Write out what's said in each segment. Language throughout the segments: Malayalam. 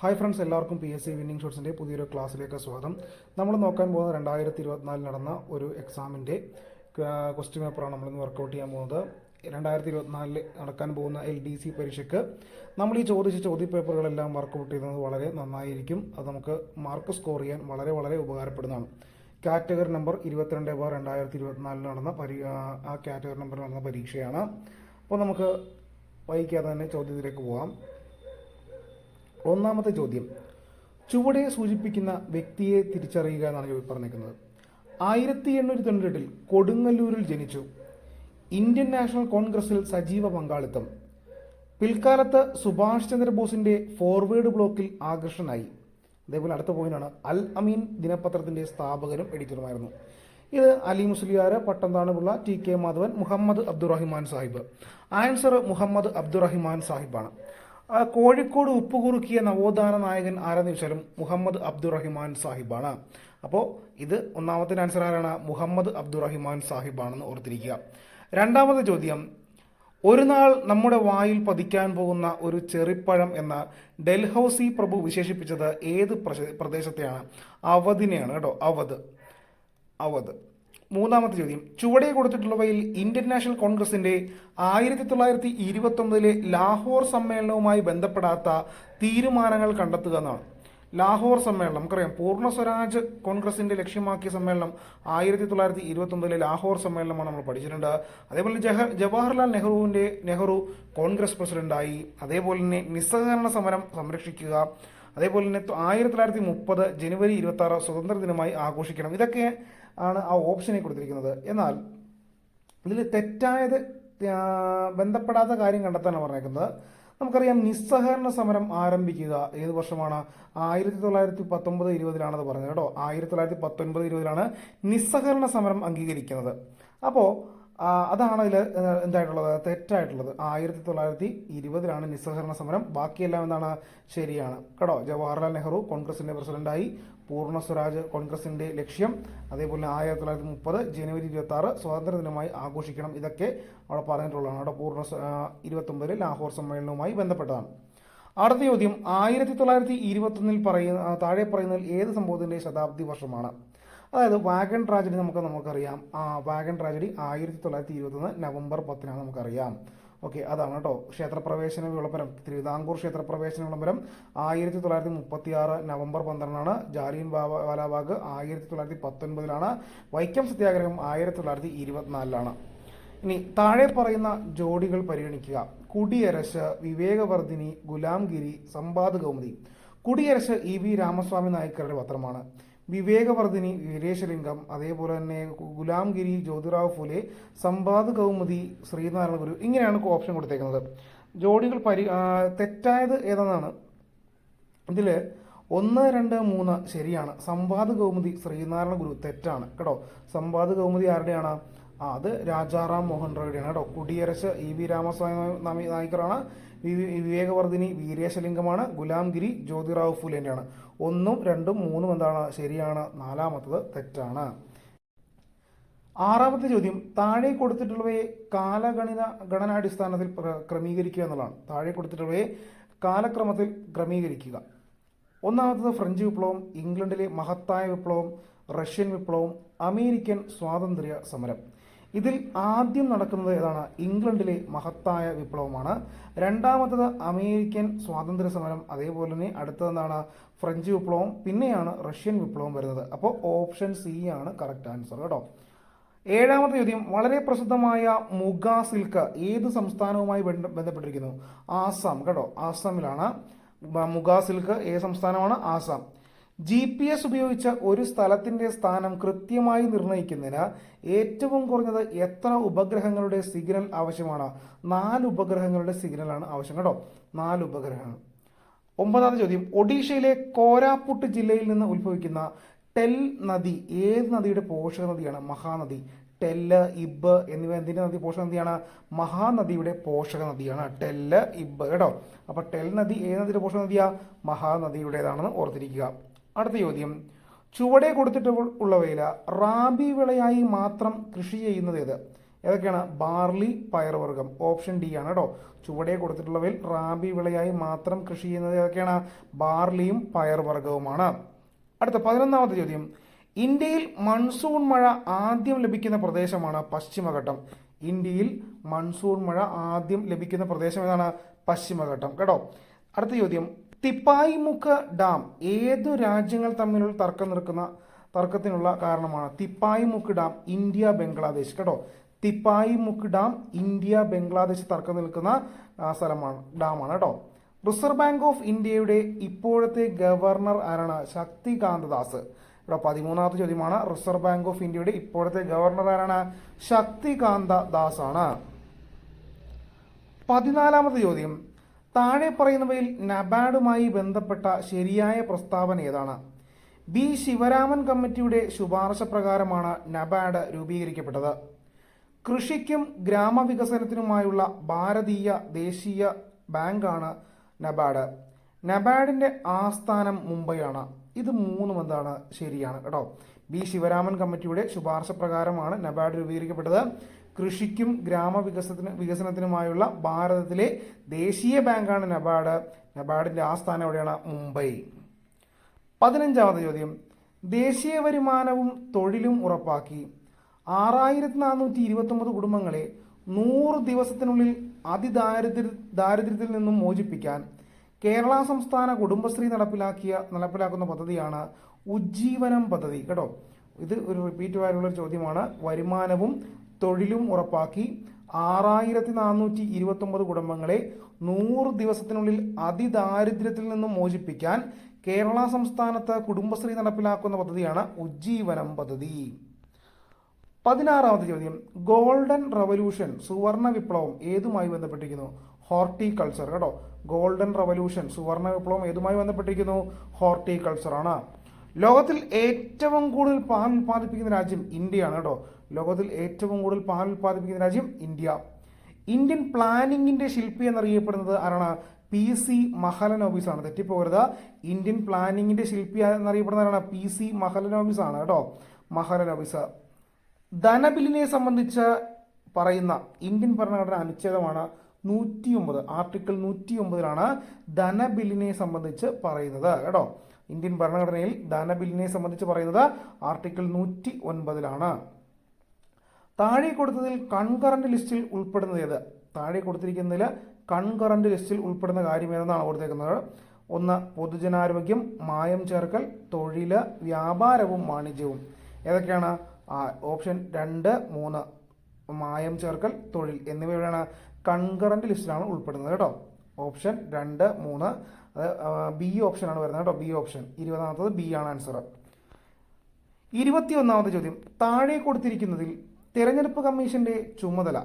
ഹായ് ഫ്രണ്ട്സ്, എല്ലാവർക്കും പി എസ് സി വിന്നിംഗ് ഷോട്ട്സിൻ്റെ പുതിയൊരു ക്ലാസ്സിലേക്ക് സ്വാഗതം. നമ്മൾ നോക്കാൻ പോകുന്നത് 2024 നടന്ന ഒരു എക്സാമിൻ്റെ ക്വസ്റ്റ്യൻ പേപ്പറാണ് നമ്മളിന്ന് വർക്കൗട്ട് ചെയ്യാൻ പോകുന്നത്. 2024 നടക്കാൻ പോകുന്ന LDC പരീക്ഷയ്ക്ക് നമ്മൾ ഈ ചോദിച്ച ചോദ്യപേപ്പറുകളെല്ലാം വർക്കൗട്ട് ചെയ്യുന്നത് വളരെ നന്നായിരിക്കും. അത് നമുക്ക് മാർക്ക് സ്കോർ ചെയ്യാൻ വളരെ വളരെ ഉപകാരപ്പെടുന്നതാണ്. കാറ്റഗറി നമ്പർ 22/2024 നടന്ന ആ കാറ്റഗറി നമ്പർ നടന്ന പരീക്ഷയാണ്. അപ്പോൾ നമുക്ക് വൈകാതെ തന്നെ ചോദ്യത്തിലേക്ക് പോകാം. ഒന്നാമത്തെ ചോദ്യം, ചുവടെ സൂചിപ്പിക്കുന്ന വ്യക്തിയെ തിരിച്ചറിയുക എന്നാണ് പറഞ്ഞിരിക്കുന്നത്. 1898 കൊടുങ്ങല്ലൂരിൽ ജനിച്ചു. ഇന്ത്യൻ നാഷണൽ കോൺഗ്രസിൽ സജീവ പങ്കാളിത്തം. പിൽക്കാലത്ത് സുഭാഷ് ചന്ദ്രബോസിന്റെ ഫോർവേഡ് ബ്ലോക്കിൽ ആകർഷനായി. അതേപോലെ അടുത്ത പോയിന്റാണ്, അൽ അമീൻ ദിനപത്രത്തിന്റെ സ്ഥാപകനും എഡിറ്ററുമായിരുന്നു. ഇത് അലി മുസ്ലിയാർ, പട്ടംതാണുപിള്ള, TK മാധവൻ, മുഹമ്മദ് അബ്ദുറഹിമാൻ സാഹിബ്. ആൻസർ മുഹമ്മദ് അബ്ദുറഹിമാൻ സാഹിബാണ്. കോഴിക്കോട് ഉപ്പുകുറുക്കിയ നവോത്ഥാന നായകൻ ആരെന്ന് ചോദിച്ചാലും മുഹമ്മദ് അബ്ദുറഹിമാൻ സാഹിബാണ്. അപ്പോൾ ഇത് ഒന്നാമത്തെ ആൻസർ ആരാണ്? മുഹമ്മദ് അബ്ദുറഹിമാൻ സാഹിബാണെന്ന് ഓർത്തിരിക്കുക. രണ്ടാമത്തെ ചോദ്യം, ഒരു നാൾ നമ്മുടെ വായിൽ പതിക്കാൻ പോകുന്ന ഒരു ചെറിപ്പഴം എന്ന ഡൽഹൌസി പ്രഭു വിശേഷിപ്പിച്ചത് ഏത് പ്രദേശത്തെയാണ്? അവധിനെയാണ് കേട്ടോ, അവധ്. മൂന്നാമത്തെ ചോദ്യം, ചുവടെ കൊടുത്തിട്ടുള്ളവയിൽ ഇന്ത്യൻ നാഷണൽ കോൺഗ്രസിന്റെ 1929 ലാഹോർ സമ്മേളനവുമായി ബന്ധപ്പെടാത്ത തീരുമാനങ്ങൾ കണ്ടെത്തുക എന്നാണ്. ലാഹോർ സമ്മേളനം നമുക്കറിയാം, പൂർണ്ണ സ്വരാജ് കോൺഗ്രസിന്റെ ലക്ഷ്യമാക്കിയ സമ്മേളനം 1929 ലാഹോർ സമ്മേളനമാണ്, നമ്മൾ പഠിച്ചിട്ടുണ്ട്. അതേപോലെ ജവഹർലാൽ നെഹ്റു കോൺഗ്രസ് പ്രസിഡന്റായി. അതേപോലെ തന്നെ നിസ്സഹകരണ സമരം സംരക്ഷിക്കുക. അതേപോലെ തന്നെ 1930 ജനുവരി 26 സ്വതന്ത്ര ദിനമായി ആഘോഷിക്കണം. ഇതൊക്കെ ആണ് ആ ഓപ്ഷനെ കൊടുത്തിരിക്കുന്നത്. എന്നാൽ ഇതിൽ തെറ്റായത് ബന്ധപ്പെടാത്ത കാര്യം കണ്ടെത്താനാണ് പറഞ്ഞേക്കുന്നത്. നമുക്കറിയാം, നിസ്സഹകരണ സമരം ആരംഭിക്കുക ഏത് വർഷമാണ്? 1919-20 പറഞ്ഞത് കേട്ടോ. 1919-20 നിസ്സഹകരണ സമരം അംഗീകരിക്കുന്നത്. അപ്പോൾ അതാണ് ഇതിൽ എന്തായിട്ടുള്ളത്? തെറ്റായിട്ടുള്ളത്. 1920 നിസ്സഹകരണ സമരം. ബാക്കിയെല്ലാം എന്താണ്? ശരിയാണ് കേട്ടോ. ജവഹർലാൽ നെഹ്റു കോൺഗ്രസിന്റെ പ്രസിഡന്റായി. പൂർണ്ണ സ്വരാജ് കോൺഗ്രസിന്റെ ലക്ഷ്യം. അതേപോലെ 1930 ജനുവരി 26 സ്വാതന്ത്ര്യ ദിനമായി ആഘോഷിക്കണം. ഇതൊക്കെ അവിടെ പറഞ്ഞിട്ടുള്ളതാണ് കേട്ടോ. 29 ലാഹോർ സമ്മേളനവുമായി ബന്ധപ്പെട്ടതാണ്. അടുത്ത ചോദ്യം, 1921 താഴെ പറയുന്നതിൽ ഏത് സംഭവത്തിന്റെ ശതാബ്ദി വർഷമാണ്? അതായത് വാഗൺ ട്രാജഡി നമുക്കറിയാം. വാഗൺ ട്രാജഡി 1921 നവംബർ 10 നമുക്കറിയാം. ഓക്കെ, അതാണ് കേട്ടോ. ക്ഷേത്രപ്രവേശന വിളംബരം, തിരുവിതാംകൂർ ക്ഷേത്രപ്രവേശന വിളംബരം 1936 നവംബർ 12 ജാലിയൻ വാലാബാഗ് 1919 വൈക്കം സത്യാഗ്രഹം 1924. ഇനി താഴെ പറയുന്ന ജോഡികൾ പരിഗണിക്കുക. കുടിയരശ്, വിവേകവർദ്ധിനി, ഗുലാംഗിരി, സമ്പാദ് കൗമുദി. കുടിയരശ് EV രാമസ്വാമി നായ്ക്കരുടെ പത്രമാണ്. വിവേകവർദ്ധിനി വീരേശലിംഗം, അതേപോലെ തന്നെ ഗുലാംഗിരി ജ്യോതിറാവ് ഫുലെ, സമ്പാദ് കൗമുദി ശ്രീനാരായണ ഗുരു. ഇങ്ങനെയാണ് ഓപ്ഷൻ കൊടുത്തേക്കുന്നത്. ജോഡികൾ തെറ്റായത് ഏതെന്നാണ്? ഇതിൽ 1, 2, 3 ശരിയാണ്. സമ്പാദ് കൗമുദി ശ്രീനാരായണ ഗുരു തെറ്റാണ് കേട്ടോ. സമ്പാദ് കൗമുദി ആരുടെയാണ്? അത് രാജാറാം മോഹൻ റോയുടെയാണ് കേട്ടോ. കുടിയരശ് EV രാമസ്വാമി നായ്ക്കറാണ്. വിവേകവർദ്ധിനി വീരേശലിംഗമാണ്. ഗുലാംഗിരി ജ്യോതിറാവ് ഫുലേൻ്റെയാണ്. 1, 2, 3 എന്താണ്? ശരിയാണ്. നാലാമത്തത് തെറ്റാണ്. ആറാമത്തെ ചോദ്യം, താഴെ കൊടുത്തിട്ടുള്ളവയെ ഗണനാടിസ്ഥാനത്തിൽ ക്രമീകരിക്കുക എന്നുള്ളതാണ്. താഴെ കൊടുത്തിട്ടുള്ളവയെ കാലക്രമത്തിൽ ക്രമീകരിക്കുക. ഒന്നാമത്തത് ഫ്രഞ്ച് വിപ്ലവം, ഇംഗ്ലണ്ടിലെ മഹത്തായ വിപ്ലവം, റഷ്യൻ വിപ്ലവം, അമേരിക്കൻ സ്വാതന്ത്ര്യ സമരം. ഇതിൽ ആദ്യം നടക്കുന്നത് ഏതാണ്? ഇംഗ്ലണ്ടിലെ മഹത്തായ വിപ്ലവമാണ്. രണ്ടാമത്തത് അമേരിക്കൻ സ്വാതന്ത്ര്യ സമരം. അതേപോലെ തന്നെ അടുത്തതെന്താണ്? ഫ്രഞ്ച് വിപ്ലവം. പിന്നെയാണ് റഷ്യൻ വിപ്ലവം വരുന്നത്. അപ്പോൾ ഓപ്ഷൻ C ആണ് കറക്റ്റ് ആൻസർ കേട്ടോ. ഏഴാമത്തെ ചോദ്യം, വളരെ പ്രസിദ്ധമായ മുഗ സിൽക്ക് ഏത് സംസ്ഥാനവുമായി ബന്ധപ്പെട്ടിരിക്കുന്നു? ആസാം കേട്ടോ. ആസാമിലാണ് മുഗ സിൽക്ക്. ഏത് സംസ്ഥാനമാണ്? ആസാം. GPS ഉപയോഗിച്ച് ഒരു സ്ഥലത്തിന്റെ സ്ഥാനം കൃത്യമായി നിർണ്ണയിക്കുന്നതിന് ഏറ്റവും കുറഞ്ഞത് എത്ര ഉപഗ്രഹങ്ങളുടെ സിഗ്നൽ ആവശ്യമാണ്? 4 ഉപഗ്രഹങ്ങളുടെ സിഗ്നലാണ് ആവശ്യം കേട്ടോ. 4 ഉപഗ്രഹങ്ങൾ. ഒമ്പതാമത്തെ ചോദ്യം, ഒഡീഷയിലെ കോരാപുട്ട് ജില്ലയിൽ നിന്ന് ഉത്ഭവിക്കുന്ന ടെൽ നദി ഏത് നദിയുടെ പോഷക നദിയാണ്? മഹാനദി. ടെല്ല്, ഇബ് എന്നിവ എന്തിന്റെ നദി പോഷക നദിയാണ്? മഹാനദിയുടെ പോഷക നദിയാണ് ടെല്ല്, ഇബ് കേട്ടോ. അപ്പൊ ടെൽ നദി ഏത് നദിയുടെ പോഷക നദിയാ? മഹാനദിയുടേതാണെന്ന് ഓർത്തിരിക്കുക. അടുത്ത ചോദ്യം, ചുവടെ കൊടുത്തിട്ടുള്ളവയിൽ റാബി വിളയായി മാത്രം കൃഷി ചെയ്യുന്നത് ഏത്? ഏതൊക്കെയാണ്? ബാർലി, പയറുവർഗ്ഗം. ഓപ്ഷൻ ഡി ആണ് കേട്ടോ. ചുവടെ കൊടുത്തിട്ടുള്ളവയിൽ റാബി വിളയായി മാത്രം കൃഷി ചെയ്യുന്നത് ഏതൊക്കെയാണ്? ബാർലിയും പയറുവർഗ്ഗവുമാണ്. അടുത്ത 11ാമത്തെ ചോദ്യം. ഇന്ത്യയിൽ മൺസൂൺ മഴ ആദ്യം ലഭിക്കുന്ന പ്രദേശമാണ് പശ്ചിമഘട്ടം. ഇന്ത്യയിൽ മൺസൂൺ മഴ ആദ്യം ലഭിക്കുന്ന പ്രദേശം ഏതാണ്? പശ്ചിമഘട്ടം കേട്ടോ. അടുത്ത ചോദ്യം. തിപ്പായിമുഖ് ഡാം ഏതു രാജ്യങ്ങൾ തമ്മിലുള്ള തർക്കത്തിനുള്ള കാരണമാണ്? തിപ്പായിമുഖ് ഡാം ഇന്ത്യ ബംഗ്ലാദേശ് കേട്ടോ. തിപ്പായിമുഖ് ഡാം ഇന്ത്യ ബംഗ്ലാദേശ് തർക്കം നിൽക്കുന്ന ഡാമാണ് കേട്ടോ. റിസർവ് ബാങ്ക് ഓഫ് ഇന്ത്യയുടെ ഇപ്പോഴത്തെ ഗവർണർ ആരാണ്? ശക്തികാന്ത ദാസ്. ഇവിടെ 13ാമത്തെ ചോദ്യമാണ്. റിസർവ് ബാങ്ക് ഓഫ് ഇന്ത്യയുടെ ഇപ്പോഴത്തെ ഗവർണർ ആരാണ്? ശക്തികാന്ത ദാസ് ആണ്. 14ാമത്തെ ചോദ്യം. താഴെ പറയുന്നവയിൽ നബാർഡുമായി ബന്ധപ്പെട്ട ശരിയായ പ്രസ്താവന ഏതാണ്? ബി. ശിവരാമൻ കമ്മിറ്റിയുടെ ശുപാർശ പ്രകാരമാണ് നബാർഡ് രൂപീകരിക്കപ്പെട്ടത്. കൃഷിക്കും ഗ്രാമവികസനത്തിനുമായുള്ള ഭാരതീയ ദേശീയ ബാങ്കാണ് നബാർഡ്. നബാർഡിന്റെ ആസ്ഥാനം മുംബൈയാണ്. ഇത് മൂന്നും എന്താണ്? ശരിയാണ് കേട്ടോ. ബി. ശിവരാമൻ കമ്മിറ്റിയുടെ ശുപാർശ പ്രകാരമാണ് നബാർഡ് രൂപീകരിക്കപ്പെട്ടത്. കൃഷിക്കും വികസനത്തിനുമായുള്ള ഭാരതത്തിലെ ദേശീയ ബാങ്കാണ് നബാർഡ്. നബാർഡിന്റെ ആസ്ഥാനം എവിടെയാണ്? മുംബൈ. 15ാമത്തെ ചോദ്യം. ദേശീയ വരുമാനവും തൊഴിലും ഉറപ്പാക്കി 6429 കുടുംബങ്ങളെ 100 ദിവസത്തിനുള്ളിൽ ദാരിദ്ര്യത്തിൽ നിന്നും മോചിപ്പിക്കാൻ കേരള സംസ്ഥാന കുടുംബശ്രീ നടപ്പിലാക്കുന്ന പദ്ധതിയാണ് ഉജ്ജീവനം പദ്ധതി കേട്ടോ. ഇത് ഒരു റിപ്പീറ്റ് ആയിട്ടുള്ള ചോദ്യമാണ്. വരുമാനവും തൊഴിലും ഉറപ്പാക്കി 6429 കുടുംബങ്ങളെ 100 ദിവസത്തിനുള്ളിൽ അതിദാരിദ്ര്യത്തിൽ നിന്നും മോചിപ്പിക്കാൻ കേരള സംസ്ഥാനത്ത് കുടുംബശ്രീ നടപ്പിലാക്കുന്ന പദ്ധതിയാണ് ഉജ്ജീവനം പദ്ധതി. 16ാമത്തെ ചോദ്യം. ഗോൾഡൻ റവല്യൂഷൻ സുവർണ വിപ്ലവം ഏതുമായി ബന്ധപ്പെട്ടിരിക്കുന്നു? ഹോർട്ടിക്കൾച്ചർ കേട്ടോ. ഗോൾഡൻ റവല്യൂഷൻ സുവർണ വിപ്ലവം ഏതുമായി ബന്ധപ്പെട്ടിരിക്കുന്നു? ഹോർട്ടിക്കൾച്ചർ ആണ്. ലോകത്തിൽ ഏറ്റവും കൂടുതൽ പാൽ ഉൽപ്പാദിപ്പിക്കുന്ന രാജ്യം ഇന്ത്യയാണ് കേട്ടോ. ലോകത്തിൽ ഏറ്റവും കൂടുതൽ പാൽ ഉൽപ്പാദിപ്പിക്കുന്ന രാജ്യം ഇന്ത്യ. ഇന്ത്യൻ പ്ലാനിങ്ങിന്റെ ശില്പി എന്നറിയപ്പെടുന്നത് ആരാണ്? PC മഹലനോബിസ് ആണ്. തെറ്റിപ്പോകരുത്. ഇന്ത്യൻ പ്ലാനിങ്ങിന്റെ ശില്പി എന്നറിയപ്പെടുന്ന ആരാണ്? PC മഹലനോബിസ് ആണ് കേട്ടോ. മഹലനോബിസ്. ധനബില്ലിനെ സംബന്ധിച്ച് പറയുന്ന ഇന്ത്യൻ ഭരണഘടന അനുച്ഛേദമാണ് 109. ആർട്ടിക്കിൾ 109 ധനബില്ലിനെ സംബന്ധിച്ച് പറയുന്നത് കേട്ടോ. ഇന്ത്യൻ ഭരണഘടനയിൽ ധനബില്ലിനെ സംബന്ധിച്ച് പറയുന്നത് ആർട്ടിക്കിൾ 109. താഴെ കൊടുത്തതിൽ കൺകറന്റ് ലിസ്റ്റിൽ ഉൾപ്പെടുന്നത് ഏത്? താഴെ കൊടുത്തിരിക്കുന്നതിൽ കൺകറന്റ് ലിസ്റ്റിൽ ഉൾപ്പെടുന്ന കാര്യം ഏതെന്നാണ് കൊടുത്തേക്കുന്നത്. 1 പൊതുജനാരോഗ്യം, മായം ചേർക്കൽ, തൊഴില്, വ്യാപാരവും വാണിജ്യവും. ഏതൊക്കെയാണ്? ഓപ്ഷൻ 2, 3 മായം ചേർക്കൽ, തൊഴിൽ എന്നിവയാണ് കൺകറന്റ് ലിസ്റ്റിലാണ് ഉൾപ്പെടുന്നത് കേട്ടോ. ഓപ്ഷൻ 2, 3 ബി ഓപ്ഷനാണ് വരുന്നത് കേട്ടോ. B option. 20ാമത്തത് ബി ആണ് ആൻസർ. 21ാമത്തെ ചോദ്യം. താഴെ കൊടുത്തിരിക്കുന്നതിൽ തെരഞ്ഞെടുപ്പ് കമ്മീഷന്റെ ചുമതല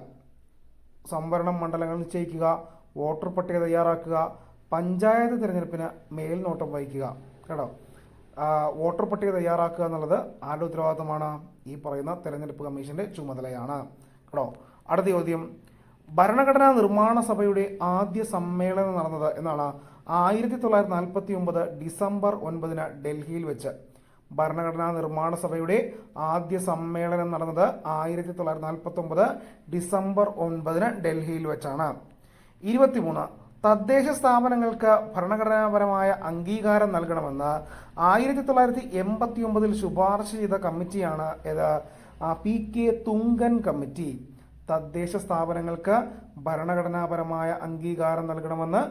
സംവരണം മണ്ഡലങ്ങൾ നിശ്ചയിക്കുക, വോട്ടർ പട്ടിക തയ്യാറാക്കുക, പഞ്ചായത്ത് തിരഞ്ഞെടുപ്പിന് മേൽനോട്ടം വഹിക്കുക കേട്ടോ. വോട്ടർ പട്ടിക തയ്യാറാക്കുക എന്നുള്ളത് ആരുടെ ഉത്തരവാദിത്തമാണ്? ഈ പറയുന്ന തെരഞ്ഞെടുപ്പ് കമ്മീഷന്റെ ചുമതലയാണ് കേട്ടോ. അടുത്ത ചോദ്യം. ഭരണഘടനാ നിർമ്മാണ സഭയുടെ ആദ്യ സമ്മേളനം നടന്നത് എന്നാണ്? 1949 ഡിസംബർ 9 ഡൽഹിയിൽ വെച്ച്. ഭരണഘടനാ നിർമ്മാണ സഭയുടെ ആദ്യ സമ്മേളനം നടന്നത് 1949 ഡിസംബർ 9 ഡൽഹിയിൽ വെച്ചാണ്. 23 തദ്ദേശ സ്ഥാപനങ്ങൾക്ക് ഭരണഘടനാപരമായ അംഗീകാരം നൽകണമെന്ന് 1989 ശുപാർശ ചെയ്ത കമ്മിറ്റിയാണ് ഏത്? PK Thungon committee. തദ്ദേശ സ്ഥാപനങ്ങൾക്ക് ഭരണഘടനാപരമായ അംഗീകാരം നൽകണമെന്ന്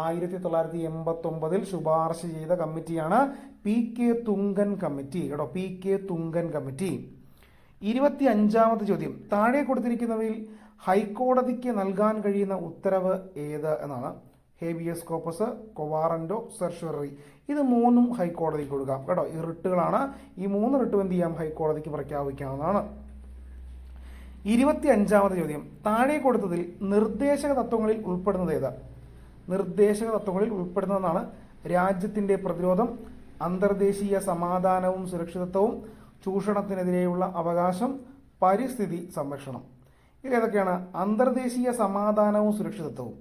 1989 ശുപാർശ ചെയ്ത കമ്മിറ്റിയാണ് PK തുങ്കൻ കമ്മിറ്റി കേട്ടോ. PK Thungon committee. 25ാമത്തെ ചോദ്യം. താഴെ കൊടുത്തിരിക്കുന്നവയിൽ ഹൈക്കോടതിക്ക് നൽകാൻ കഴിയുന്ന ഉത്തരവ് ഏത് എന്നാണ്? Habeas corpus, quo warranto, certiorari. ഇത് മൂന്നും ഹൈക്കോടതിക്ക് കൊടുക്കാം കേട്ടോ. ഈ റിട്ടുകളാണ്. ഈ 3 റിട്ടും എന്ത് ചെയ്യാം? ഹൈക്കോടതിക്ക് പ്രഖ്യാപിക്കാവുന്നതാണ്. 25ാമത്തെ ചോദ്യം. താഴെ കൊടുത്തതിൽ നിർദ്ദേശക തത്വങ്ങളിൽ ഉൾപ്പെടുന്നത് ഏത്? നിർദ്ദേശക തത്വങ്ങളിൽ ഉൾപ്പെടുന്നതാണ് രാജ്യത്തിന്റെ പ്രതിരോധം, അന്തർദേശീയ സമാധാനവും സുരക്ഷിതത്വവും, ചൂഷണത്തിനെതിരെയുള്ള അവകാശം, പരിസ്ഥിതി സംരക്ഷണം. ഇതിലേതൊക്കെയാണ്? അന്തർദേശീയ സമാധാനവും സുരക്ഷിതത്വവും,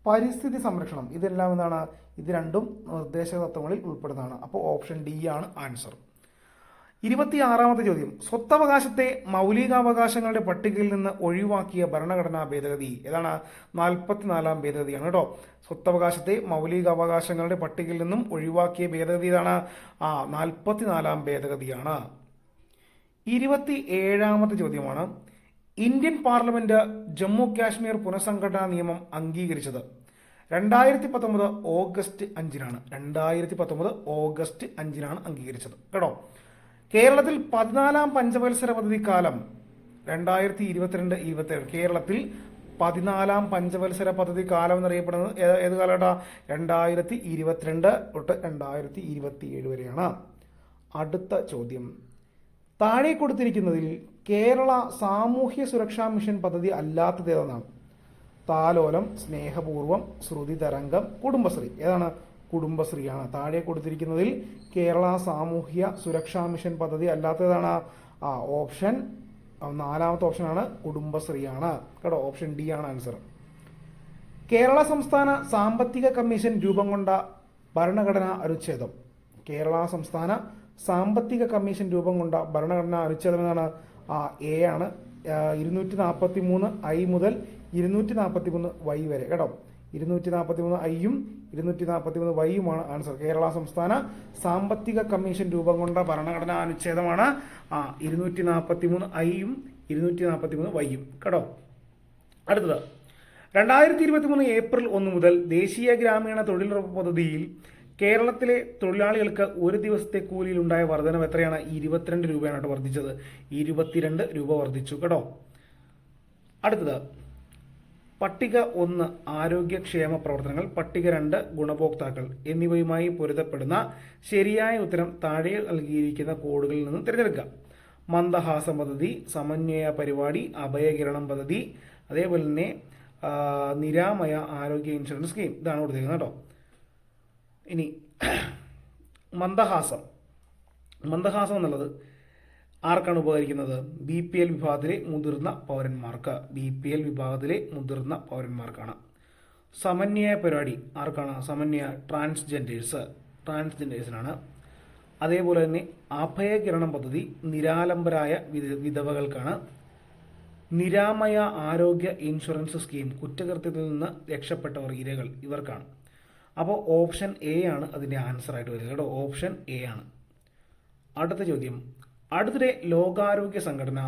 പരിസ്ഥിതി സംരക്ഷണം. ഇതെല്ലാം എന്താണ്? ഇത് രണ്ടും നിർദ്ദേശക തത്വങ്ങളിൽ ഉൾപ്പെടുന്നതാണ്. അപ്പോൾ ഓപ്ഷൻ ഡി ആണ് ആൻസർ. 26-ാമത്തെ ചോദ്യം, സ്വത്തവകാശത്തെ മൗലികാവകാശങ്ങളുടെ പട്ടികയിൽ നിന്ന് ഒഴിവാക്കിയ ഭരണഘടനാ ഭേദഗതി ഏതാണ്? 44-ാം ഭേദഗതിയാണ് കേട്ടോ. സ്വത്തവകാശത്തെ മൗലികാവകാശങ്ങളുടെ പട്ടികയിൽ നിന്നും ഒഴിവാക്കിയ ഭേദഗതി ഏതാണ്? 44-ാം ഭേദഗതിയാണ്. 27-ാമത്തെ ചോദ്യമാണ്, ഇന്ത്യൻ പാർലമെന്റ് ജമ്മു കാശ്മീർ പുനഃസംഘടനാ നിയമം അംഗീകരിച്ചത് 2019 ഓഗസ്റ്റ് 5-നാണ്. 2019 ഓഗസ്റ്റ് 5-നാണ് അംഗീകരിച്ചത് കേട്ടോ. കേരളത്തിൽ 14-ാം പഞ്ചവത്സര പദ്ധതി കാലം 2022-27. കേരളത്തിൽ 14-ാം പഞ്ചവത്സര പദ്ധതി കാലം എന്നറിയപ്പെടുന്നത് ഏത് കാലഘട്ട? 2022 തൊട്ട് 2027 വരെയാണ്. അടുത്ത ചോദ്യം, താഴെ കൊടുത്തിരിക്കുന്നതിൽ കേരള സാമൂഹ്യ സുരക്ഷാ മിഷൻ പദ്ധതി അല്ലാത്തത് ഏതെന്നാണ്? താലോലം, സ്നേഹപൂർവം, ശ്രുതി തരംഗം, കുടുംബശ്രീ. ഏതാണ്? കുടുംബശ്രീയാണ്. താഴെ കൊടുത്തിരിക്കുന്നതിൽ കേരള സാമൂഹ്യ സുരക്ഷാ മിഷൻ പദ്ധതി അല്ലാത്തതാണ് ഓപ്ഷൻ 4-ാമത്തെ ഓപ്ഷനാണ് കുടുംബശ്രീയാണ് കേട്ടോ. ഓപ്ഷൻ ഡി ആണ് ആൻസർ. കേരള സംസ്ഥാന സാമ്പത്തിക കമ്മീഷൻ രൂപം കൊണ്ട ഭരണഘടനാ അനുച്ഛേദം. കേരള സംസ്ഥാന സാമ്പത്തിക കമ്മീഷൻ രൂപം കൊണ്ട ഭരണഘടനാ അനുച്ഛേദം എന്നാണ്? എ ആണ്. 243 മുതൽ 243 വരെ കേട്ടോ. 243 243 ആൻസർ. കേരള സംസ്ഥാന സാമ്പത്തിക കമ്മീഷൻ രൂപം കൊണ്ട ഭരണഘടനാ അനുച്ഛേദമാണ് 243 243 കേട്ടോ. അടുത്തത്, 2023 ഏപ്രിൽ 1 മുതൽ ദേശീയ ഗ്രാമീണ തൊഴിലുറപ്പ് പദ്ധതിയിൽ കേരളത്തിലെ തൊഴിലാളികൾക്ക് ഒരു ദിവസത്തെ കൂലിയിൽ ഉണ്ടായ വർധനവ് എത്രയാണ്? 22 രൂപയാണ് വർദ്ധിച്ചത്. 22 രൂപ വർദ്ധിച്ചു കേട്ടോ. അടുത്തത്, പട്ടിക 1 ആരോഗ്യക്ഷേമ പ്രവർത്തനങ്ങൾ, പട്ടിക 2 ഗുണഭോക്താക്കൾ എന്നിവയുമായി പൊരുത്തപ്പെടുന്ന ശരിയായ ഉത്തരം താഴെ നൽകിയിരിക്കുന്ന കോഡുകളിൽ നിന്ന് തിരഞ്ഞെടുക്കുക. മന്ദഹാസം പദ്ധതി, സമന്വയ പരിപാടി, അഭയകിരണം പദ്ധതി, അതേപോലെ തന്നെ നിരാമയ ആരോഗ്യ ഇൻഷുറൻസ് സ്കീം. ഇതാണ് കൊടുത്തിരിക്കുന്നത് കേട്ടോ. ഇനി മന്ദഹാസം എന്നുള്ളത് ആർക്കാണ് ഉപകരിക്കുന്നത്? BPL വിഭാഗത്തിലെ മുതിർന്ന പൗരന്മാർക്ക്. BPL വിഭാഗത്തിലെ മുതിർന്ന പൗരന്മാർക്കാണ്. സമന്വയ പരിപാടി ആർക്കാണ്? സമന്വയ ട്രാൻസ്ജെൻഡേഴ്സിനാണ്. അതേപോലെ തന്നെ അഭയകിരണം പദ്ധതി നിരാലംബരായ വിധവകൾക്കാണ്. നിരാമയ ആരോഗ്യ ഇൻഷുറൻസ് സ്കീം കുറ്റകൃത്യത്തിൽ നിന്ന് രക്ഷപ്പെട്ടവർ, ഇരകൾ, ഇവർക്കാണ്. അപ്പോൾ ഓപ്ഷൻ എ ആണ് അതിൻ്റെ ആൻസർ ആയിട്ട് വരിക കേട്ടോ. ഓപ്ഷൻ എ ആണ്. അടുത്ത ചോദ്യം, അടുത്തിടെ ലോകാരോഗ്യ സംഘടന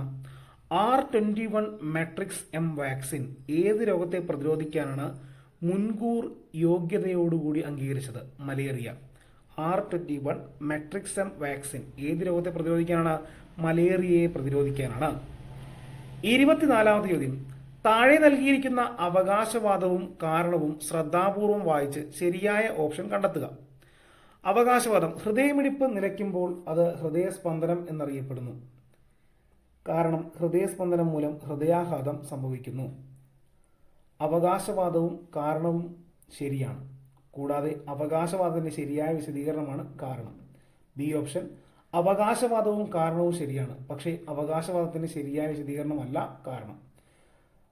R21 വാക്സിൻ ഏത് രോഗത്തെ പ്രതിരോധിക്കാനാണ് മുൻകൂർ യോഗ്യതയോടുകൂടി അംഗീകരിച്ചത്? മലേറിയ. R21 വാക്സിൻ ഏത് രോഗത്തെ പ്രതിരോധിക്കാനാണ്? മലേറിയയെ പ്രതിരോധിക്കാനാണ്. 24-ാമത്തെ ചോദ്യം, താഴെ നൽകിയിരിക്കുന്ന അവകാശവാദവും കാരണവും ശ്രദ്ധാപൂർവം വായിച്ച് ശരിയായ ഓപ്ഷൻ കണ്ടെത്തുക. അവകാശവാദം, ഹൃദയമിടിപ്പ് നിലയ്ക്കുമ്പോൾ അത് ഹൃദയസ്പന്ദനം എന്നറിയപ്പെടുന്നു. കാരണം ഹൃദയസ്പന്ദനം മൂലം ഹൃദയാഘാതം സംഭവിക്കുന്നു. അവകാശവാദവും കാരണവും ശരിയാണ്. കൂടാതെ അവകാശവാദത്തിന്റെ ശരിയായ വിശദീകരണമാണ് കാരണം. B option. അവകാശവാദവും കാരണവും ശരിയാണ്, പക്ഷേ അവകാശവാദത്തിന്റെ ശരിയായ വിശദീകരണമല്ല കാരണം.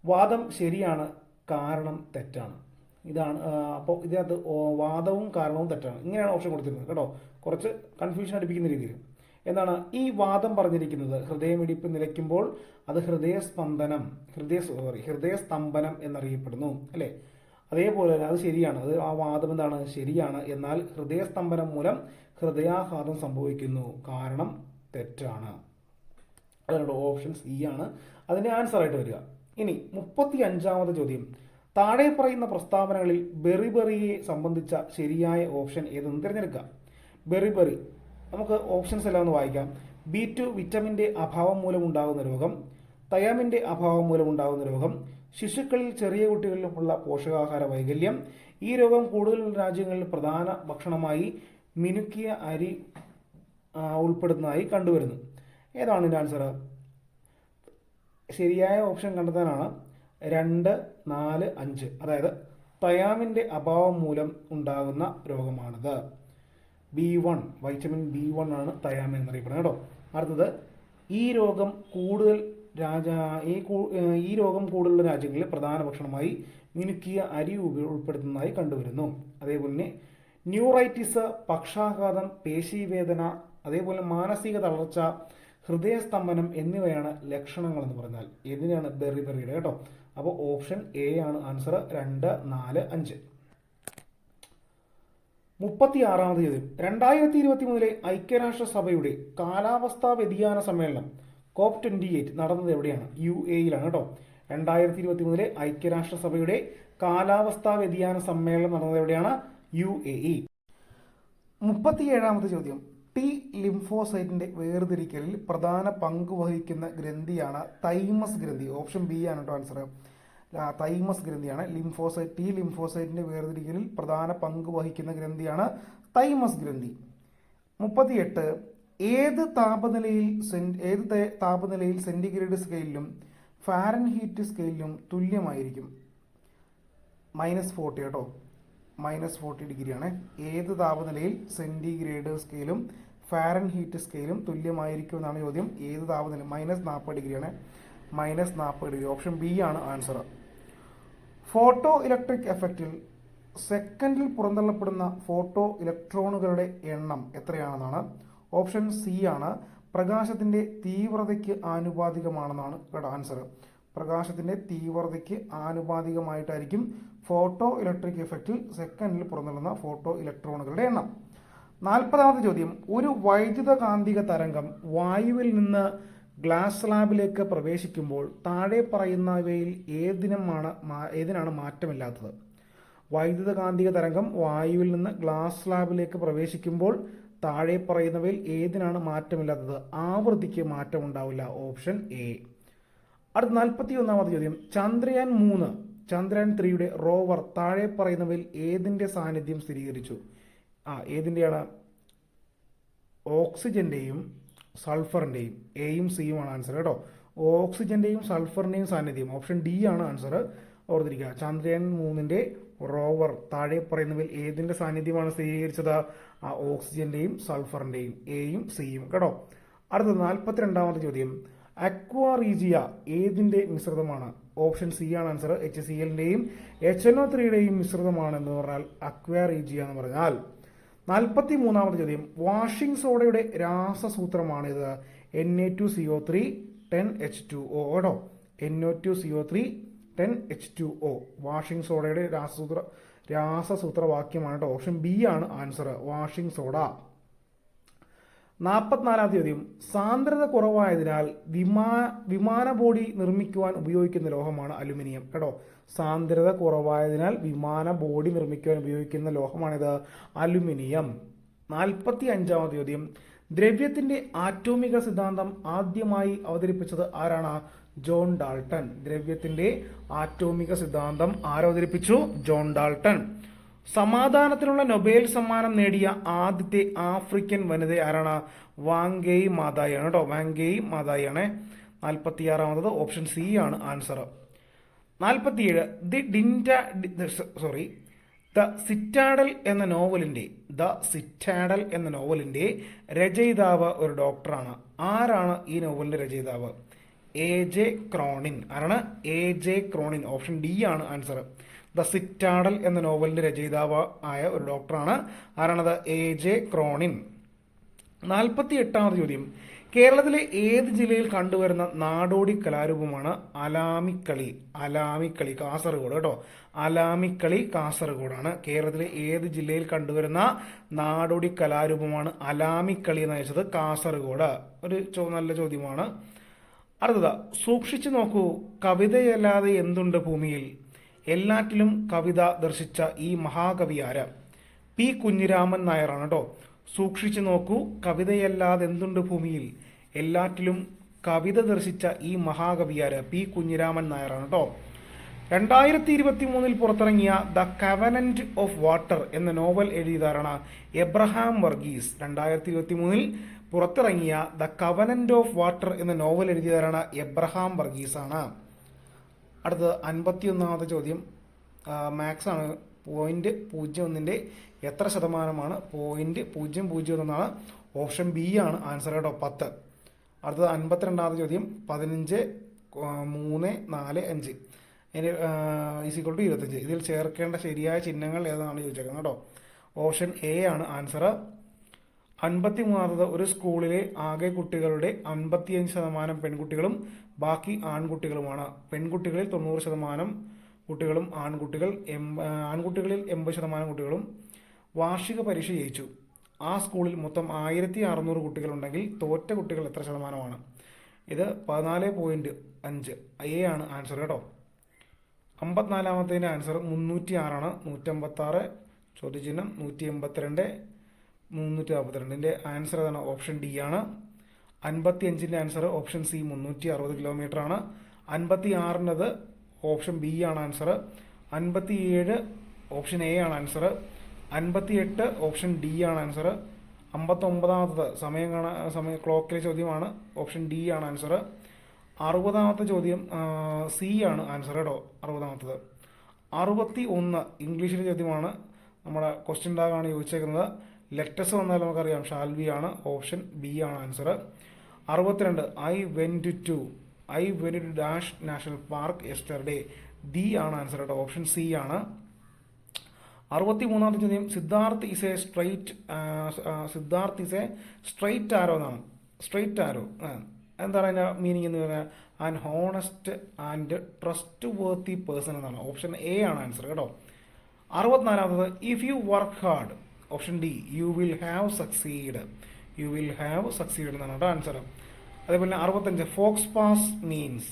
വാദം ശരിയാണ്, കാരണം തെറ്റാണ്. ഇതാണ്. അപ്പോൾ ഇതിനകത്ത് വാദവും കാരണവും തെറ്റാണ്. ഇങ്ങനെയാണ് ഓപ്ഷൻ കൊടുത്തിരുന്നത് കേട്ടോ. കുറച്ച് കൺഫ്യൂഷൻ അടുപ്പിക്കുന്ന രീതിയിൽ. എന്താണ് ഈ വാദം പറഞ്ഞിരിക്കുന്നത്? ഹൃദയമിടിപ്പ് നിലയ്ക്കുമ്പോൾ അത് ഹൃദയസ്തംഭനം എന്നറിയപ്പെടുന്നു അല്ലേ? അതേപോലെ തന്നെ അത് ശരിയാണ്. അത് ആ വാദം എന്താണ്? ശരിയാണ്. എന്നാൽ ഹൃദയസ്തംഭനം മൂലം ഹൃദയാഘാതം സംഭവിക്കുന്നു. കാരണം തെറ്റാണ്. അതുകൊണ്ട് ഓപ്ഷൻ സി ആണ് അതിൻ്റെ ആൻസർ ആയിട്ട് വരിക. ഇനി 35-ാമത്തെ ചോദ്യം, താഴെ പറയുന്ന പ്രസ്താവനകളിൽ ബെറിബെറിയെ സംബന്ധിച്ച ശരിയായ ഓപ്ഷൻ ഏതെന്ന് തിരഞ്ഞെടുക്കുക. ബെറിബെറി, നമുക്ക് ഓപ്ഷൻസ് എല്ലാം ഒന്ന് വായിക്കാം. B2 വിറ്റമിൻ്റെ അഭാവം മൂലമുണ്ടാകുന്ന രോഗം, തയാമിൻ്റെ അഭാവം മൂലമുണ്ടാകുന്ന രോഗം, ശിശുക്കളിൽ ചെറിയ കുട്ടികളിലുമുള്ള പോഷകാഹാര വൈകല്യം. ഈ രോഗം കൂടുതലുള്ള രാജ്യങ്ങളിൽ പ്രധാന ഭക്ഷണമായി മിനുക്കിയ അരി ഉൾപ്പെടുന്നതായി കണ്ടുവരുന്നു. ഏതാണ് ഇതിൻ്റെ ആൻസർ? ശരിയായ ഓപ്ഷൻ കണ്ടെത്താനാണ് 2, 4, 5. അതായത് തയാമിൻ്റെ അഭാവം മൂലം ഉണ്ടാകുന്ന രോഗമാണിത്. B1 വൈറ്റമിൻ B1 ആണ് തയാമ് എന്നറിയപ്പെടുന്നത് കേട്ടോ. അടുത്തത്, ഈ രോഗം കൂടുതലുള്ള രാജ്യങ്ങളിൽ പ്രധാന ഭക്ഷണമായി മിനുക്കിയ അരി ഉൾപ്പെടുത്തുന്നതായി കണ്ടുവരുന്നു. അതേപോലെ തന്നെ ന്യൂറൈറ്റിസ്, പക്ഷാഘാതം, പേശീവേദന, അതേപോലെ മാനസിക തളർച്ച, ഹൃദയസ്തംഭനം എന്നിവയാണ് ലക്ഷണങ്ങൾ എന്ന് പറഞ്ഞാൽ. ഇതിനാണ് ബെറിബെറിയുടെ കേട്ടോ. അപ്പോൾ ഓപ്ഷൻ എ ആണ് ആൻസർ. 2, 4, 5. 36ാമത് ചോദ്യം. 2023 ഐക്യരാഷ്ട്രസഭയുടെ കാലാവസ്ഥാ വ്യതിയാന സമ്മേളനം COP28 നടന്നത് എവിടെയാണ്? UAEയിലാണ് കേട്ടോ. 2023 ഐക്യരാഷ്ട്രസഭയുടെ കാലാവസ്ഥാ വ്യതിയാന സമ്മേളനം നടന്നത് എവിടെയാണ്? UAE. 37ാമത് ചോദ്യം. ടി ലിംഫോസൈറ്റിന്റെ വേർതിരിക്കലിൽ പ്രധാന പങ്ക് വഹിക്കുന്ന ഗ്രന്ഥിയാണ് തൈമസ് ഗ്രന്ഥി. ഓപ്ഷൻ ബി ആണ് കേട്ടോ ആൻസർ. തൈമസ് ഗ്രന്ഥിയാണ് ടി ലിംഫോസൈറ്റിന്റെ വേർതിരിക്കലിൽ പ്രധാന പങ്ക് വഹിക്കുന്ന ഗ്രന്ഥിയാണ് തൈമസ് ഗ്രന്ഥി. 38. ഏത് താപനിലയിൽ സെന്റിഗ്രേഡ് സ്കെയിലിലും ഫാരൻഹീറ്റ് സ്കെയിലിലും തുല്യമായിരിക്കും? -40 കേട്ടോ. -40 ഡിഗ്രിയാണ്. ഏത് താപനിലയിൽ സെന്റിഗ്രേഡ് സ്കെയിലും ഫാരൻഹീറ്റ് സ്കെയിലും തുല്യമായിരിക്കും എന്നാണ് ചോദ്യം. ഏത് താപനില? -40 ഡിഗ്രിയാണ്. -40 ഡിഗ്രി. ഓപ്ഷൻ ബി ആണ് ആൻസർ. ഫോട്ടോ ഇലക്ട്രിക് എഫക്റ്റിൽ സെക്കൻഡിൽ പുറന്തള്ളപ്പെടുന്ന ഫോട്ടോ ഇലക്ട്രോണുകളുടെ എണ്ണം എത്രയാണെന്നാണ്? ഓപ്ഷൻ സി ആണ്. പ്രകാശത്തിന്റെ തീവ്രതയ്ക്ക് ആനുപാതികമാണെന്നാണ് കേട്ടോ ആൻസർ. പ്രകാശത്തിന്റെ തീവ്രതയ്ക്ക് ആനുപാതികമായിട്ടായിരിക്കും ഫോട്ടോ ഇലക്ട്രിക് എഫക്റ്റിൽ സെക്കൻഡിൽ പുറന്തള്ളുന്ന ഫോട്ടോ ഇലക്ട്രോണുകളുടെ എണ്ണം. 40ാമത് ചോദ്യം. ഒരു വൈദ്യുതകാന്തിക തരംഗം വായുവിൽ നിന്ന് ഗ്ലാസ് സ്ലാബിലേക്ക് പ്രവേശിക്കുമ്പോൾ താഴെ പറയുന്നവയിൽ ഏതിനാണ് മാറ്റമില്ലാത്തത്? വൈദ്യുതകാന്തിക തരംഗം വായുവിൽ നിന്ന് ഗ്ലാസ് സ്ലാബിലേക്ക് പ്രവേശിക്കുമ്പോൾ താഴെ പറയുന്നവയിൽ ഏതിനാണ് മാറ്റമില്ലാത്തത്? ആവൃത്തിക്ക് മാറ്റമുണ്ടാവില്ല. Option A. അടുത്ത 41ാമത് ചോദ്യം. ചന്ദ്രയാൻ 3യുടെ റോവർ താഴെ പറയുന്നവയിൽ ഏതിന്റെ സാന്നിധ്യം സ്ഥിരീകരിച്ചു? ഏതിൻ്റെയാണ്? ഓക്സിജന്റെയും സൾഫറിന്റെയും. എയും സിയും ആണ് ആൻസർ കേട്ടോ. ഓക്സിജന്റെയും സൾഫറിന്റെയും സാന്നിധ്യം. ഓപ്ഷൻ ഡി ആണ് ആൻസർ. ഓർത്തിരിക്കുക. ചന്ദ്രയാൻ 3ന്റെ റോവർ താഴെ പറയുന്നവയിൽ ഏതിന്റെ സാന്നിധ്യമാണ് സ്ഥിരീകരിച്ചത്? ഓക്സിജന്റെയും സൾഫറിന്റെയും. എയും സിയും കേട്ടോ. അടുത്തത് 42ാമത് ചോദ്യം. അക്വാ റീജിയ ഏതിന്റെ മിശ്രിതമാണ്? ഓപ്ഷൻ സി ആണ് ആൻസർ. HCl-ന്റെയും HNO3-യുടെയും മിശ്രിതമാണ് എന്ന് പറഞ്ഞാൽ അക്വാ റീജിയ എന്ന് പറഞ്ഞാൽ. 43ാമത് ചോദ്യം. വാഷിംഗ് സോഡയുടെ രാസസൂത്രമാണിത്. Na2CO3 10H2O കേട്ടോ. NO2CO3 10H2O. വാഷിംഗ് സോഡയുടെ രാസസൂത്രവാക്യമാണ് കേട്ടോ. ഓപ്ഷൻ ബി ആണ് ആൻസർ. Washing soda. 44ാമത് ചോദ്യം. സാന്ദ്രത കുറവായതിനാൽ വിമാന ബോഡി നിർമ്മിക്കുവാൻ ഉപയോഗിക്കുന്ന ലോഹമാണ് അലുമിനിയം കേട്ടോ. സാന്ദ്രത കുറവായതിനാൽ വിമാന ബോഡി നിർമ്മിക്കുവാൻ ഉപയോഗിക്കുന്ന ലോഹമാണിത് അലുമിനിയം. 45ാമത് ചോദ്യം. ദ്രവ്യത്തിന്റെ ആറ്റോമിക സിദ്ധാന്തം ആദ്യമായി അവതരിപ്പിച്ചത് ആരാണ്? John Dalton. ദ്രവ്യത്തിന്റെ ആറ്റോമിക സിദ്ധാന്തം ആരവതരിപ്പിച്ചു? John Dalton. സമാധാനത്തിനുള്ള നൊബേൽ സമ്മാനം നേടിയ ആദ്യത്തെ ആഫ്രിക്കൻ വനിത ആരാണ്? വാങ്കേയി മാതായി ആണ് കേട്ടോ. വാങ്കേയി മാതായി ആണ്. 46ാമത് ഓപ്ഷൻ സി ആണ് ആൻസർ. 47. ദ സിറ്റാഡൽ എന്ന നോവലിന്റെ രചയിതാവ് ഒരു ഡോക്ടറാണ്. ആരാണ് ഈ നോവലിന്റെ രചയിതാവ്? AJ Cronin. ആരാണ്? AJ Cronin. ഓപ്ഷൻ ഡി ആണ് ആൻസർ. ദ സിറ്റാഡൽ എന്ന നോവലിന്റെ രചയിതാവ് ആയ ഒരു ഡോക്ടറാണ്. ആരാണത്? AJ Cronin. 48ാമത് ചോദ്യം. കേരളത്തിലെ ഏത് ജില്ലയിൽ കണ്ടുവരുന്ന നാടോടി കലാരൂപമാണ് അലാമിക്കളി? അലാമിക്കളി കാസർഗോഡ് കേട്ടോ. അലാമിക്കളി കാസർഗോഡാണ്. കേരളത്തിലെ ഏത് ജില്ലയിൽ കണ്ടുവരുന്ന നാടോടി കലാരൂപമാണ് അലാമിക്കളി എന്ന് വെച്ചത്? കാസർഗോഡ്. ഒരു നല്ല ചോദ്യമാണ്. അടുത്തത്. സൂക്ഷിച്ചു നോക്കൂ, കവിതയല്ലാതെ എന്തുണ്ട് ഭൂമിയിൽ? എല്ലാറ്റിലും കവിത ദർശിച്ച ഈ മഹാകവി ആര്? P. കുഞ്ഞിരാമൻ നായരാണ് കേട്ടോ. സൂക്ഷിച്ചു നോക്കൂ, കവിതയല്ലാതെ എന്തുണ്ട് ഭൂമിയിൽ? എല്ലാറ്റിലും കവിത ദർശിച്ച ഈ മഹാകവി ആര്? P. കുഞ്ഞിരാമൻ നായരാണ് കേട്ടോ. 2023 പുറത്തിറങ്ങിയ ദ കവനന്റ് ഓഫ് വാട്ടർ എന്ന നോവൽ എഴുതിയതാരാണ്? എബ്രഹാം വർഗീസ്. 2023 പുറത്തിറങ്ങിയ ദ കവനന്റ് ഓഫ് വാട്ടർ എന്ന നോവൽ എഴുതിയതാരാണ്? എബ്രഹാം വർഗീസ് ആണ്. അടുത്തത് 51ാമത്തെ ചോദ്യം. മാത്സ് ആണ്. 0.01ന്റെ എത്ര ശതമാനമാണ്? 0.001 ഓപ്ഷൻ ബി ആണ് ആൻസർ കേട്ടോ. 10. അടുത്തത് 52ാമത്തെ ചോദ്യം. 15, 3, 4, 5 = 25. ഇതിൽ ചേർക്കേണ്ട ശരിയായ ചിഹ്നങ്ങൾ ഏതാണെന്ന് ചോദിച്ചേക്കുന്നത് കേട്ടോ. ഓപ്ഷൻ എ ആണ് ആൻസർ. 53 ഒരു സ്കൂളിലെ ആകെ കുട്ടികളുടെ 55% പെൺകുട്ടികളും ബാക്കി ആൺകുട്ടികളുമാണ്. പെൺകുട്ടികളിൽ 90% കുട്ടികളും ആൺകുട്ടികളിൽ 80% കുട്ടികളും വാർഷിക പരീക്ഷ ജയിച്ചു. ആ സ്കൂളിൽ മൊത്തം 1600 കുട്ടികളുണ്ടെങ്കിൽ തോറ്റ കുട്ടികൾ എത്ര ശതമാനമാണ്? ഇത് 14.5. എ ആണ് ആൻസർ കേട്ടോ. 54 ആൻസർ 306 156 ചോദ്യചിഹ്നം 182 342 ആൻസർ ഏതാണ്? ഓപ്ഷൻ ഡി ആണ്. 55 ആൻസർ ഓപ്ഷൻ സി 360 കിലോമീറ്റർ ആണ്. 56 ഓപ്ഷൻ ബി ആണ് ആൻസർ. 57 ഓപ്ഷൻ എ ആണ് ആൻസർ. 58 ഓപ്ഷൻ ഡി ആണ് ആൻസർ. 59 സമയം ക്ലോക്കിലെ ചോദ്യമാണ്. ഓപ്ഷൻ ഡി ആണ് ആൻസർ. 60 ചോദ്യം സി ആണ് ആൻസർ കേട്ടോ. 60. 61 ഇംഗ്ലീഷിലെ ചോദ്യമാണ്. നമ്മുടെ ക്വസ്റ്റ്യൻ ടാഗാണ് ചോദിച്ചേക്കുന്നത്. ലെറ്റസ് വന്നാൽ നമുക്കറിയാം ഷാൽ ബി ആണ്. ഓപ്ഷൻ ബി ആണ് answer. 62 I went to dash national park yesterday. D ആണ് ആൻസർ കേട്ടോ. ഓപ്ഷൻ സി ആണ്. 63 ചോദ്യം Siddharth is a straight arrow എന്നാണ്. സ്ട്രൈറ്റ് ആരോ എന്താണ് അതിൻ്റെ മീനിങ് എന്ന് പറഞ്ഞാൽ an honest and trustworthy person എന്നാണ്. ഓപ്ഷൻ എ ആണ് ആൻസർ കേട്ടോ. 64 if you work hard. Option D you will have succeed എന്നാണ് കേട്ടോ ആൻസർ. അതേപോലെ 65 Fox pass means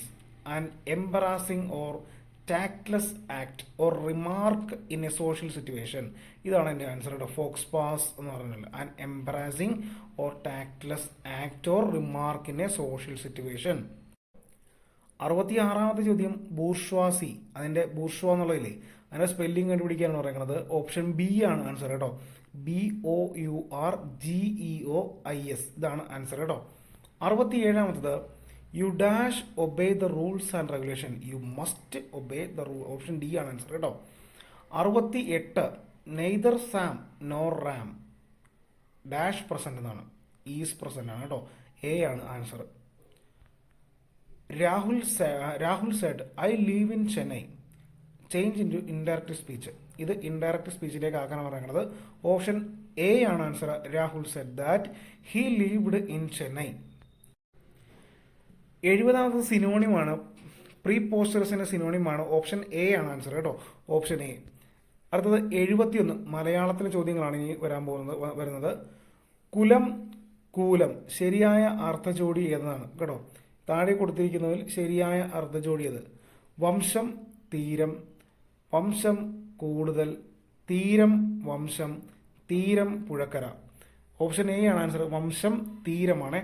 an embarrassing or tactless act or remark in a social situation. ഇതാണ് എൻ്റെ ആൻസർ കേട്ടോ. ഫോക്സ് പാസ് എന്ന് പറഞ്ഞാൽ an embarrassing or tactless act or remark in a social situation. 66 ചോദ്യം ബൂർഷ്വാസി. അതിൻ്റെ ബൂർഷ്വ എന്നുള്ളതില്ലേ അതിൻ്റെ സ്പെല്ലിംഗ് കണ്ടുപിടിക്കാനാണ് പറയുന്നത്. ഓപ്ഷൻ ബി ആണ് ആൻസർ കേട്ടോ. BOURGEOIS ഇതാണ് ആൻസർ കേട്ടോ. 67 you dash obey the rules and regulation. You must obey the rule. Option D ആണ് ആൻസർ കേട്ടോ. 68 neither Sam nor Ram dash present എന്നാണ്. ഈസ് പ്രസന്റ് ആണ് കേട്ടോ. എ ആണ് answer. Rahul said I live in Chennai. Change into indirect speech. ഇത് ഇൻഡയറക്റ്റ് സ്പീച്ചിലേക്ക് ആക്കാനാണ് പറയുന്നത്. ഓപ്ഷൻ എ ആണ് answer. Rahul said that he lived in Chennai. 70 സിനോണിമാണ്. പ്രീ പോസ്റ്റേഴ്സിൻ്റെ സിനോണിമാണ്. ഓപ്ഷൻ എ ആണ് ആൻസർ കേട്ടോ. Option A. അടുത്തത് 71 മലയാളത്തിലെ ചോദ്യങ്ങളാണ് ഇനി വരുന്നത്. കുലം കൂലം ശരിയായ അർത്ഥജോഡി ഏതാണ് കേട്ടോ. താഴെ കൊടുത്തിരിക്കുന്നതിൽ ശരിയായ അർത്ഥജോഡി ഏത്? വംശം തീരം, വംശം കൂടുതൽ, തീരം വംശം, തീരം പുഴക്കര. ഓപ്ഷൻ എ ആണ് ആൻസർ. വംശം തീരമാണ്.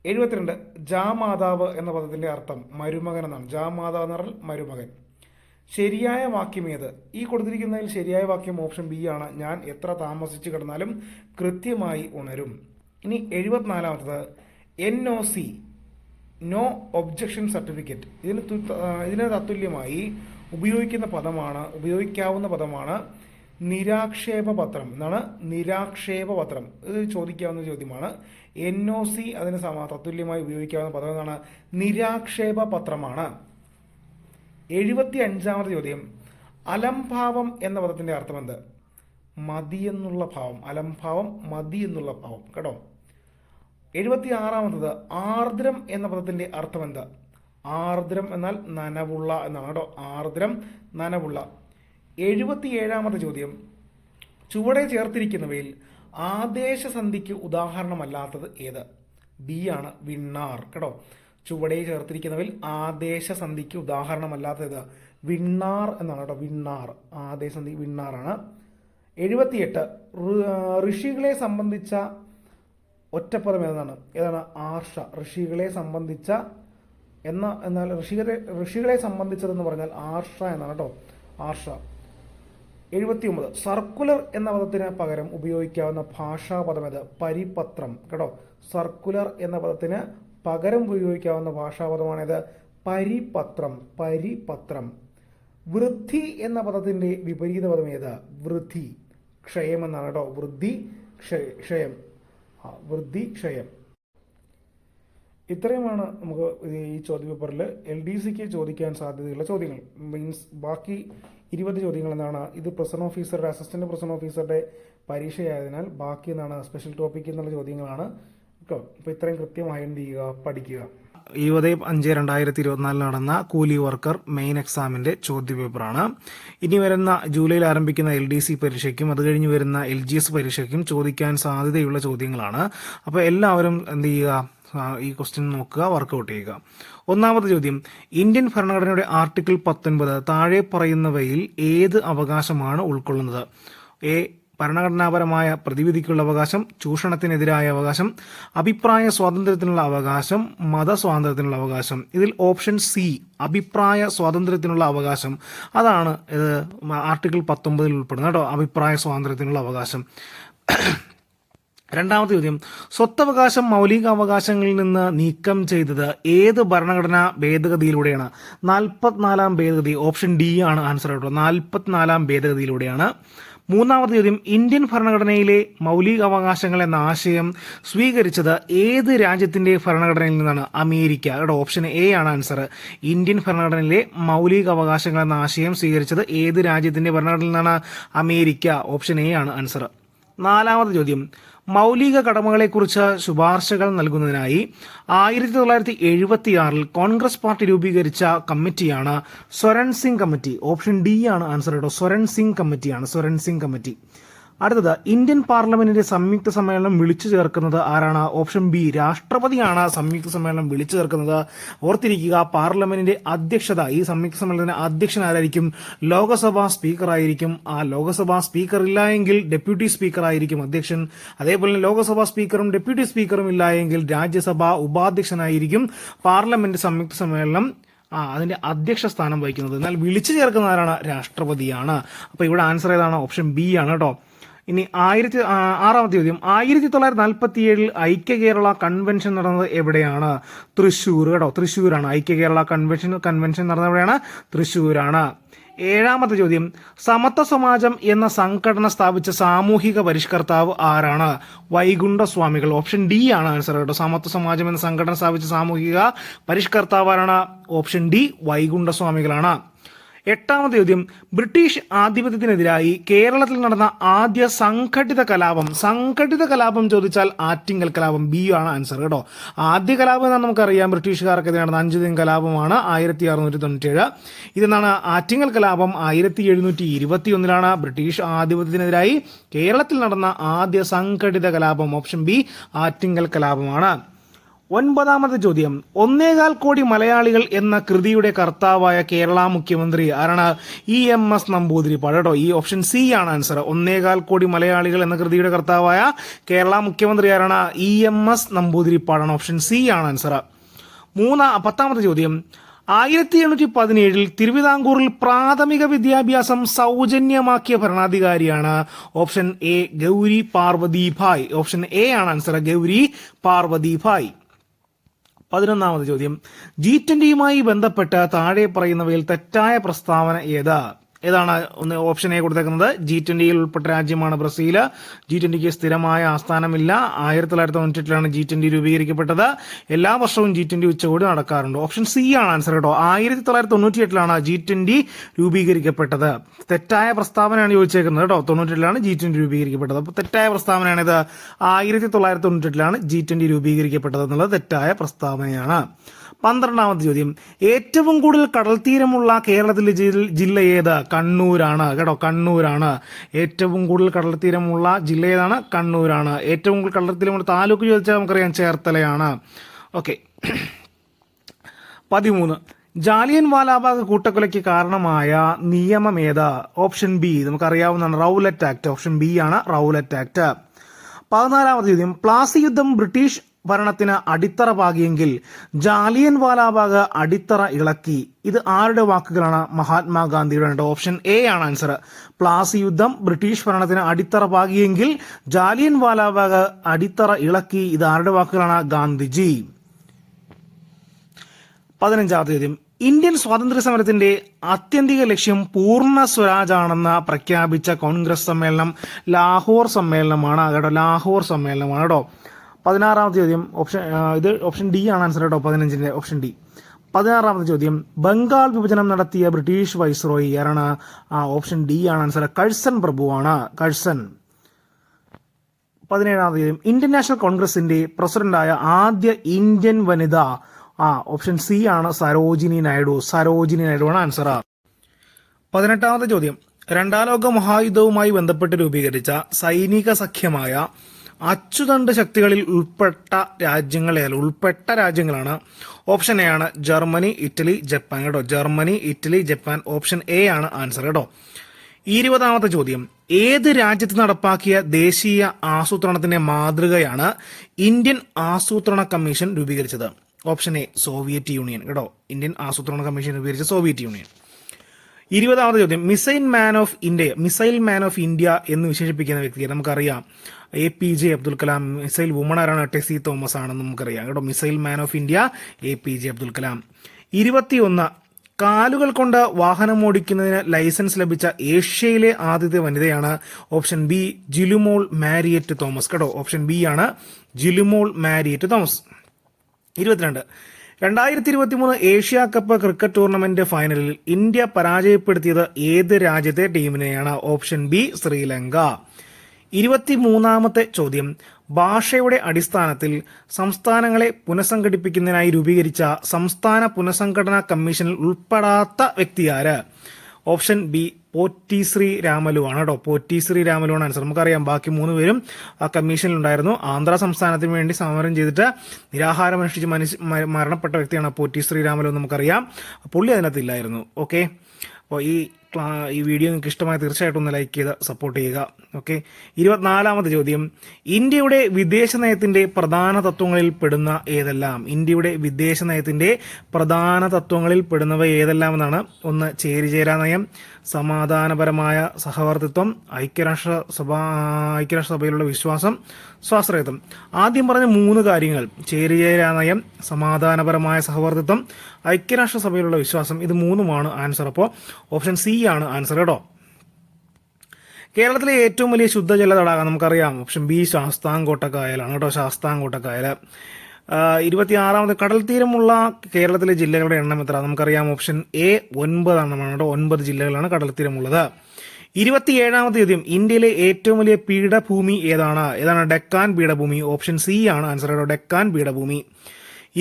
72 ജാമാതാവ് എന്ന പദത്തിൻ്റെ അർത്ഥം മരുമകൻ എന്നാണ്. ജാമാതാവ് എന്ന് പറഞ്ഞാൽ മരുമകൻ. ശരിയായ വാക്യം ഏത്? ഈ കൊടുത്തിരിക്കുന്നതിൽ ശരിയായ വാക്യം ഓപ്ഷൻ ബി ആണ്. ഞാൻ എത്ര താമസിച്ച് കിടന്നാലും കൃത്യമായി ഉണരും. ഇനി 74 NOC നോ ഒബ്ജക്ഷൻ സർട്ടിഫിക്കറ്റ്. ഇതിന് തത്തുല്യമായി ഉപയോഗിക്കാവുന്ന പദമാണ് നിരാക്ഷേപ പത്രം എന്നാണ്. നിരാക്ഷേപ പത്രം ഇത് ചോദിക്കാവുന്ന ചോദ്യമാണ്. NOC അതിന് തത്തുല്യമായി ഉപയോഗിക്കാവുന്ന പദം എന്നാണ്. നിരാക്ഷേപ പത്രമാണ്. 75 ചോദ്യം അലംഭാവം എന്ന പദത്തിന്റെ അർത്ഥം എന്ത്? മതി എന്നുള്ള ഭാവം. അലംഭാവം മതി എന്നുള്ള ഭാവം കേട്ടോ. 76 ആർദ്രം എന്ന പദത്തിന്റെ അർത്ഥം എന്താ? ആർദ്രം എന്നാൽ നനവുള്ള എന്നാണ് കേട്ടോ. ആർദ്രം നനവുള്ള. 77 ചോദ്യം ചുവടെ ചേർത്തിരിക്കുന്നവയിൽ ആദേശസന്ധിക്ക് ഉദാഹരണമല്ലാത്തത് ഏത്? ബി ആണ് വിണ്ണാർ കേട്ടോ. ചുവടെ ചേർത്തിരിക്കുന്നവയിൽ ആദേശസന്ധിക്ക് ഉദാഹരണമല്ലാത്തത് വിണ്ണാർ എന്നാണ് കേട്ടോ. വിണ്ണാർ ആദേശസന്ധി വിണ്ണാറാണ്. 78 ഋഷികളെ സംബന്ധിച്ച ഒറ്റപ്പദം ഏതാണ്? ആർഷ. ഋഷികളെ സംബന്ധിച്ച എന്നാൽ ഋഷികളെ സംബന്ധിച്ചതെന്ന് പറഞ്ഞാൽ ആർഷ എന്നാണ് കേട്ടോ. ആർഷ. 79 സർക്കുലർ എന്ന പദത്തിന് പകരം ഉപയോഗിക്കാവുന്ന ഭാഷാപദം ഏത്? പരിപത്രം കേട്ടോ. സർക്കുലർ എന്ന പദത്തിന് പകരം ഉപയോഗിക്കാവുന്ന ഭാഷാപദമാണേത്? പരിപത്രം. പരിപത്രം. വൃദ്ധി എന്ന പദത്തിന്റെ വിപരീത പദം ഏത്? വൃദ്ധി. ക്ഷയം എന്നാണ് കേട്ടോ. വൃദ്ധി ക്ഷയം. വൃദ്ധി ക്ഷയം. ഇത്രയുമാണ് നമുക്ക് ഈ ചോദ്യപേപ്പറിൽ LDCക്ക് ചോദിക്കാൻ സാധ്യതയുള്ള ചോദ്യങ്ങൾ. മീൻസ് ബാക്കി 20 ചോദ്യങ്ങൾ എന്നാണ്. ഇത് പ്രസൺ ഓഫീസറുടെ അസിസ്റ്റന്റ് പ്രസൺ ഓഫീസറുടെ പരീക്ഷയായതിനാൽ ബാക്കി എന്നാണ് സ്പെഷ്യൽ ടോപ്പിക് എന്നുള്ള ചോദ്യങ്ങളാണ് കേട്ടോ. അപ്പോൾ ഇത്രയും കൃത്യമായി എന്ത് ചെയ്യുക, പഠിക്കുക. 20/5/2024 നടന്ന കൂലി വർക്കർ മെയിൻ എക്സാമിന്റെ ചോദ്യപേപ്പറാണ്. ഇനി വരുന്ന ജൂലൈയിൽ ആരംഭിക്കുന്ന LDC പരീക്ഷയ്ക്കും അത് കഴിഞ്ഞ് വരുന്ന LGS പരീക്ഷയ്ക്കും ചോദിക്കാൻ സാധ്യതയുള്ള ചോദ്യങ്ങളാണ്. അപ്പോൾ എല്ലാവരും എന്ത് ചെയ്യുക, ഈ ക്വസ്റ്റ്യൻ നോക്കുക, വർക്കൗട്ട് ചെയ്യുക. ഒന്നാമത്തെ ചോദ്യം, ഇന്ത്യൻ ഭരണഘടനയുടെ ആർട്ടിക്കിൾ 19 താഴെ പറയുന്നവയിൽ ഏത് അവകാശമാണ് ഉൾക്കൊള്ളുന്നത്? എ, ഭരണഘടനാപരമായ പ്രതിവിധിക്കുള്ള അവകാശം, ചൂഷണത്തിനെതിരായ അവകാശം, അഭിപ്രായ സ്വാതന്ത്ര്യത്തിനുള്ള അവകാശം, മതസ്വാതന്ത്ര്യത്തിനുള്ള അവകാശം. ഇതിൽ ഓപ്ഷൻ സി, അഭിപ്രായ സ്വാതന്ത്ര്യത്തിനുള്ള അവകാശം, അതാണ് ഇത് ആർട്ടിക്കിൾ 19 ഉൾപ്പെടുന്നത് കേട്ടോ, അഭിപ്രായ സ്വാതന്ത്ര്യത്തിനുള്ള അവകാശം. രണ്ടാമത്തെ ചോദ്യം, സ്വത്തവകാശം മൗലികാവകാശങ്ങളിൽ നിന്ന് നീക്കം ചെയ്തത് ഏത് ഭരണഘടനാ ഭേദഗതിയിലൂടെയാണ്? 44-ാം ഭേദഗതി. ഓപ്ഷൻ ഡി ആണ് ആൻസർ കേട്ടോ, 44-ാം ഭേദഗതിയിലൂടെയാണ്. മൂന്നാമത്തെ ചോദ്യം, ഇന്ത്യൻ ഭരണഘടനയിലെ മൗലികാവകാശങ്ങൾ എന്ന ആശയം സ്വീകരിച്ചത് ഏത് രാജ്യത്തിന്റെ ഭരണഘടനയിൽ നിന്നാണ്? അമേരിക്ക കേട്ടോ, ഓപ്ഷൻ എ ആണ് ആൻസർ. ഇന്ത്യൻ ഭരണഘടനയിലെ മൗലികാവകാശങ്ങൾ എന്ന ആശയം സ്വീകരിച്ചത് ഏത് രാജ്യത്തിന്റെ ഭരണഘടനയിൽ നിന്നാണ്? അമേരിക്ക, ഓപ്ഷൻ എ ആണ് ആൻസർ. നാലാമത്തെ ചോദ്യം, മൗലിക കടമകളെക്കുറിച്ച് ശുപാർശകൾ നൽകുന്നതിനായി 1976 കോൺഗ്രസ് പാർട്ടി രൂപീകരിച്ച കമ്മിറ്റിയാണ് Swaran Singh committee. Option D ആണ് ആൻസർ കേട്ടോ, സ്വരൺ സിംഗ് കമ്മിറ്റിയാണ്, സ്വരൺ സിംഗ് കമ്മിറ്റി. അടുത്തത്, ഇന്ത്യൻ പാർലമെന്റിന്റെ സംയുക്ത സമ്മേളനം വിളിച്ചു ചേർക്കുന്നത് ആരാണ്? ഓപ്ഷൻ ബി, രാഷ്ട്രപതിയാണ് സംയുക്ത സമ്മേളനം വിളിച്ചു ചേർക്കുന്നത്. ഓർത്തിരിക്കുക, പാർലമെന്റിന്റെ അധ്യക്ഷത, ഈ സംയുക്ത സമ്മേളനത്തിന്റെ അധ്യക്ഷൻ ആരായിരിക്കും? ലോകസഭാ സ്പീക്കർ ആയിരിക്കും. ആ ലോകസഭാ സ്പീക്കർ ഇല്ല എങ്കിൽ ഡെപ്യൂട്ടി സ്പീക്കർ ആയിരിക്കും അധ്യക്ഷൻ. അതേപോലെ ലോകസഭാ സ്പീക്കറും ഡെപ്യൂട്ടി സ്പീക്കറും ഇല്ല എങ്കിൽ രാജ്യസഭാ ഉപാധ്യക്ഷനായിരിക്കും പാർലമെന്റ് സംയുക്ത സമ്മേളനം അതിന്റെ അധ്യക്ഷ സ്ഥാനം വഹിക്കുന്നത്. എന്നാൽ വിളിച്ചു ചേർക്കുന്ന ആരാണ്? രാഷ്ട്രപതിയാണ്. അപ്പൊ ഇവിടെ ആൻസർ ഏതാണ്? ഓപ്ഷൻ ബി ആണ് കേട്ടോ. ഇനി ആറാമത്തെ ചോദ്യം, 1947 ഐക്യ കേരള കൺവെൻഷൻ നടന്നത് എവിടെയാണ്? തൃശ്ശൂർ കേട്ടോ, തൃശ്ശൂരാണ്. ഐക്യ കേരള കൺവെൻഷൻ നടന്നത് എവിടെയാണ്? തൃശ്ശൂരാണ്. ഏഴാമത്തെ ചോദ്യം, സമത്വ സമാജം എന്ന സംഘടന സ്ഥാപിച്ച സാമൂഹിക പരിഷ്കർത്താവ് ആരാണ്? വൈകുണ്ഠസ്വാമികൾ. ഓപ്ഷൻ ഡി ആണ് ആൻസർ കേട്ടോ, സമത്വ സമാജം എന്ന സംഘടന സ്ഥാപിച്ച സാമൂഹിക പരിഷ്കർത്താവ് ആരാണ്? ഓപ്ഷൻ ഡി, വൈകുണ്ഠസ്വാമികളാണ്. എട്ടാമത്തെ ചോദ്യം, ബ്രിട്ടീഷ് ആധിപത്യത്തിനെതിരായി കേരളത്തിൽ നടന്ന ആദ്യ സംഘടിത കലാപം ചോദിച്ചാൽ ആറ്റിങ്ങൽ കലാപം. ബി ആണ് ആൻസർ കേട്ടോ. ആദ്യ കലാപം എന്നാണ് നമുക്കറിയാം, ബ്രിട്ടീഷുകാർക്കെതിരെ നടന്ന 5 ദിന കലാപമാണ് 1697. ഇതെന്നാണ് ആറ്റിങ്ങൽ കലാപം 1721 ബ്രിട്ടീഷ് ആധിപത്യത്തിനെതിരായി കേരളത്തിൽ നടന്ന ആദ്യ സംഘടിത കലാപം. ഓപ്ഷൻ ബി, ആറ്റിങ്ങൽ കലാപമാണ്. ഒൻപതാമത്തെ ചോദ്യം, 1.25 കോടി മലയാളികൾ എന്ന കൃതിയുടെ കർത്താവായ കേരള മുഖ്യമന്ത്രി ആരാണ്? EMS നമ്പൂതിരിപ്പാട് കേട്ടോ. ഈ ഓപ്ഷൻ സി ആണ് ആൻസർ. 1.25 കോടി മലയാളികൾ എന്ന കൃതിയുടെ കർത്താവായ കേരള മുഖ്യമന്ത്രി ആരാണ്? EMS നമ്പൂതിരിപ്പാടാണ്. ഓപ്ഷൻ സി ആണ് ആൻസർ. പത്താമത്തെ ചോദ്യം, 1817 തിരുവിതാംകൂറിൽ പ്രാഥമിക വിദ്യാഭ്യാസം സൗജന്യമാക്കിയ ഭരണാധികാരിയാണ്? Option A, Gowri Parvathi Bayi. Option A ആണ് ആൻസർ, ഗൗരി പാർവതി ഭായ്. 11ാമത് ചോദ്യം, G20യുമായി ബന്ധപ്പെട്ട് താഴെ പറയുന്നവയിൽ തെറ്റായ പ്രസ്താവന ഏതാണ്? ഒന്ന് ഓപ്ഷൻ എ കൊടുത്തേക്കുന്നത്, G20യിൽ ഉൾപ്പെട്ട രാജ്യമാണ് ബ്രസീൽ. G20ക്ക് സ്ഥിരമായ ആസ്ഥാനമില്ല. 1998 G20 രൂപീകരിക്കപ്പെട്ടത്. എല്ലാ വർഷവും G20 ഉച്ചകോടി നടക്കാറുണ്ട്. ഓപ്ഷൻ സി ആണ് ആൻസർ കേട്ടോ, 1998 G20 രൂപീകരിക്കപ്പെട്ടത്. തെറ്റായ പ്രസ്താവനയാണ് ചോദിച്ചേക്കുന്നത് കേട്ടോ, 98 G20 രൂപീകരിക്കപ്പെട്ടത്. അപ്പോൾ തെറ്റായ പ്രസ്താവനയാണിത്, 1998 G20 രൂപീകരിക്കപ്പെട്ടത് എന്നുള്ളത് തെറ്റായ പ്രസ്താവനയാണ്. 12ാമത്തെ ചോദ്യം, ഏറ്റവും കൂടുതൽ കടൽത്തീരമുള്ള കേരളത്തിലെ ജില്ല ഏത്? കണ്ണൂരാണ് കേട്ടോ, കണ്ണൂരാണ്. ഏറ്റവും കൂടുതൽ കടൽത്തീരമുള്ള ജില്ല ഏതാണ്? കണ്ണൂരാണ്. ഏറ്റവും കൂടുതൽ കടൽത്തീരമുള്ള താലൂക്ക് ചോദിച്ചാൽ നമുക്കറിയാം ചേർത്തലയാണ്. ഓക്കെ. 13, ജാലിയൻ വാലാബാഗ് കൂട്ടക്കൊലയ്ക്ക് കാരണമായ നിയമം ഏത്? ഓപ്ഷൻ ബി, നമുക്കറിയാവുന്നതാണ്, റൗലറ്റ് ആക്ട്. ഓപ്ഷൻ ബി ആണ് റൗലറ്റ് ആക്ട്. 14ാമത്തെ ചോദ്യം, പ്ലാസി യുദ്ധം ബ്രിട്ടീഷ് ഭരണത്തിന് അടിത്തറ പാകിയെങ്കിൽ ജാലിയൻ വാലാബാഗ് അടിത്തറ ഇളക്കി. ഇത് ആരുടെ വാക്കുകളാണ്? മഹാത്മാഗാന്ധിയുടെ. ഓപ്ഷൻ എ ആണ് ആൻസർ. പ്ലാസി യുദ്ധം ബ്രിട്ടീഷ് ഭരണത്തിന് അടിത്തറ പാകിയെങ്കിൽ ജാലിയൻ വാലാബാഗ് അടിത്തറ ഇളക്കി. ഇത് ആരുടെ വാക്കുകളാണ്? ഗാന്ധിജി. 15ാമത്തെ ചോദ്യം, ഇന്ത്യൻ സ്വാതന്ത്ര്യ സമരത്തിന്റെ ആത്യന്തിക ലക്ഷ്യം പൂർണ്ണ സ്വരാജാണെന്ന് പ്രഖ്യാപിച്ച കോൺഗ്രസ് സമ്മേളനം ലാഹോർ സമ്മേളനമാണ് കേട്ടോ, ലാഹോർ സമ്മേളനമാണ് കേട്ടോ. 16ാമത്തെ ചോദ്യം, ഇത് ഓപ്ഷൻ ഡി ആണ് ആൻസർ കേട്ടോ, 15ന്റെ ഓപ്ഷൻ ഡി. 16ാമത്തെ ചോദ്യം, ബംഗാൾ വിഭജനം നടത്തിയ ബ്രിട്ടീഷ് വൈസ്രോയി ആരാണ്? ഓപ്ഷൻ ഡി ആണ് ആൻസർ, കഴ്സൺ പ്രഭുവാണ്, കഴ്സൺ. 17ാമത്തെ ചോദ്യം, ഇന്ത്യൻ നാഷണൽ കോൺഗ്രസിന്റെ പ്രസിഡന്റായ ആദ്യ ഇന്ത്യൻ വനിത? ഓപ്ഷൻ സി ആണ് സരോജിനി നായിഡു, സരോജിനി നായിഡു ആണ് ആൻസർ. 18ാമത്തെ ചോദ്യം, രണ്ടാം ലോക മഹായുദ്ധവുമായി ബന്ധപ്പെട്ട് രൂപീകരിച്ച സൈനിക സഖ്യമായ അച്ചുതണ്ട് ശക്തികളിൽ ഉൾപ്പെട്ട രാജ്യങ്ങളാണ്? ഓപ്ഷൻ എ ആണ് ജർമ്മനി, ഇറ്റലി, ജപ്പാൻ കേട്ടോ. Germany, Italy, Japan. Option A ആണ് ആൻസർ കേട്ടോ. 20ാമത്തെ ചോദ്യം, ഏത് രാജ്യത്ത് നടപ്പാക്കിയ ദേശീയ ആസൂത്രണത്തിന്റെ മാതൃകയാണ് ഇന്ത്യൻ ആസൂത്രണ കമ്മീഷൻ രൂപീകരിച്ചത്? ഓപ്ഷൻ എ സോവിയറ്റ് യൂണിയൻ കേട്ടോ. ഇന്ത്യൻ ആസൂത്രണ കമ്മീഷൻ രൂപീകരിച്ച സോവിയറ്റ് യൂണിയൻ. 20ാമത്തെ ചോദ്യം, മിസൈൽ മാൻ ഓഫ് ഇന്ത്യ എന്ന് വിശേഷിപ്പിക്കുന്ന വ്യക്തിയെ നമുക്കറിയാം. APJ Abdul Kalam. Missile woman ആരാണ്? ടെസി തോമസ് ആണെന്ന് നമുക്കറിയാം കേട്ടോ. Missile man of India APJ Abdul Kalam. 21, കാലുകൾ കൊണ്ട് വാഹനമോടിക്കുന്നതിന് ലൈസൻസ് ലഭിച്ച ഏഷ്യയിലെ ആദ്യത്തെ വനിതയാണ്? ഓപ്ഷൻ ബി ജിലുമോൾ മാരിയറ്റ് തോമസ് കേട്ടോ. ഓപ്ഷൻ ബി ആണ് Jilumol Mariet Thomas. 22, 2023 Asia cup cricket tournament ഫൈനലിൽ ഇന്ത്യ പരാജയപ്പെടുത്തിയത് ഏത് രാജ്യത്തെ ടീമിനെയാണ്? Option B Sri Lanka. 23ാമത്തെ ചോദ്യം, ഭാഷയുടെ അടിസ്ഥാനത്തിൽ സംസ്ഥാനങ്ങളെ പുനഃസംഘടിപ്പിക്കുന്നതിനായി രൂപീകരിച്ച സംസ്ഥാന പുനഃസംഘടനാ കമ്മീഷനിൽ ഉൾപ്പെടാത്ത വ്യക്തിയാര്? ഓപ്ഷൻ ബി പോറ്റി ശ്രീ രാമലു ആണ് കേട്ടോ. പോറ്റി ശ്രീ രാമലു ആണ് ആൻസർ. നമുക്കറിയാം ബാക്കി 3 പേരും ആ കമ്മീഷനിലുണ്ടായിരുന്നു. ആന്ധ്ര സംസ്ഥാനത്തിന് വേണ്ടി സമരം ചെയ്തിട്ട് നിരാഹാരം അനുഷ്ഠിച്ച് മരണപ്പെട്ട വ്യക്തിയാണ് പോറ്റി ശ്രീ രാമലു. നമുക്കറിയാം പുള്ളി അതിനകത്ത് ഇല്ലായിരുന്നു. ഓക്കെ, അപ്പോൾ ഈ വീഡിയോ നിങ്ങൾക്ക് ഇഷ്ടമായി തീർച്ചയായിട്ടും ഒന്ന് ലൈക്ക് ചെയ്ത് സപ്പോർട്ട് ചെയ്യുക. ഓക്കെ. 24ാമത്തെ ചോദ്യം, ഇന്ത്യയുടെ വിദേശ നയത്തിന്റെ പ്രധാന തത്വങ്ങളിൽ പെടുന്ന ഏതെല്ലാം? ഇന്ത്യയുടെ വിദേശ നയത്തിന്റെ പ്രധാന തത്വങ്ങളിൽ പെടുന്നവ ഏതെല്ലാം എന്നാണ്? 1, ചേരിചേരാ നയം, സമാധാനപരമായ സഹവർത്തിത്വം, ഐക്യരാഷ്ട്രസഭയിലുള്ള വിശ്വാസം, സ്വാശ്രയത്വം. ആദ്യം പറഞ്ഞ 3 കാര്യങ്ങൾ, ചേരിചേരാ നയം, സമാധാനപരമായ സഹവർത്തിത്വം, ഐക്യരാഷ്ട്രസഭയിലുള്ള വിശ്വാസം, ഇത് 3ഉമാണ് ആൻസർ. അപ്പോൾ ഓപ്ഷൻ സി ആണ് ആൻസർ കേട്ടോ. കേരളത്തിലെ ഏറ്റവും വലിയ ശുദ്ധജല തടാകം നമുക്കറിയാം. ഓപ്ഷൻ ബി ശാസ്താംകോട്ടക്കായലാണ് കേട്ടോ. ശാസ്താംകോട്ടക്കായൽ. 26ാമത്, കടൽ തീരമുള്ള കേരളത്തിലെ ജില്ലകളുടെ എണ്ണം എത്ര? നമുക്കറിയാം ഓപ്ഷൻ എ 9 എണ്ണമാണ് കേട്ടോ. 9 ജില്ലകളാണ് കടൽ തീരമുള്ളത്. 27ാമത്തെ ചോദ്യം, ഇന്ത്യയിലെ ഏറ്റവും വലിയ പീഠഭൂമി ഏതാണ്? ഡെക്കാൻ പീഠഭൂമി. ഓപ്ഷൻ സി ആണ് ആൻസർ കേട്ടോ. ഡെക്കാൻ പീഠഭൂമി.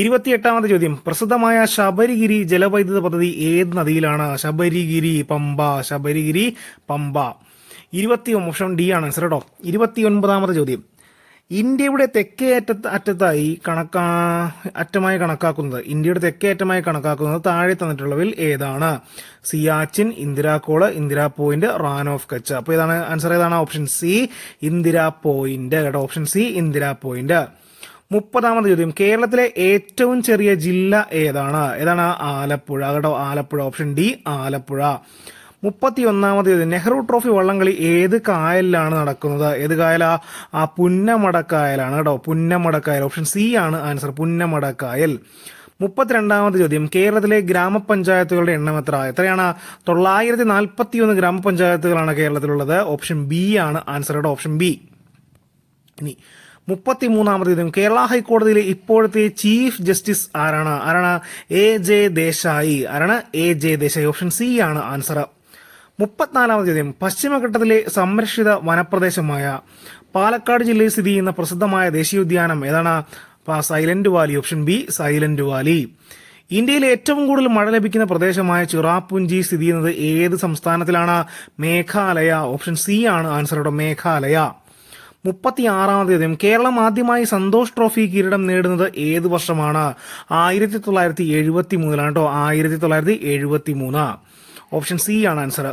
28ാമത്തെ ചോദ്യം, പ്രസിദ്ധമായ ശബരിഗിരി ജലവൈദ്യുത പദ്ധതി ഏത് നദിയിലാണ്? ശബരിഗിരി പമ്പ. ശബരിഗിരി പമ്പ. 20 ഓപ്ഷൻ ഡി ആണ് ആൻസർ കേട്ടോ. 29ാമത്തെ ചോദ്യം, ഇന്ത്യയുടെ തെക്കേ അറ്റമായി കണക്കാക്കുന്നത് താഴെ തന്നിട്ടുള്ളവയിൽ ഏതാണ്? Siachen, Indira Col, Indira point, Rann of Kutch. അപ്പോൾ ഇതാണ് ആൻസർ. ഏതാണ്? ഓപ്ഷൻ സി ഇന്ദിരാ പോയിന്റ് കേട്ടോ. Option C Indira point. 30ാമത് ചോദ്യം, കേരളത്തിലെ ഏറ്റവും ചെറിയ ജില്ല ഏതാണ്? ആലപ്പുഴ കേട്ടോ. ആലപ്പുഴ. Option D Alappuzha. 31ാമത് ചോദ്യം, നെഹ്റു ട്രോഫി വള്ളംകളി ഏത് കായലിലാണ് നടക്കുന്നത്? ഏത് കായലാ? പുന്നമടക്കായലാണ് കേട്ടോ. പുന്നമടക്കായൽ. ഓപ്ഷൻ സി ആണ് ആൻസർ. പുന്നമടക്കായൽ. 32ാമത് ചോദ്യം, കേരളത്തിലെ ഗ്രാമപഞ്ചായത്തുകളുടെ എണ്ണം എത്രയാണ്? 941 ഗ്രാമപഞ്ചായത്തുകളാണ് കേരളത്തിലുള്ളത്. ഓപ്ഷൻ ബി ആണ് ആൻസർ കേട്ടോ. Option B. ഇനി 33ാമത് ചോദ്യം, കേരള ഹൈക്കോടതിയിലെ ഇപ്പോഴത്തെ ചീഫ് ജസ്റ്റിസ് ആരാണ്? AJ Desai. AJ Desai. Option C ആണ് ആൻസർ. 34ാമത് ചോദ്യം, പശ്ചിമഘട്ടത്തിലെ സംരക്ഷിത വനപ്രദേശമായ പാലക്കാട് ജില്ലയിൽ സ്ഥിതി ചെയ്യുന്ന പ്രസിദ്ധമായ ദേശീയോദ്യാനം ഏതാണ്? Silent Valley. Option B silent Valley. ഇന്ത്യയിലെ ഏറ്റവും കൂടുതൽ മഴ ലഭിക്കുന്ന പ്രദേശമായ ചിറാപുഞ്ചി സ്ഥിതി ചെയ്യുന്നത് ഏത് സംസ്ഥാനത്തിലാണ്? മേഘാലയ. ഓപ്ഷൻ സി ആണ് ആൻസർ കേട്ടോ. മേഘാലയ. 36ാമത് ചോദ്യം, കേരളം ആദ്യമായി സന്തോഷ് ട്രോഫി കിരീടം നേടുന്നത് ഏത് വർഷമാണ്? 1973 കേട്ടോ. 1973. ഓപ്ഷൻ സി ആണ് ആൻസർ.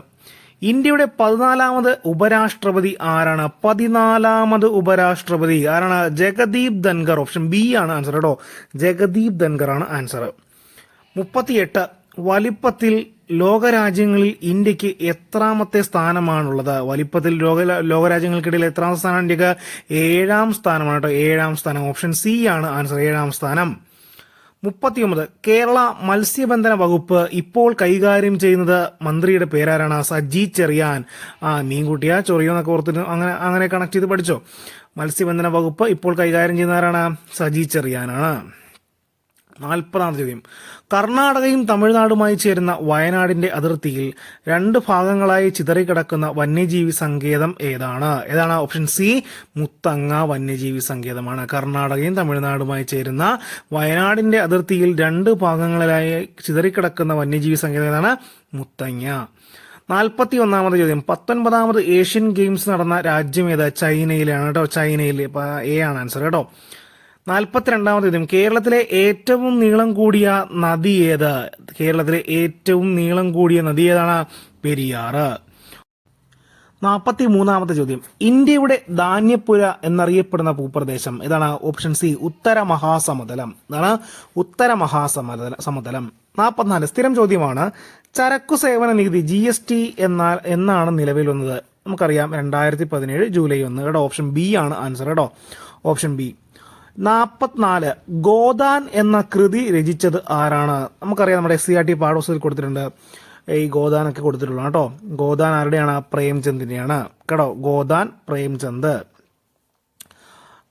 ഇന്ത്യയുടെ 14ാമത് ഉപരാഷ്ട്രപതി ആരാണ്? 14ാമത് ഉപരാഷ്ട്രപതി ആരാണ്? ജഗദീപ് ധൻഖർ. ഓപ്ഷൻ ബി ആണ് ആൻസർ കേട്ടോ. ജഗദീപ് ധൻഖർ ആണ് ആൻസർ. 38, വലിപ്പത്തിൽ ലോകരാജ്യങ്ങളിൽ ഇന്ത്യക്ക് എത്രാമത്തെ സ്ഥാനമാണുള്ളത്? വലിപ്പത്തിൽ ലോകരാജ്യങ്ങൾക്കിടയിൽ എത്രാമത്തെ സ്ഥാനം? ഇന്ത്യക്ക് 7ാം സ്ഥാനമാണ് കേട്ടോ. 7ാം സ്ഥാനം. ഓപ്ഷൻ സി ആണ് ആൻസർ. 7ാം സ്ഥാനം. 39, കേരള മത്സ്യബന്ധന വകുപ്പ് ഇപ്പോൾ കൈകാര്യം ചെയ്യുന്നത് മന്ത്രിയുടെ പേരാരാണ്? സജി ചെറിയാൻ. മീൻകുട്ടിയ ചൊറിയോ എന്നൊക്കെ ഓർത്തിട്ട് അങ്ങനെ കണക്ട് ചെയ്ത് പഠിച്ചോ. മത്സ്യബന്ധന വകുപ്പ് ഇപ്പോൾ കൈകാര്യം ചെയ്യുന്നവരാണ്? സജി ചെറിയാനാണ്. 40ാമത്തെ ചോദ്യം, കർണാടകയും തമിഴ്നാടുമായി ചേരുന്ന വയനാടിന്റെ അതിർത്തിയിൽ 2 ഭാഗങ്ങളായി ചിതറിക്കിടക്കുന്ന വന്യജീവി സങ്കേതം ഏതാണ്? ഓപ്ഷൻ സി, മുത്തങ്ങ വന്യജീവി സങ്കേതമാണ്. കർണാടകയും തമിഴ്നാടുമായി ചേരുന്ന വയനാടിന്റെ അതിർത്തിയിൽ 2 ഭാഗങ്ങളിലായി ചിതറിക്കിടക്കുന്ന വന്യജീവി സങ്കേതം ഏതാണ്? മുത്തങ്ങ. 41ാമത്തെ ചോദ്യം, 19ാമത് ഏഷ്യൻ ഗെയിംസ് നടന്ന രാജ്യം ഏത്? ചൈനയിലാണ് കേട്ടോ. ചൈനയിൽ. എ ആണ് ആൻസർ കേട്ടോ. 42ാമത്തെ ചോദ്യം, കേരളത്തിലെ ഏറ്റവും നീളം കൂടിയ നദി ഏത്? കേരളത്തിലെ ഏറ്റവും നീളം കൂടിയ നദി ഏതാണ്? പെരിയാറ്. 43ാമത്തെ ചോദ്യം, ഇന്ത്യയുടെ ധാന്യപ്പുര എന്നറിയപ്പെടുന്ന ഭൂപ്രദേശം ഏതാണ്? ഓപ്ഷൻ സി, ഉത്തര മഹാസമതലം. എന്താണ്? ഉത്തര മഹാസമതലം. 44, സ്ഥിരം ചോദ്യമാണ്. ചരക്കു സേവന നികുതി GST എന്നാണ് നിലവിൽ വന്നത്? നമുക്കറിയാം 2017 ജൂലൈ 1 കേട്ടോ. ഓപ്ഷൻ ബി ആണ് ആൻസർ കേട്ടോ. Option B. 44, ഗോദാൻ എന്ന കൃതി രചിച്ചത് ആരാണ്? നമുക്കറിയാം നമ്മുടെ SCERT പാഠപുസ്തകത്തിൽ കൊടുത്തിട്ടുണ്ട്. ഈ ഗോദാനൊക്കെ കൊടുത്തിട്ടുള്ള കേട്ടോ. ഗോദാൻ ആരുടെയാണ്? പ്രേംചന്ദിന്റെയാണ് കേട്ടോ. ഗോദാൻ പ്രേംചന്ദ്.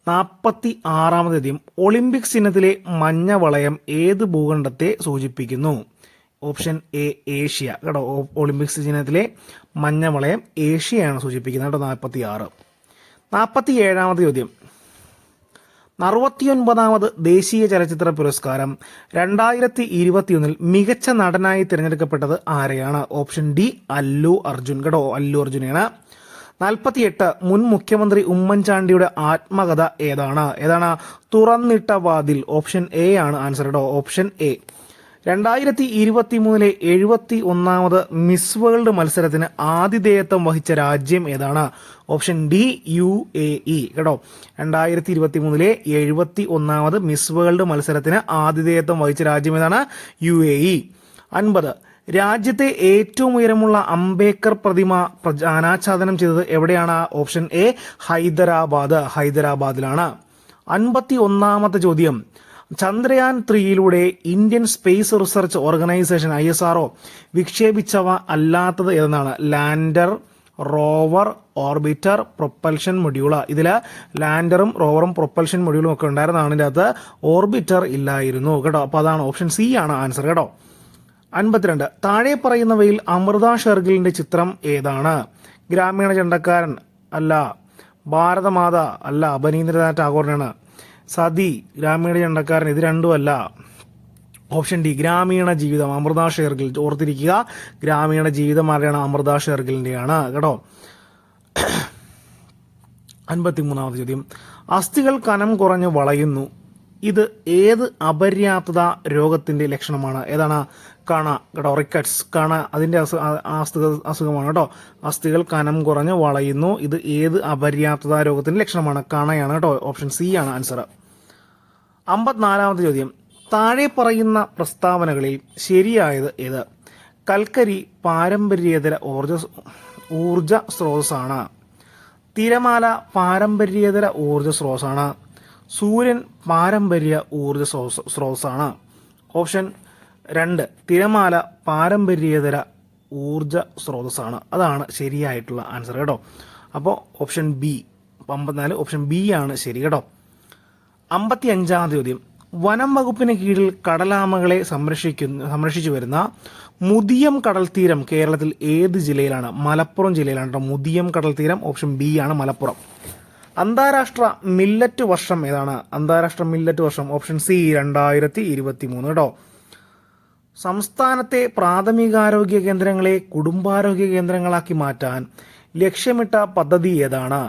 46ാമത്തെ ചോദ്യം, ഒളിമ്പിക്സ് ചിഹ്നത്തിലെ മഞ്ഞ വളയം ഏത് ഭൂഖണ്ഡത്തെ സൂചിപ്പിക്കുന്നു? ഓപ്ഷൻ എ, ഏഷ്യ കേട്ടോ. ഒളിമ്പിക്സ് ചിഹ്നത്തിലെ മഞ്ഞ വളയം ഏഷ്യയാണ് സൂചിപ്പിക്കുന്നത് കേട്ടോ. 46. 47ാമത്തെ ചോദ്യം, 69ാമത് ദേശീയ ചലച്ചിത്ര പുരസ്കാരം 2021 മികച്ച നടനായി തിരഞ്ഞെടുക്കപ്പെട്ടത് ആരെയാണ്? ഓപ്ഷൻ ഡി, അല്ലു അർജുൻ കേട്ടോ. അല്ലു അർജുനാണ്. 48, മുൻ മുഖ്യമന്ത്രി ഉമ്മൻചാണ്ടിയുടെ ആത്മകഥ ഏതാണ്? തുറന്നിട്ട വാതിൽ. ഓപ്ഷൻ എ ആണ് ആൻസർ കേട്ടോ. Option A. 2023 71ാമത് മിസ് വേൾഡ് മത്സരത്തിന് ആതിഥേയത്വം വഹിച്ച രാജ്യം ഏതാണ്? ഓപ്ഷൻ ഡി, UAE കേട്ടോ. 2023 71ാമത് മിസ് വേൾഡ് മത്സരത്തിന് ആതിഥേയത്വം വഹിച്ച രാജ്യം ഏതാണ്? UAE. 50, രാജ്യത്തെ ഏറ്റവും ഉയരമുള്ള അംബേദ്കർ പ്രതിമ അനാച്ഛാദനം ചെയ്തത് എവിടെയാണ്? ഓപ്ഷൻ എ, ഹൈദരാബാദിലാണ്. 51ാമത്തെ ചോദ്യം, ചന്ദ്രയാൻ 3യിലൂടെ Indian space research organisation ISRO വിക്ഷേപിച്ചവ അല്ലാത്തത് ഏതെന്നാണ്? Lander, rover, orbiter, propulsion module. ഇതിൽ ലാൻഡറും റോവറും പ്രൊപ്പൽഷൻ മൊഡ്യൂളും ഒക്കെ ഉണ്ടായിരുന്നതാണ്. ഇതിൻ്റെ അകത്ത് ഓർബിറ്റർ ഇല്ലായിരുന്നു കേട്ടോ. അപ്പോൾ അതാണ് ഓപ്ഷൻ സി ആണ് ആൻസർ കേട്ടോ. 52, താഴെ പറയുന്നവയിൽ അമൃത ഷെർഗിലിന്റെ ചിത്രം ഏതാണ്? ഗ്രാമീണ ചെണ്ടക്കാരൻ അല്ല. ഭാരതമാത അല്ല. അപനീന്ദ്രനാഥ് ടാഗോറിനാണ്. സതി, ഗ്രാമീണ ചെണ്ടക്കാരൻ, ഇത് രണ്ടും അല്ല. ഓപ്ഷൻ ഡി, ഗ്രാമീണ ജീവിതം, അമൃത ഷെർഗിൽ. ഓർത്തിരിക്കുക, ഗ്രാമീണ ജീവിതം ആരുടെയാണ്? അമൃത ഷെർഗിലിന്റെയാണ് കേട്ടോ. 53ാമത് ചോദ്യം, അസ്ഥികൾ കനം കുറഞ്ഞ് വളയുന്നു. ഇത് ഏത് അപര്യാപ്തത രോഗത്തിന്റെ ലക്ഷണമാണ്? ഏതാണ്? കണ കേട്ടോ. റിക്കറ്റ്സ്, കണ, അതിന്റെ അസുഖമാണ് കേട്ടോ. അസ്ഥികൾ കനം കുറഞ്ഞ് വളയുന്നു. ഇത് ഏത് അപര്യാപ്തത രോഗത്തിന്റെ ലക്ഷണമാണ്? കണയാണ് കേട്ടോ. ഓപ്ഷൻ സി ആണ് ആൻസർ. 54ാമത്തെ ചോദ്യം, താഴെ പറയുന്ന പ്രസ്താവനകളിൽ ശരിയായത് ഏത്? കൽക്കരി പാരമ്പര്യേതര ഊർജ സ്രോതസ്സാണ്. തിരമാല പാരമ്പര്യേതര ഊർജ സ്രോതസ്സാണ്. സൂര്യൻ പാരമ്പര്യ ഊർജ സ്രോതസ്സാണ്. ഓപ്ഷൻ 2, തിരമാല പാരമ്പര്യേതര ഊർജ സ്രോതസ്സാണ്. അതാണ് ശരിയായിട്ടുള്ള ആൻസർ കേട്ടോ. അപ്പോൾ ഓപ്ഷൻ ബി, 54 ഓപ്ഷൻ ബി ആണ് ശരി കേട്ടോ. 55ാമത്തെ ചോദ്യം, വനം വകുപ്പിന് കീഴിൽ കടലാമകളെ സംരക്ഷിച്ചു വരുന്ന മുതിയം കടൽ തീരം കേരളത്തിൽ ഏത് ജില്ലയിലാണ്? മലപ്പുറം ജില്ലയിലാണ് കേട്ടോ. മുതിയം കടൽ തീരം. ഓപ്ഷൻ ബി ആണ് മലപ്പുറം. അന്താരാഷ്ട്ര മില്ലറ്റ് വർഷം ഏതാണ്? അന്താരാഷ്ട്ര മില്ലറ്റ് വർഷം. ഓപ്ഷൻ സി, 2023 കേട്ടോ. സംസ്ഥാനത്തെ പ്രാഥമികാരോഗ്യ കേന്ദ്രങ്ങളെ കുടുംബാരോഗ്യ കേന്ദ്രങ്ങളാക്കി മാറ്റാൻ ലക്ഷ്യമിട്ട പദ്ധതി ഏതാണ്?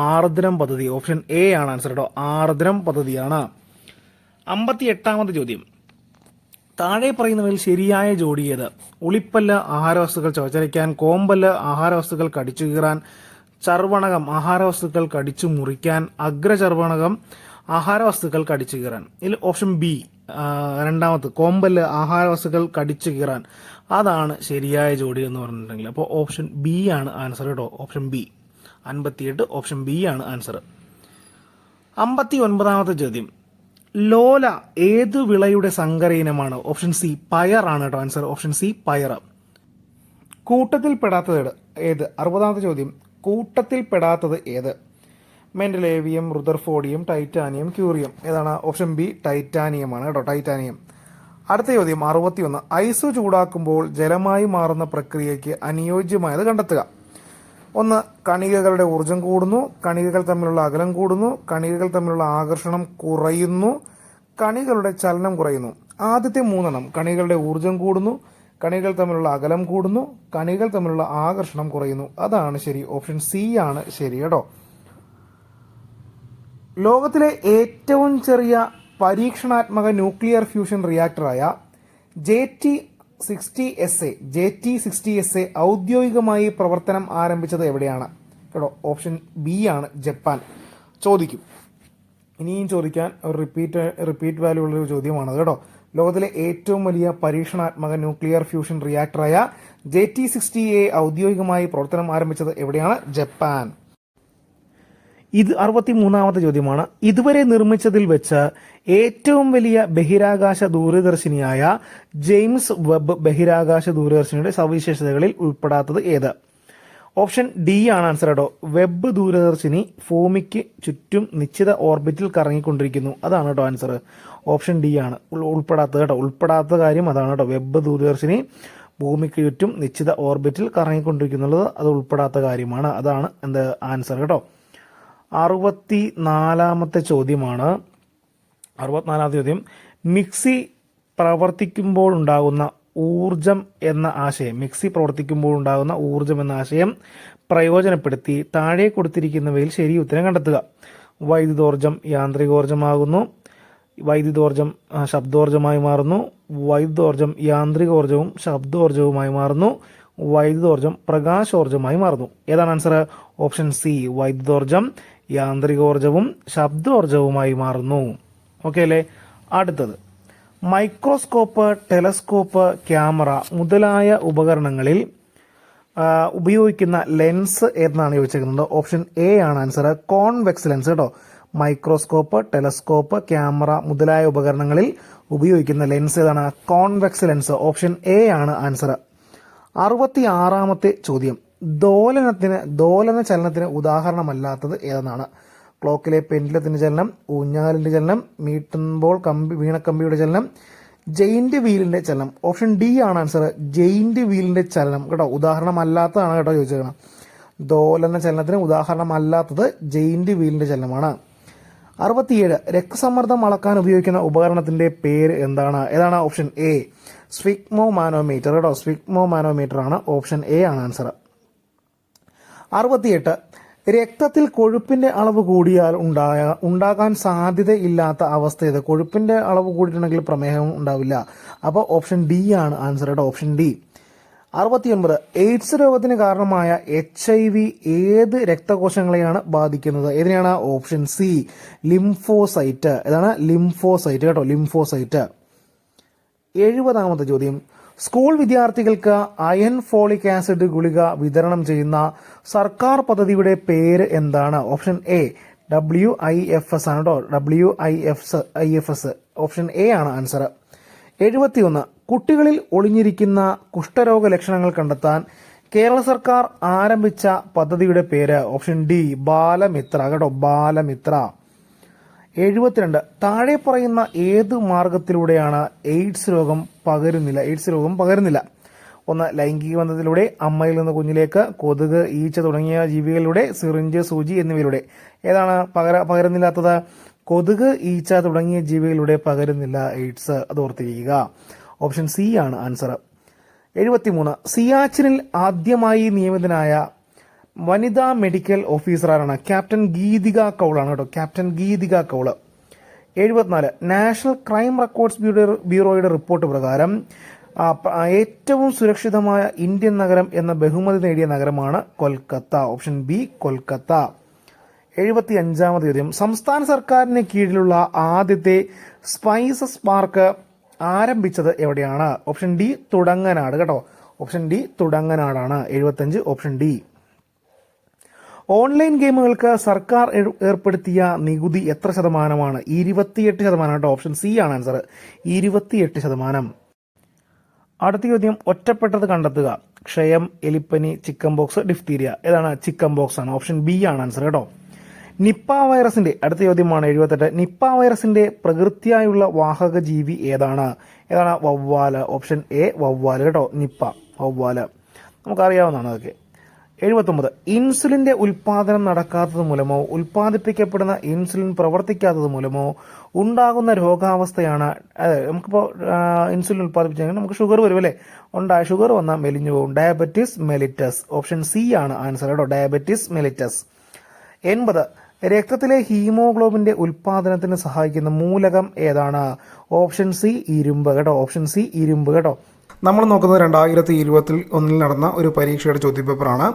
ആർദ്രം പദ്ധതി. ഓപ്ഷൻ എ ആണ് ആൻസർ കേട്ടോ. ആർദ്രം പദ്ധതിയാണ്. 58ാമത്തെ ചോദ്യം, താഴെ പറയുന്നവയിൽ ശരിയായ ജോഡി ഏത്? ഉളിപ്പല്ല് ആഹാരവസ്തുക്കൾ ചവച്ചരയ്ക്കാൻ, കോമ്പല്ല് ആഹാരവസ്തുക്കൾ കടിച്ചു കീറാൻ, ചർവണകം ആഹാരവസ്തുക്കൾ കടിച്ചു മുറിക്കാൻ, അഗ്രചർവണകം ആഹാരവസ്തുക്കൾ കടിച്ചു കീറാൻ. ഇതിൽ ഓപ്ഷൻ ബി, രണ്ടാമത് കോമ്പല്ല് ആഹാരവസ്തുക്കൾ കടിച്ചു കീറാൻ, അതാണ് ശരിയായ ജോഡി എന്ന് പറഞ്ഞിട്ടുണ്ടെങ്കിൽ. അപ്പോൾ ഓപ്ഷൻ ബി ആണ് ആൻസർ കേട്ടോ. Option B. 58 ഓപ്ഷൻ ബി ആണ് ആൻസർ. 59ാമത്തെ ചോദ്യം, ലോല ഏത് വിളയുടെ സങ്കര ഇനമാണ്? ഓപ്ഷൻ സി, പയർ ആണ് കേട്ടോ ആൻസർ. ഓപ്ഷൻ സി, പയർ. കൂട്ടത്തിൽ പെടാത്തത് ഏത്? 60ാമത്തെ ചോദ്യം, കൂട്ടത്തിൽ പെടാത്തത് ഏത്? മെൻഡലേവിയം, റുദർഫോർഡിയം, ടൈറ്റാനിയം, ക്യൂറിയം. ഏതാണ്? ഓപ്ഷൻ ബി ടൈറ്റാനിയമാണ് കേട്ടോ, ടൈറ്റാനിയം. അടുത്ത ചോദ്യം 61. ഐസ് ചൂടാക്കുമ്പോൾ ജലമായി മാറുന്ന പ്രക്രിയയ്ക്ക് അനുയോജ്യമായത് കണ്ടെത്തുക. ഒന്ന്, കണികകളുടെ ഊർജ്ജം കൂടുന്നു, കണികകൾ തമ്മിലുള്ള അകലം കൂടുന്നു, കണികകൾ തമ്മിലുള്ള ആകർഷണം കുറയുന്നു, കണികളുടെ ചലനം കുറയുന്നു. ആദ്യത്തെ മൂന്നെണ്ണം, കണികളുടെ ഊർജ്ജം കൂടുന്നു, കണികൾ തമ്മിലുള്ള അകലം കൂടുന്നു, കണികൾ തമ്മിലുള്ള ആകർഷണം കുറയുന്നു, അതാണ് ശരി. ഓപ്ഷൻ സി ആണ് ശരി കേട്ടോ. ലോകത്തിലെ ഏറ്റവും ചെറിയ പരീക്ഷണാത്മക ന്യൂക്ലിയർ ഫ്യൂഷൻ റിയാക്ടറായ JT60SA ഔദ്യോഗികമായി പ്രവർത്തനം ആരംഭിച്ചത് എവിടെയാണ് കേട്ടോ? ഓപ്ഷൻ ബി ആണ് ജപ്പാൻ. ചോദിക്കും, ഇനിയും ചോദിക്കാൻ ഒരു റിപ്പീറ്റ് വാല്യൂ ഉള്ളൊരു ചോദ്യമാണ് കേട്ടോ. ലോകത്തിലെ ഏറ്റവും വലിയ പരീക്ഷണാത്മക ന്യൂക്ലിയർ ഫ്യൂഷൻ റിയാക്ടറായ JT60A ഔദ്യോഗികമായി പ്രവർത്തനം ആരംഭിച്ചത് എവിടെയാണ്? ജപ്പാൻ. ഇത് 63ാമത്തെ ചോദ്യമാണ്. ഇതുവരെ നിർമ്മിച്ചതിൽ വെച്ച് ഏറ്റവും വലിയ ബഹിരാകാശ ദൂരദർശിനിയായ ജെയിംസ് വെബ് ബഹിരാകാശ ദൂരദർശിനിയുടെ സവിശേഷതകളിൽ ഉൾപ്പെടാത്തത് ഏത്? ഓപ്ഷൻ ഡി ആണ് ആൻസർ കേട്ടോ. വെബ് ദൂരദർശിനി ഭൂമിക്ക് ചുറ്റും നിശ്ചിത ഓർബിറ്റിൽ കറങ്ങിക്കൊണ്ടിരിക്കുന്നു, അതാണ് കേട്ടോ ആൻസർ. ഓപ്ഷൻ ഡി ആണ് ഉൾപ്പെടാത്തത് കേട്ടോ. ഉൾപ്പെടാത്ത കാര്യം അതാണ് കേട്ടോ. വെബ് ദൂരദർശിനി ഭൂമിക്ക് ചുറ്റും നിശ്ചിത ഓർബിറ്റിൽ കറങ്ങിക്കൊണ്ടിരിക്കുന്നുള്ളത് അത് ഉൾപ്പെടാത്ത കാര്യമാണ്, അതാണ് എന്ത് ആൻസർ കേട്ടോ. 64ാമത്തെ ചോദ്യമാണ്. 64ാമത്തെ ചോദ്യം, മിക്സി പ്രവർത്തിക്കുമ്പോഴുണ്ടാകുന്ന ഊർജം എന്ന ആശയം പ്രയോജനപ്പെടുത്തി താഴെ കൊടുത്തിരിക്കുന്നവയിൽ ശരി ഉത്തരം കണ്ടെത്തുക. വൈദ്യുതോർജം യാന്ത്രികോർജമാകുന്നു, വൈദ്യുതോർജം ശബ്ദോർജമായി മാറുന്നു, വൈദ്യുതോർജം യാന്ത്രികോർജവും ശബ്ദോർജവുമായി മാറുന്നു, വൈദ്യുതോർജം പ്രകാശോർജമായി മാറുന്നു. ഏതാണ് ആൻസർ? ഓപ്ഷൻ സി, വൈദ്യുതോർജം യാന്ത്രികോർജവും ശബ്ദോർജവുമായി മാറുന്നു. ഓക്കെ അല്ലേ? അടുത്തത്, മൈക്രോസ്കോപ്പ്, ടെലസ്കോപ്പ്, ക്യാമറ മുതലായ ഉപകരണങ്ങളിൽ ഉപയോഗിക്കുന്ന ലെൻസ് എന്നാണ് ചോദിച്ചിരിക്കുന്നത്. ഓപ്ഷൻ എ ആണ് ആൻസർ, കോൺവെക്സ് ലെൻസ് കേട്ടോ. മൈക്രോസ്കോപ്പ്, ടെലസ്കോപ്പ്, ക്യാമറ മുതലായ ഉപകരണങ്ങളിൽ ഉപയോഗിക്കുന്ന ലെൻസ് ഏതാണ്? Convex lens. ഓപ്ഷൻ എ ആണ് ആൻസർ. 66ാമത്തെ ചോദ്യം, ദോലന ചലനത്തിന് ഉദാഹരണമല്ലാത്തത് ഏതെന്നാണ്? ക്ലോക്കിലെ പെൻഡുലത്തിന്റെ ചലനം, ഊഞ്ഞാലിന്റെ ചലനം, മീട്ടുമ്പോൾ വീണക്കമ്പിയുടെ ചലനം, ജെയിന്റ് വീലിന്റെ ചലനം. ഓപ്ഷൻ ഡി ആണ് ആൻസർ, ജെയിന്റ് വീലിന്റെ ചലനം കേട്ടോ. ഉദാഹരണമല്ലാത്തതാണ് കേട്ടോ ചോദിച്ചത്. ദോലന ചലനത്തിന് ഉദാഹരണമല്ലാത്തത് ജെയിന്റ് വീലിന്റെ ചലനമാണ്. 67, രക്തസമ്മർദ്ദം അളക്കാൻ ഉപയോഗിക്കുന്ന ഉപകരണത്തിന്റെ പേര് എന്താണ്? ഏതാണ്? ഓപ്ഷൻ എ, സ്ഫിഗ്മോ മാനോമീറ്റർ കേട്ടോ. സ്ഫിഗ്മോ മാനോമീറ്റർ ആണ്. ഓപ്ഷൻ എ ആണ് ആൻസർ. 68, രക്തത്തിൽ കൊഴുപ്പിന്റെ അളവ് കൂടിയാൽ ഉണ്ടാകാൻ സാധ്യതയില്ലാത്ത അവസ്ഥ ഏത്? കൊഴുപ്പിന്റെ അളവ് കൂടിയിട്ടുണ്ടെങ്കിൽ പ്രമേഹം ഉണ്ടാവില്ല. അപ്പോൾ ഓപ്ഷൻ ഡി ആണ് ആൻസർ കേട്ടോ. Option D. 69, എയ്ഡ്സ് രോഗത്തിന് കാരണമായ HIV ഏത് രക്തകോശങ്ങളെയാണ് ബാധിക്കുന്നത്? ഏതിനെയാണ്? Option C, lymphocyte. ഏതാണ്? ലിംഫോസൈറ്റ് കേട്ടോ. ലിംഫോസൈറ്റ്. 70ാമത്തെ ചോദ്യം, സ്കൂൾ വിദ്യാർത്ഥികൾക്ക് അയൺ ഫോളിക് ആസിഡ് ഗുളിക വിതരണം ചെയ്യുന്ന സർക്കാർ പദ്ധതിയുടെ പേര് എന്താണ്? ഓപ്ഷൻ എ, WIFS ആണ് കേട്ടോ. WIFS. ഓപ്ഷൻ എ ആണ് ആൻസർ. 71, കുട്ടികളിൽ ഒളിഞ്ഞിരിക്കുന്ന കുഷ്ഠരോഗ ലക്ഷണങ്ങൾ കണ്ടെത്താൻ കേരള സർക്കാർ ആരംഭിച്ച പദ്ധതിയുടെ പേര്? ഓപ്ഷൻ ഡി, ബാലമിത്ര കേട്ടോ. ബാലമിത്ര. 72, താഴെ പറയുന്ന ഏത് മാർഗത്തിലൂടെയാണ് എയ്ഡ്സ് രോഗം പകരുന്നില്ല? ഒന്ന്, ലൈംഗിക ബന്ധത്തിലൂടെ, അമ്മയിൽ നിന്ന് കുഞ്ഞിലേക്ക്, കൊതുക്, ഈച്ച തുടങ്ങിയ ജീവികളിലൂടെ, സിറിഞ്ച്, സൂചി എന്നിവയിലൂടെ. ഏതാണ് പകരുന്നില്ലാത്തത്? കൊതുക്, ഈച്ച തുടങ്ങിയ ജീവികളിലൂടെ പകരുന്നില്ല എയ്ഡ്സ്. അത് ഓർത്തിരിക്കുക. ഓപ്ഷൻ സി ആണ് ആൻസർ. 73, സിയാച്ചിനിൽ ആദ്യമായി നിയമിതനായ വനിതാ മെഡിക്കൽ ഓഫീസറാണ്? ക്യാപ്റ്റൻ ഗീതിക കൗളാണ് കേട്ടോ. Captain Geethika Kaul. 74, national crime records ബ്യൂറോയുടെ റിപ്പോർട്ട് പ്രകാരം ഏറ്റവും സുരക്ഷിതമായ ഇന്ത്യൻ നഗരം എന്ന ബഹുമതി നേടിയ നഗരമാണ് കൊൽക്കത്ത. Option B, Kolkata. 75ാമത് ചോദ്യം, സംസ്ഥാന സർക്കാരിന് കീഴിലുള്ള ആദ്യത്തെ സ്പൈസസ് പാർക്ക് ആരംഭിച്ചത് എവിടെയാണ്? ഓപ്ഷൻ ഡി, തുടങ്ങനാട് കേട്ടോ. ഓപ്ഷൻ ഡി, തുടങ്ങനാടാണ്. 75, ഓപ്ഷൻ ഡി. ഓൺലൈൻ ഗെയിമുകൾക്ക് സർക്കാർ ഏർപ്പെടുത്തിയ നികുതി എത്ര ശതമാനമാണ്? 28% കേട്ടോ. ഓപ്ഷൻ സി ആണ് ആൻസർ, 28%. അടുത്ത ചോദ്യം, ഒറ്റപ്പെട്ടത് കണ്ടെത്തുക. ക്ഷയം, എലിപ്പനി, ചിക്കൻ ബോക്സ്, ഡിഫ്തീരിയ. ഏതാണ്? ചിക്കൻ ബോക്സ് ആണ്. ഓപ്ഷൻ ബി ആണ് ആൻസർ കേട്ടോ. നിപ്പ വൈറസിന്റെ അടുത്ത ചോദ്യമാണ് 78. നിപ്പ വൈറസിന്റെ പ്രകൃതിയായുള്ള വാഹക ജീവി ഏതാണ്? വവ്വാല്. ഓപ്ഷൻ എ വവ്വാല് കേട്ടോ. നിപ്പ വവ്വാല് നമുക്കറിയാവുന്നതാണ് അതൊക്കെ. 79. ഇൻസുലിന്റെ ഉൽപാദനം നടക്കാത്തത് മൂലമോ ഉൽപ്പാദിപ്പിക്കപ്പെടുന്ന ഇൻസുലിൻ പ്രവർത്തിക്കാത്തത് മൂലമോ ഉണ്ടാകുന്ന രോഗാവസ്ഥയാണ്. നമുക്കിപ്പോൾ ഇൻസുലിൻ ഉൽപ്പാദിപ്പിച്ചെങ്കിൽ നമുക്ക് ഷുഗർ വരും അല്ലേ? ഷുഗർ വന്നാൽ മെലിഞ്ഞു പോകും. Diabetes mellitus. ഓപ്ഷൻ സി ആണ് ആൻസർ കേട്ടോ. Diabetes mellitus. 80. രക്തത്തിലെ ഹീമോഗ്ലോബിന്റെ ഉൽപാദനത്തിന് സഹായിക്കുന്ന മൂലകം ഏതാണ്? ഓപ്ഷൻ സി ഇരുമ്പ് കേട്ടോ. ഓപ്ഷൻ സി ഇരുമ്പ് കേട്ടോ. നമ്മൾ നോക്കുന്നത് 2021 നടന്ന ഒരു പരീക്ഷയുടെ ചോദ്യപേപ്പറാണ്.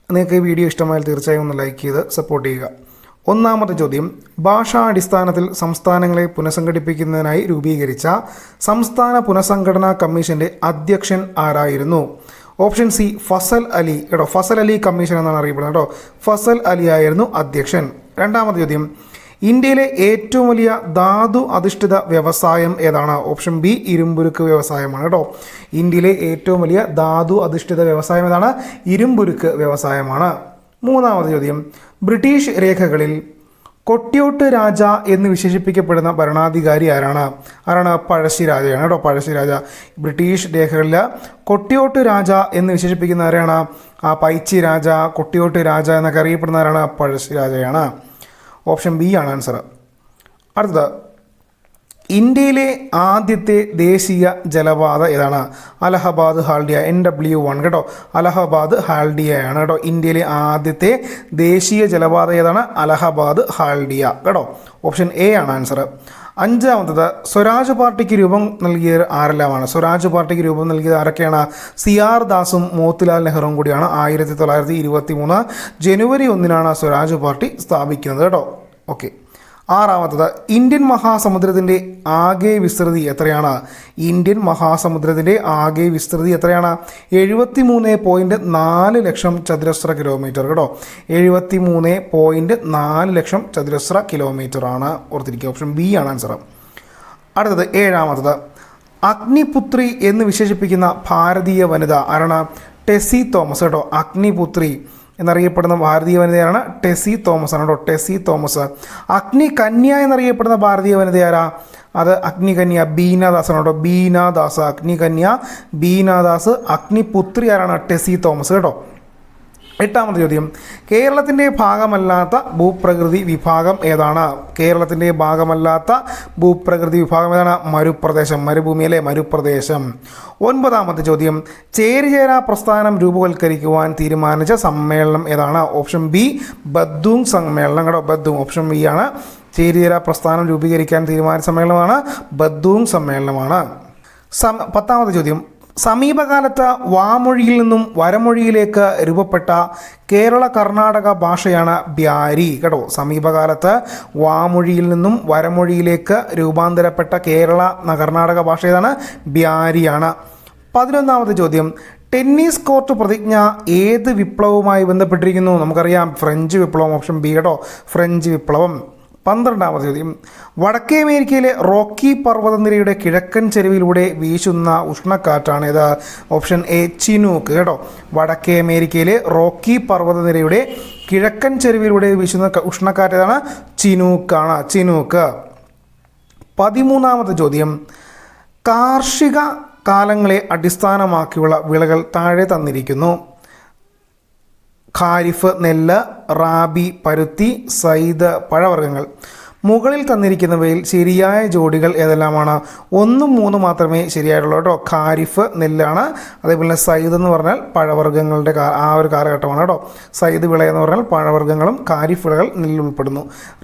നിങ്ങൾക്ക് ഈ വീഡിയോ ഇഷ്ടമായാൽ തീർച്ചയായും ഒന്ന് ലൈക്ക് ചെയ്ത് സപ്പോർട്ട് ചെയ്യുക. ഒന്നാമത്തെ ചോദ്യം, ഭാഷാടിസ്ഥാനത്തിൽ സംസ്ഥാനങ്ങളെ പുനഃസംഘടിപ്പിക്കുന്നതിനായി രൂപീകരിച്ച സംസ്ഥാന പുനഃസംഘടനാ കമ്മീഷന്റെ അധ്യക്ഷൻ ആരായിരുന്നു? ഓപ്ഷൻ സി ഫസൽ അലി കേട്ടോ. ഫസൽ അലി കമ്മീഷൻ എന്നാണ് അറിയപ്പെടുന്നത് കേട്ടോ. ഫസൽ അലി ആയിരുന്നു അധ്യക്ഷൻ. രണ്ടാമത്തെ ചോദ്യം, ഇന്ത്യയിലെ ഏറ്റവും വലിയ ധാതു അധിഷ്ഠിത വ്യവസായം ഏതാണ്? ഓപ്ഷൻ ബി ഇരുമ്പുരുക്ക് വ്യവസായമാണ് കേട്ടോ. ഇന്ത്യയിലെ ഏറ്റവും വലിയ ധാതു അധിഷ്ഠിത വ്യവസായം ഏതാണ്? ഇരുമ്പുരുക്ക് വ്യവസായമാണ്. മൂന്നാമത്തെ ചോദ്യം, ബ്രിട്ടീഷ് രേഖകളിൽ കൊട്ടിയോട്ട് രാജ എന്ന് വിശേഷിപ്പിക്കപ്പെടുന്ന ഭരണാധികാരി ആരാണ്? പഴശ്ശിരാജയാണ് കേട്ടോ. പഴശ്ശിരാജ. ബ്രിട്ടീഷ് രേഖകളിൽ കൊട്ടിയോട്ട് രാജ എന്ന് വിശേഷിപ്പിക്കുന്ന ആരാണ്? പൈച്ചി രാജ, കൊട്ടിയോട്ട് രാജ എന്നൊക്കെ അറിയപ്പെടുന്ന ആരാണ്? പഴശ്ശിരാജയാണ്. ഓപ്ഷൻ ബി ആണ് ആൻസർ. അടുത്തത്, ഇന്ത്യയിലെ ആദ്യത്തെ ദേശീയ ജലപാത ഏതാണ്? അലഹബാദ് ഹാൽഡിയ. NW1 കേട്ടോ. അലഹബാദ് ഹാൽഡിയയാണ് കേട്ടോ. ഇന്ത്യയിലെ ആദ്യത്തെ ദേശീയ ജലപാത ഏതാണ്? അലഹബാദ് ഹാൽഡിയ കേട്ടോ. ഓപ്ഷൻ എ ആണ് ആൻസർ. അഞ്ചാമത്തത്, സ്വരാജ് പാർട്ടിക്ക് രൂപം നൽകിയത് ആരെല്ലാമാണ്? സ്വരാജ് പാർട്ടിക്ക് രൂപം നൽകിയത് ആരൊക്കെയാണ്? CR ദാസും മോത്തിലാൽ നെഹ്റുവും കൂടിയാണ്. 1923 ജനുവരി 1 സ്വരാജ് പാർട്ടി സ്ഥാപിക്കുന്നത് കേട്ടോ. ഓക്കെ. ആറാമത്തത്, ഇന്ത്യൻ മഹാസമുദ്രത്തിൻ്റെ ആകെ വിസ്തൃതി എത്രയാണ്? ഇന്ത്യൻ മഹാസമുദ്രത്തിൻ്റെ ആകെ വിസ്തൃതി എത്രയാണ്? 73.4 ലക്ഷം ചതുരശ്ര കിലോമീറ്റർ കേട്ടോ. 73.4 ലക്ഷം ചതുരശ്ര കിലോമീറ്റർ ആണ്. ഓർത്തിരിക്കുക. ഓപ്ഷൻ ബി ആണ് ആൻസർ. അടുത്തത് ഏഴാമത്തത്, അഗ്നിപുത്രി എന്ന് വിശേഷിപ്പിക്കുന്ന ഭാരതീയ വനിത ആരാണ്? ടെസി തോമസ് കേട്ടോ. അഗ്നിപുത്രി എന്നറിയപ്പെടുന്ന ഭാരതീയ വനിതയാണ് ടെസി തോമസ് ആണ് കേട്ടോ. ടെസി തോമസ്. അഗ്നികന്യ എന്നറിയപ്പെടുന്ന ഭാരതീയ വനിത ആരാ? അത് അഗ്നികന്യ ബീനാദാസ് ആണ് കേട്ടോ. ബീനാദാസ്. അഗ്നികന്യ ബീനാദാസ്. അഗ്നിപുത്രി ആരാണ്? ടെസി തോമസ് കേട്ടോ. എട്ടാമത്തെ ചോദ്യം, കേരളത്തിൻ്റെ ഭാഗമല്ലാത്ത ഭൂപ്രകൃതി വിഭാഗം ഏതാണ്? കേരളത്തിൻ്റെ ഭാഗമല്ലാത്ത ഭൂപ്രകൃതി വിഭാഗം ഏതാണ്? മരുപ്രദേശം. മരുഭൂമിയിലെ മരുപ്രദേശം. ഒൻപതാമത്തെ ചോദ്യം, ചേരിചേരാ പ്രസ്ഥാനം രൂപവൽക്കരിക്കുവാൻ തീരുമാനിച്ച സമ്മേളനം ഏതാണ്? ഓപ്ഷൻ ബി ബദ്ദൂങ് സമ്മേളനം കേട്ടോ. ബദ്ദൂങ്. ഓപ്ഷൻ ബി ആണ്. ചേരിചേരാ പ്രസ്ഥാനം രൂപീകരിക്കാൻ തീരുമാനിച്ച സമ്മേളനമാണ് ബദ്ദൂങ് സമ്മേളനമാണ്. പത്താമത്തെ ചോദ്യം, സമീപകാലത്ത് വാമൊഴിയിൽ നിന്നും വരമൊഴിയിലേക്ക് രൂപപ്പെട്ട കേരള കർണാടക ഭാഷയാണ് ബ്യാരി കേട്ടോ. സമീപകാലത്ത് വാമൊഴിയിൽ നിന്നും വരമൊഴിയിലേക്ക് രൂപാന്തരപ്പെട്ട കേരള കർണാടക ഭാഷ ഏതാണ്? ബ്യാരിയാണ്. 11ാമത്തെ ചോദ്യം, ടെന്നീസ് കോർട്ട് പ്രതിജ്ഞ ഏത് വിപ്ലവവുമായി ബന്ധപ്പെട്ടിരിക്കുന്നു? നമുക്കറിയാം, ഫ്രഞ്ച് വിപ്ലവം. ഓപ്ഷൻ ബി കേട്ടോ. ഫ്രഞ്ച് വിപ്ലവം. 12ാമത്തെ ചോദ്യം, വടക്കേ അമേരിക്കയിലെ റോക്കി പർവ്വതനിരയുടെ കിഴക്കൻ ചെരുവിലൂടെ വീശുന്ന ഉഷ്ണക്കാറ്റാണ് ഇത്? ഓപ്ഷൻ എ ചിനൂക്ക് കേട്ടോ. വടക്കേ അമേരിക്കയിലെ റോക്കി പർവ്വതനിരയുടെ കിഴക്കൻ ചെരുവിലൂടെ വീശുന്ന ഉഷ്ണക്കാറ്റ് ഏതാണ്? ചിനൂക്കാണ്. ചിനൂക്ക്. 13ാമത്തെ ചോദ്യം, കാർഷിക കാലങ്ങളെ അടിസ്ഥാനമാക്കിയുള്ള വിളകൾ താഴെ തന്നിരിക്കുന്നു. ഖാരിഫ് നെല്ല്, റാബി പരുത്തി, സൈദ് പഴവർഗ്ഗങ്ങൾ. മുകളിൽ തന്നിരിക്കുന്നവയിൽ ശരിയായ ജോഡികൾ ഏതെല്ലാമാണ്? 1ഉം 3 മാത്രമേ ശരിയായിട്ടുള്ളൂ കേട്ടോ. ഖാരിഫ് നെല്ലാണ്. അതേപോലെ സൈദ് എന്ന് പറഞ്ഞാൽ പഴവർഗ്ഗങ്ങളുടെ ആ ഒരു കാലഘട്ടമാണ് കേട്ടോ. സൈദ് വിള എന്ന് പറഞ്ഞാൽ പഴവർഗ്ഗങ്ങളും ഖാരിഫ് വിളകൾ നെല്ലിൽ ഉൾപ്പെടുന്നു.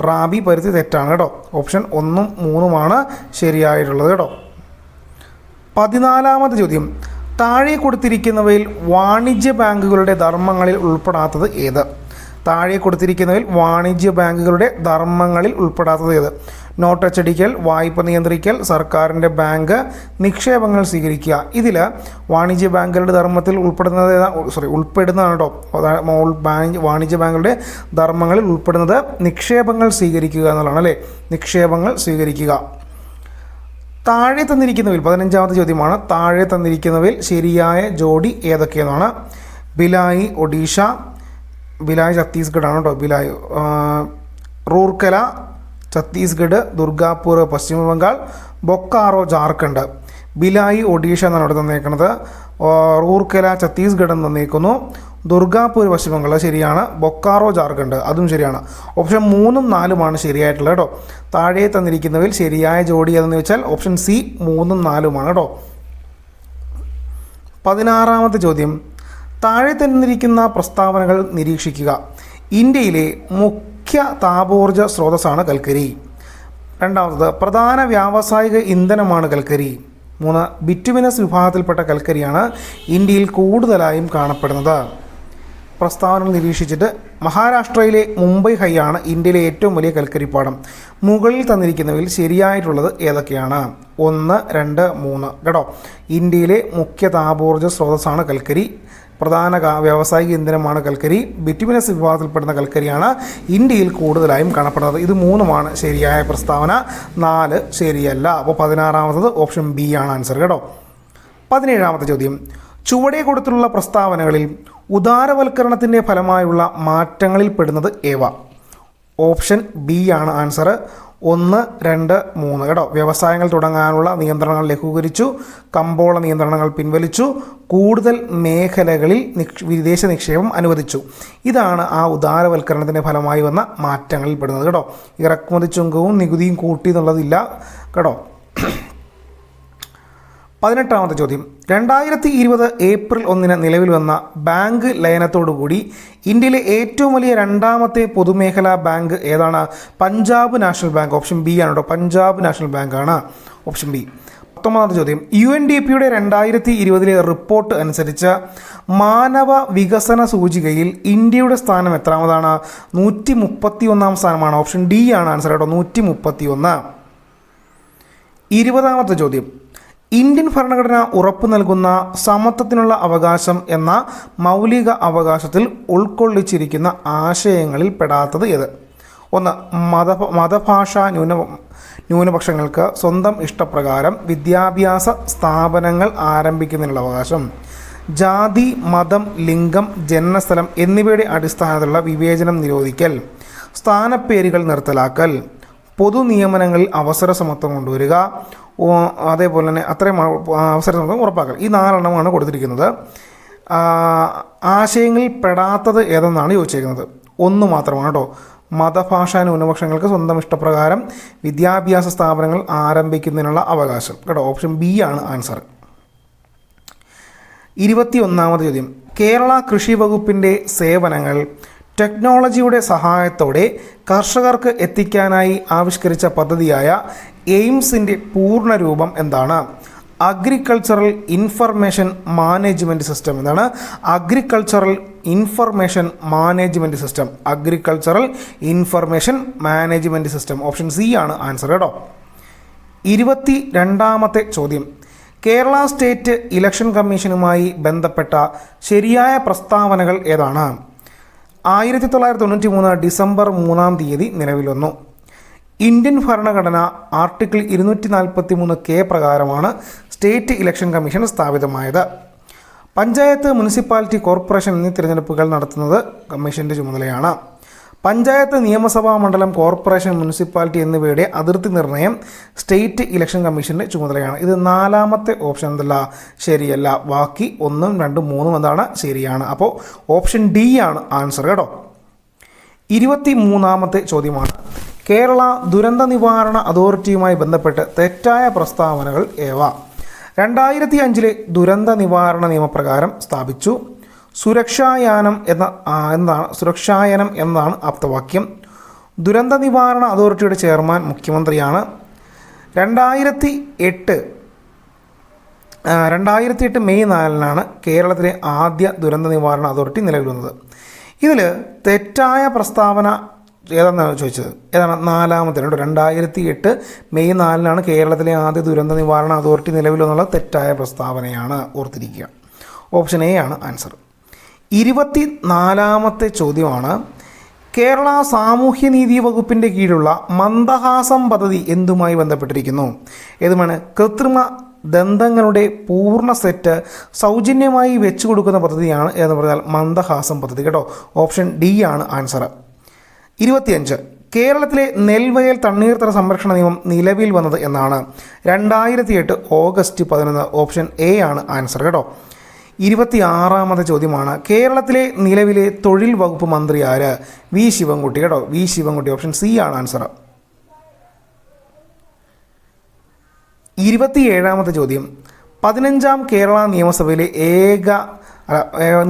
റാബി പരുത്തി തെറ്റാണ് കേട്ടോ. ഓപ്ഷൻ 1ഉം 3ഉമാണ് ശരിയായിട്ടുള്ളത് കേട്ടോ. 14ാമത്തെ ചോദ്യം, താഴെ കൊടുത്തിരിക്കുന്നവയിൽ വാണിജ്യ ബാങ്കുകളുടെ ധർമ്മങ്ങളിൽ ഉൾപ്പെടാത്തത് ഏത്? താഴെ കൊടുത്തിരിക്കുന്നവയിൽ വാണിജ്യ ബാങ്കുകളുടെ ധർമ്മങ്ങളിൽ ഉൾപ്പെടാത്തത് ഏത്? നോട്ട് അച്ചടിക്കൽ, വായ്പ നിയന്ത്രിക്കൽ, സർക്കാരിൻ്റെ ബാങ്ക്, നിക്ഷേപങ്ങൾ സ്വീകരിക്കുക. ഇതിൽ വാണിജ്യ ബാങ്കുകളുടെ ധർമ്മത്തിൽ ഉൾപ്പെടുന്നതാണ് കേട്ടോ. വാണിജ്യ ബാങ്കുകളുടെ ധർമ്മങ്ങളിൽ ഉൾപ്പെടുന്നത് നിക്ഷേപങ്ങൾ സ്വീകരിക്കുക എന്നുള്ളതാണ് അല്ലേ. നിക്ഷേപങ്ങൾ സ്വീകരിക്കുക. താഴെ തന്നിരിക്കുന്നവയിൽ 15ാമത്തെ ചോദ്യമാണ്. താഴെ തന്നിരിക്കുന്നവയിൽ ശരിയായ ജോഡി ഏതൊക്കെയെന്നാണ്? ഭിലായി ഒഡീഷ, ഭിലായി ഛത്തീസ്ഗഡ് ആണ് കേട്ടോ. ഭിലായി റൂർക്കല ഛത്തീസ്ഗഡ്, ദുർഗാപൂർ പശ്ചിമ ബംഗാൾ, ബൊക്കാറോ ജാർഖണ്ഡ്. ബിലായി ഒഡീഷ എന്നാണ് ഇവിടെ തന്നേക്കുന്നത്. റൂർക്കല ഛത്തീസ്ഗഡ് എന്ന് തന്നേക്കുന്നു. ദുർഗാപൂർ പശ്ചിമ ബംഗാൾ ശരിയാണ്. ബൊക്കാറോ ജാർഖണ്ഡ് അതും ശരിയാണ്. ഓപ്ഷൻ 3ഉം 4ഉമാണ് ശരിയായിട്ടുള്ളത് കേട്ടോ. താഴെ തന്നിരിക്കുന്നതിൽ ശരിയായ ജോഡി ഏതെന്ന് വെച്ചാൽ ഓപ്ഷൻ സി 3ഉം 4ഉമാണ് കേട്ടോ. 16ാമത്തെ ചോദ്യം. താഴെ തന്നിരിക്കുന്ന പ്രസ്താവനകൾ നിരീക്ഷിക്കുക. ഇന്ത്യയിലെ മുഖ്യ താപോർജ്ജ സ്രോതസ്സാണ് കൽക്കരി. രണ്ടാമത്തത് പ്രധാന വ്യാവസായിക ഇന്ധനമാണ് കൽക്കരി. 3 ബിറ്റുമിനസ് വിഭാഗത്തിൽപ്പെട്ട കൽക്കരിയാണ് ഇന്ത്യയിൽ കൂടുതലായും കാണപ്പെടുന്നത്. പ്രസ്താവനകൾ നിരീക്ഷിച്ചിട്ട് മഹാരാഷ്ട്രയിലെ മുംബൈ ഹൈയാണ് ഇന്ത്യയിലെ ഏറ്റവും വലിയ കൽക്കരിപ്പാടം. മുകളിൽ തന്നിരിക്കുന്നവയിൽ ശരിയായിട്ടുള്ളത് ഏതൊക്കെയാണ്? 1, 2, 3 കേട്ടോ. ഇന്ത്യയിലെ മുഖ്യ താപോർജ്ജ സ്രോതസ്സാണ് കൽക്കരി. പ്രധാന വ്യാവസായിക ഇന്ധനമാണ് കൽക്കരി. ബിറ്റുമിനസ് വിഭാഗത്തിൽപ്പെടുന്ന കൽക്കരിയാണ് ഇന്ത്യയിൽ കൂടുതലായും കാണപ്പെടുന്നത്. ഇത് 3ഉമാണ് ശരിയായ പ്രസ്താവന. 4 ശരിയല്ല. അപ്പോൾ 16ാമത്തത് ഓപ്ഷൻ ബി ആണ് ആൻസർ കേട്ടോ. 17ാമത്തെ ചോദ്യം. ചുവടെ കൊടുത്തുള്ള പ്രസ്താവനകളിൽ ഉദാരവൽക്കരണത്തിൻ്റെ ഫലമായുള്ള മാറ്റങ്ങളിൽ പെടുന്നത് ഏവ? ഓപ്ഷൻ ബി ആണ് ആൻസർ. 1, 2, 3 കേട്ടോ. വ്യവസായങ്ങൾ തുടങ്ങാനുള്ള നിയന്ത്രണങ്ങൾ ലഘൂകരിച്ചു, കമ്പോള നിയന്ത്രണങ്ങൾ പിൻവലിച്ചു, കൂടുതൽ മേഖലകളിൽ വിദേശ നിക്ഷേപം അനുവദിച്ചു. ഇതാണ് ആ ഉദാരവൽക്കരണത്തിൻ്റെ ഫലമായി വന്ന മാറ്റങ്ങളിൽ പെടുന്നത് കേട്ടോ. ഇറക്കുമതി ചുങ്കവും നികുതിയും കൂട്ടി എന്നുള്ളതില്ല കേട്ടോ. 18ാമത്തെ ചോദ്യം. 2020 ഏപ്രിൽ 1 നിലവിൽ വന്ന ബാങ്ക് ലയനത്തോടുകൂടി ഇന്ത്യയിലെ ഏറ്റവും വലിയ രണ്ടാമത്തെ പൊതുമേഖലാ ബാങ്ക് ഏതാണ്? Punjab national bank. Option B ആണ് കേട്ടോ. പഞ്ചാബ് നാഷണൽ ബാങ്കാണ് ഓപ്ഷൻ ബി. 19ാമത്തെ ചോദ്യം. UNDPയുടെ 2020 റിപ്പോർട്ട് അനുസരിച്ച് മാനവ വികസന സൂചികയിൽ ഇന്ത്യയുടെ സ്ഥാനം എത്രാമതാണ്? 131ാം സ്ഥാനമാണ്. ഓപ്ഷൻ ഡി ആണ് ആൻസർ കേട്ടോ. 131. 20ാമത്തെ ചോദ്യം. ഇന്ത്യൻ ഭരണഘടന ഉറപ്പു നൽകുന്ന സമത്വത്തിനുള്ള അവകാശം എന്ന മൗലിക അവകാശത്തിൽ ഉൾക്കൊള്ളിച്ചിരിക്കുന്ന ആശയങ്ങളിൽ പെടാത്തത് ഏത്? 1 മതഭാഷാ ന്യൂനപക്ഷങ്ങൾക്ക് സ്വന്തം ഇഷ്ടപ്രകാരം വിദ്യാഭ്യാസ സ്ഥാപനങ്ങൾ ആരംഭിക്കുന്നതിനുള്ള അവകാശം. ജാതി, മതം, ലിംഗം, ജനനസ്ഥലം എന്നിവയുടെ അടിസ്ഥാനത്തിലുള്ള വിവേചനം നിരോധിക്കൽ. സ്ഥാനപ്പേരുകൾ നിർത്തലാക്കൽ. പൊതു നിയമനങ്ങളിൽ അവസര സമത്വം കൊണ്ടുവരിക. അതേപോലെ തന്നെ അത്രയും അവസര സമത്വം ഉറപ്പാക്കൽ. ഈ 4 കൊടുത്തിരിക്കുന്നത്. ആശയങ്ങളിൽ പെടാത്തത് ഏതെന്നാണ് ചോദിച്ചിരിക്കുന്നത്. 1 മാത്രമാണ് കേട്ടോ. മതഭാഷാ ന്യൂനപക്ഷങ്ങൾക്ക് സ്വന്തം ഇഷ്ടപ്രകാരം വിദ്യാഭ്യാസ സ്ഥാപനങ്ങൾ ആരംഭിക്കുന്നതിനുള്ള അവകാശം കേട്ടോ. ഓപ്ഷൻ ബി ആണ് ആൻസർ. 21ാമത് ചോദ്യം. കേരള കൃഷി വകുപ്പിൻ്റെ സേവനങ്ങൾ ടെക്നോളജിയുടെ സഹായത്തോടെ കർഷകർക്ക് എത്തിക്കാനായി ആവിഷ്കരിച്ച പദ്ധതിയായ എയിംസിൻ്റെ പൂർണ്ണരൂപം എന്താണ്? Agricultural information management system. എന്താണ്? Agricultural information management system. Agricultural information management system. Option C ആണ് ആൻസർ കേട്ടോ. 22ാമത്തെ ചോദ്യം. കേരള സ്റ്റേറ്റ് ഇലക്ഷൻ കമ്മീഷനുമായി ബന്ധപ്പെട്ട ശരിയായ പ്രസ്താവനകൾ ഏതാണ്? 1993 ഡിസംബർ 3 നിലവിൽ വന്നു. ഇന്ത്യൻ ഭരണഘടന ആർട്ടിക്കിൾ 243 പ്രകാരമാണ് സ്റ്റേറ്റ് ഇലക്ഷൻ കമ്മീഷൻ സ്ഥാപിതമായത്. പഞ്ചായത്ത്, മുനിസിപ്പാലിറ്റി, കോർപ്പറേഷൻ എന്നീ തിരഞ്ഞെടുപ്പുകൾ നടത്തുന്നത് കമ്മീഷൻ്റെ ചുമതലയാണ്. പഞ്ചായത്ത്, നിയമസഭാ മണ്ഡലം, കോർപ്പറേഷൻ, മുനിസിപ്പാലിറ്റി എന്നിവയുടെ അതിർത്തി നിർണ്ണയം സ്റ്റേറ്റ് ഇലക്ഷൻ കമ്മീഷൻ്റെ ചുമതലയാണ്. ഇത് 4ാമത്തെ ഓപ്ഷൻ എന്തല്ല ശരിയല്ല. ബാക്കി 1, 2, 3 എന്താണ് ശരിയാണ്. അപ്പോൾ ഓപ്ഷൻ ഡി ആണ് ആൻസർ കേട്ടോ. 23ാമത്തെ ചോദ്യമാണ്. കേരള ദുരന്ത നിവാരണ അതോറിറ്റിയുമായി ബന്ധപ്പെട്ട് തെറ്റായ പ്രസ്താവനകൾ ഏവ? 2005 ദുരന്ത നിവാരണ നിയമപ്രകാരം സ്ഥാപിച്ചു. സുരക്ഷായാനം എന്നാണ് ആപ്തവാക്യം. ദുരന്ത നിവാരണ അതോറിറ്റിയുടെ ചെയർമാൻ മുഖ്യമന്ത്രിയാണ്. 2008 മെയ് 4 കേരളത്തിലെ ആദ്യ ദുരന്ത നിവാരണ അതോറിറ്റി നിലവിൽ വന്നത്. ഇതിൽ തെറ്റായ പ്രസ്താവന ഏതാണെന്നാണ് ചോദിച്ചത്. ഏതാണ്? 4ാമത്തേണ്. 2008 മെയ് 4 കേരളത്തിലെ ആദ്യ ദുരന്ത നിവാരണ അതോറിറ്റി നിലവിൽ വന്നുള്ള തെറ്റായ പ്രസ്താവനയാണ്. ഓർത്തിരിക്കുക. ഓപ്ഷൻ എ ആണ് ആൻസർ. 24ാമത്തെ ചോദ്യമാണ്. കേരള സാമൂഹ്യനീതി വകുപ്പിൻ്റെ കീഴിലുള്ള മന്ദഹാസം പദ്ധതി എന്തുമായി ബന്ധപ്പെട്ടിരിക്കുന്നു? ഏതുമാണ്? കൃത്രിമ ദന്തങ്ങളുടെ പൂർണ്ണ സെറ്റ് സൗജന്യമായി വെച്ചു കൊടുക്കുന്ന പദ്ധതിയാണ് എന്ന് പറഞ്ഞാൽ മന്ദഹാസം പദ്ധതി കേട്ടോ. ഓപ്ഷൻ ഡി ആണ് ആൻസർ. 25 കേരളത്തിലെ നെൽവയൽ തണ്ണീർത്തട സംരക്ഷണ നിയമം നിലവിൽ വന്നത് എന്നാണ്? 2008 ഓഗസ്റ്റ് 11. ഓപ്ഷൻ എ ആണ് ആൻസർ കേട്ടോ. 26ാമത്തെ ചോദ്യമാണ്. കേരളത്തിലെ നിലവിലെ തൊഴിൽ വകുപ്പ് മന്ത്രി ആര്? വി ശിവൻകുട്ടി കേട്ടോ. വി ശിവൻകുട്ടി. ഓപ്ഷൻ സി ആണ് ആൻസർ. 27ാമത്തെ ചോദ്യം. 15ാം കേരള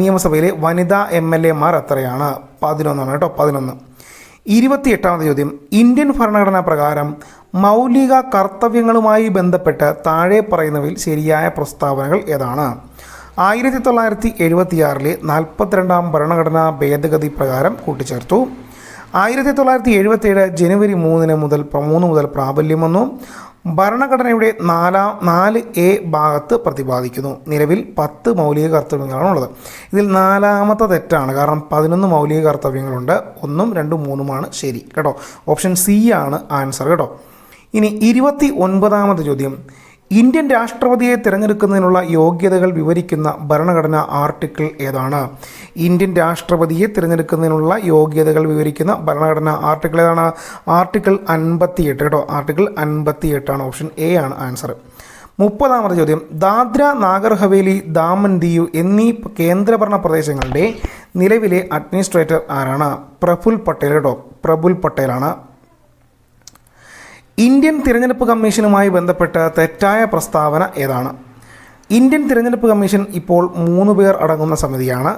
നിയമസഭയിലെ വനിതാ MLA മാർ എത്രയാണ്? 11 കേട്ടോ. 11. 28ാമത്തെ ചോദ്യം. ഇന്ത്യൻ ഭരണഘടനാ പ്രകാരം മൗലിക കർത്തവ്യങ്ങളുമായി ബന്ധപ്പെട്ട് താഴെ പറയുന്നവയിൽ ശരിയായ പ്രസ്താവനകൾ ഏതാണ്? 1976 42ാം ഭരണഘടനാ ഭേദഗതി പ്രകാരം കൂട്ടിച്ചേർത്തു. 1977 ജനുവരി 3 മുതൽ പ്രാബല്യം വന്നു. ഭരണഘടനയുടെ 4A ഭാഗത്ത് പ്രതിപാദിക്കുന്നു. നിലവിൽ 10 മൗലിക കർത്തവ്യങ്ങളാണുള്ളത്. ഇതിൽ 4ാമത്തെ തെറ്റാണ്. കാരണം 11 മൗലിക കർത്തവ്യങ്ങളുണ്ട്. 1, 2, 3 ശരി കേട്ടോ. ഓപ്ഷൻ സി ആണ് ആൻസർ കേട്ടോ. ഇനി 29ാമത്തെ ചോദ്യം. ഇന്ത്യൻ രാഷ്ട്രപതിയെ തിരഞ്ഞെടുക്കുന്നതിനുള്ള യോഗ്യതകൾ വിവരിക്കുന്ന ഭരണഘടനാ ആർട്ടിക്കിൾ ഏതാണ്? ഇന്ത്യൻ രാഷ്ട്രപതിയെ തിരഞ്ഞെടുക്കുന്നതിനുള്ള യോഗ്യതകൾ വിവരിക്കുന്ന ഭരണഘടനാ ആർട്ടിക്കിൾ ഏതാണ്? ആർട്ടിക്കിൾ 58 കേട്ടോ. ആർട്ടിക്കിൾ 58 ആണ്. ഓപ്ഷൻ എ ആണ് ആൻസർ. 30ാമത്തെ ചോദ്യം. ദാദ്ര നാഗർ ഹവേലി ദാമൻ ദിയു എന്നീ കേന്ദ്രഭരണ പ്രദേശങ്ങളുടെ നിലവിലെ അഡ്മിനിസ്ട്രേറ്റർ ആരാണ്? പ്രഫുൽ പട്ടേൽ കേട്ടോ. പ്രഫുൽ പട്ടേലാണ്. ഇന്ത്യൻ തിരഞ്ഞെടുപ്പ് കമ്മീഷനുമായി ബന്ധപ്പെട്ട തെറ്റായ പ്രസ്താവന ഏതാണ്? ഇന്ത്യൻ തിരഞ്ഞെടുപ്പ് കമ്മീഷൻ ഇപ്പോൾ 3 പേർ അടങ്ങുന്ന സമിതിയാണ്.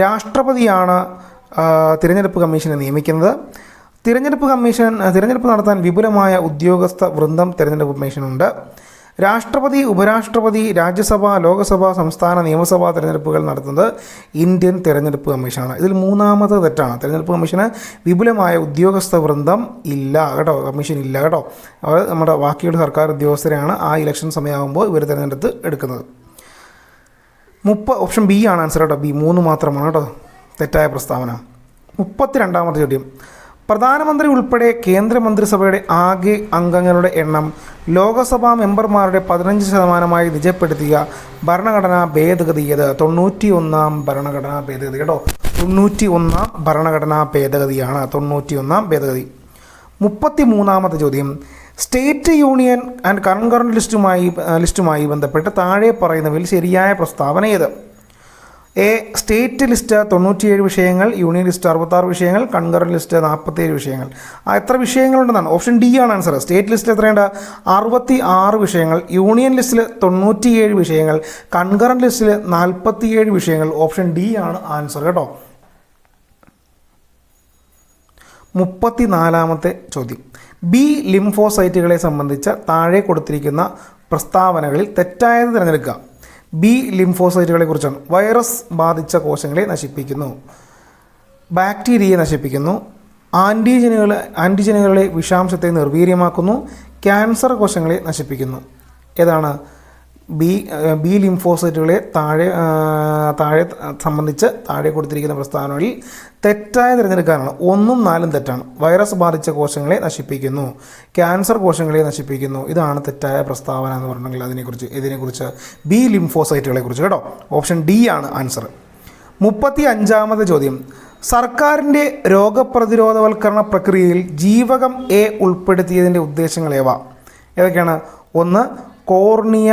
രാഷ്ട്രപതിയാണ് തിരഞ്ഞെടുപ്പ് കമ്മീഷനെ നിയമിക്കുന്നത്. തിരഞ്ഞെടുപ്പ് നടത്താൻ വിപുലമായ ഉദ്യോഗസ്ഥ വൃന്ദം തിരഞ്ഞെടുപ്പ് കമ്മീഷനുണ്ട്. രാഷ്ട്രപതി, ഉപരാഷ്ട്രപതി, രാജ്യസഭ, ലോകസഭ, സംസ്ഥാന നിയമസഭാ തിരഞ്ഞെടുപ്പുകൾ നടത്തുന്നത് ഇന്ത്യൻ തിരഞ്ഞെടുപ്പ് കമ്മീഷനാണ്. ഇതിൽ 3ാമത്തെ തെറ്റാണ്. തിരഞ്ഞെടുപ്പ് കമ്മീഷന് വിപുലമായ ഉദ്യോഗസ്ഥ വൃന്ദം ഇല്ല കേട്ടോ. കമ്മീഷൻ ഇല്ല കേട്ടോ. അവർ നമ്മുടെ ബാക്കിയുള്ള സർക്കാർ ഉദ്യോഗസ്ഥരെയാണ് ആ ഇലക്ഷൻ സമയമാകുമ്പോൾ ഇവർ തിരഞ്ഞെടുത്ത് എടുക്കുന്നത്. ഓപ്ഷൻ ബി ആണ് ആൻസർ കേട്ടോ. ബി 3 മാത്രമാണ് കേട്ടോ തെറ്റായ പ്രസ്താവന. 32ാമത്തെ ചോദ്യം. പ്രധാനമന്ത്രി ഉൾപ്പെടെ കേന്ദ്രമന്ത്രിസഭയുടെ ആകെ അംഗങ്ങളുടെ എണ്ണം ലോകസഭാ മെമ്പർമാരുടെ 15% നിജപ്പെടുത്തിയ ഭരണഘടനാ ഭേദഗതി ഏത്? 91ാം ഭരണഘടനാ ഭേദഗതി കേട്ടോ. 91ാം ഭരണഘടനാ ഭേദഗതിയാണ്. 91ാം ഭേദഗതി. 33ാമത്തെ ചോദ്യം. സ്റ്റേറ്റ് യൂണിയൻ ആൻഡ് കൺകറന്റ് ലിസ്റ്റുമായി ബന്ധപ്പെട്ട് താഴെ പറയുന്നവയിൽ ശരിയായ പ്രസ്താവന ഏത്? എ. സ്റ്റേറ്റ് ലിസ്റ്റ് 97 വിഷയങ്ങൾ, യൂണിയൻ ലിസ്റ്റ് 66 വിഷയങ്ങൾ, കൺകറന്റ് ലിസ്റ്റ് 47 വിഷയങ്ങൾ. എത്ര വിഷയങ്ങളുണ്ടെന്നാണ്? ഓപ്ഷൻ ഡി ആണ് ആൻസർ. സ്റ്റേറ്റ് ലിസ്റ്റിൽ എത്രയുണ്ട്? 66 വിഷയങ്ങൾ, യൂണിയൻ ലിസ്റ്റിൽ 97 വിഷയങ്ങൾ, കൺകറന്റ് ലിസ്റ്റിൽ 47 വിഷയങ്ങൾ. ഓപ്ഷൻ ഡി ആണ് ആൻസർ കേട്ടോ. 34ാമത്തെ ചോദ്യം. ബി ലിംഫോസൈറ്റുകളെ സംബന്ധിച്ച താഴെ കൊടുത്തിരിക്കുന്ന പ്രസ്താവനകളിൽ തെറ്റായത് തിരഞ്ഞെടുക്കുക. ബി ലിംഫോസൈറ്റുകളെ കുറിച്ചാണ്. വൈറസ് ബാധിച്ച കോശങ്ങളെ നശിപ്പിക്കുന്നു, ബാക്ടീരിയയെ നശിപ്പിക്കുന്നു, ആൻറ്റിജനുകളെ വിഷാംശത്തെ നിർവീര്യമാക്കുന്നു, ക്യാൻസർ കോശങ്ങളെ നശിപ്പിക്കുന്നു. ഏതാണ്? ബി ലിംഫോസൈറ്റുകളെ താഴെ സംബന്ധിച്ച് താഴെ കൊടുത്തിരിക്കുന്ന പ്രസ്താവനകളിൽ തെറ്റായ തിരഞ്ഞെടുക്കാനാണ്. 1ഉം 4ഉം തെറ്റാണ്. വൈറസ് ബാധിച്ച കോശങ്ങളെ നശിപ്പിക്കുന്നു, ക്യാൻസർ കോശങ്ങളെ നശിപ്പിക്കുന്നു. ഇതാണ് തെറ്റായ പ്രസ്താവന എന്ന് പറഞ്ഞെങ്കിൽ ഇതിനെക്കുറിച്ച് ബി ലിംഫോസൈറ്റുകളെ കുറിച്ച് കേട്ടോ. ഓപ്ഷൻ ഡി ആണ് ആൻസർ. 35ാമത്തെ ചോദ്യം. സർക്കാരിൻ്റെ രോഗപ്രതിരോധവൽക്കരണ പ്രക്രിയയിൽ ജീവകം എ ഉൾപ്പെടുത്തിയതിൻ്റെ ഉദ്ദേശങ്ങൾ ഏതൊക്കെയാണ്? 1. കോർണിയ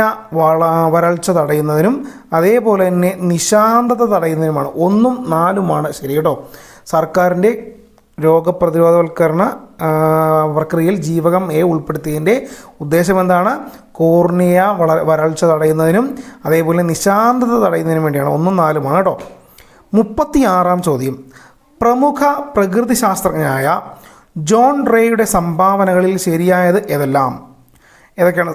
വരൾച്ച തടയുന്നതിനും അതേപോലെ തന്നെ നിശാന്തത തടയുന്നതിനുമാണ്. 1ഉം 4ഉമാണ് ശരി കേട്ടോ. സർക്കാരിൻ്റെ രോഗപ്രതിരോധവൽക്കരണ പ്രക്രിയയിൽ ജീവകം എ ഉൾപ്പെടുത്തിയതിൻ്റെ ഉദ്ദേശം എന്താണ്? കോർണിയ വരൾച്ച തടയുന്നതിനും അതേപോലെ നിശാന്തത തടയുന്നതിനും വേണ്ടിയാണ്. 1ഉം 4ഉമാണ് കേട്ടോ. 36ാം ചോദ്യം. പ്രമുഖ പ്രകൃതി ശാസ്ത്രജ്ഞനായ ജോൺ റേയുടെ സംഭാവനകളിൽ ശരിയായത് ഏതെല്ലാം? ഏതൊക്കെയാണ്?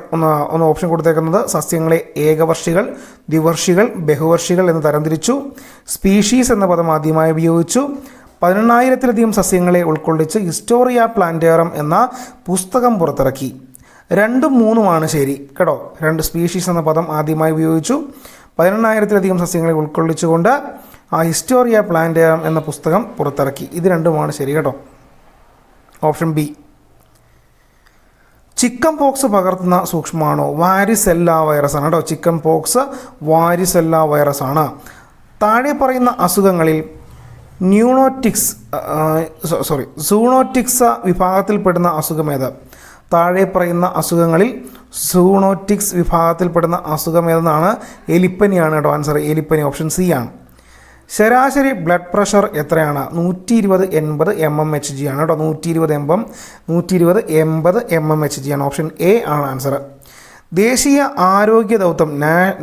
ഒന്ന് ഓപ്ഷൻ കൊടുത്തേക്കുന്നത്. സസ്യങ്ങളെ ഏകവർഷികൾ, ദ്വിവർഷികൾ, ബഹുവർഷികൾ എന്ന് തരംതിരിച്ചു. സ്പീഷീസ് എന്ന പദം ആദ്യമായി ഉപയോഗിച്ചു. 18,000-ലധികം സസ്യങ്ങളെ ഉൾക്കൊള്ളിച്ച് ഹിസ്റ്റോറിയ പ്ലാന്റേറം എന്ന പുസ്തകം പുറത്തിറക്കി. 2ഉം 3ഉമാണ് ശരി കേട്ടോ. 2 സ്പീഷീസ് എന്ന പദം ആദ്യമായി ഉപയോഗിച്ചു. 18,000-ലധികം സസ്യങ്ങളെ ഉൾക്കൊള്ളിച്ചുകൊണ്ട് ആ ഹിസ്റ്റോറിയ പ്ലാന്റേറം എന്ന പുസ്തകം പുറത്തിറക്കി. ഇത് 2ഉമാണ് ശരി കേട്ടോ. Option B. ചിക്കൻ പോക്സ് പകർത്തുന്ന സൂക്ഷ്മാണു വാരിസെല്ല വൈറസാണ് കേട്ടോ. ചിക്കൻ പോക്സ് വാരിസെല്ല വൈറസാണ്. താഴെ പറയുന്ന അസുഖങ്ങളിൽ ന്യൂണോറ്റിക്സ് സൂണോറ്റിക്സ വിഭാഗത്തിൽപ്പെടുന്ന അസുഖമേത്? താഴെ പറയുന്ന അസുഖങ്ങളിൽ സൂണോറ്റിക്സ് വിഭാഗത്തിൽപ്പെടുന്ന അസുഖമേതെന്നാണ്? എലിപ്പനിയാണ് കേട്ടോ ആൻസർ. എലിപ്പനി ഓപ്ഷൻ സി ആണ്. ശരാശരി ബ്ലഡ് പ്രഷർ എത്രയാണ്? 120/80 mmHg ആണ് കേട്ടോ. 120/80 mmHg ആണ്. ഓപ്ഷൻ എ ആണ് ആൻസർ. ദേശീയ ആരോഗ്യ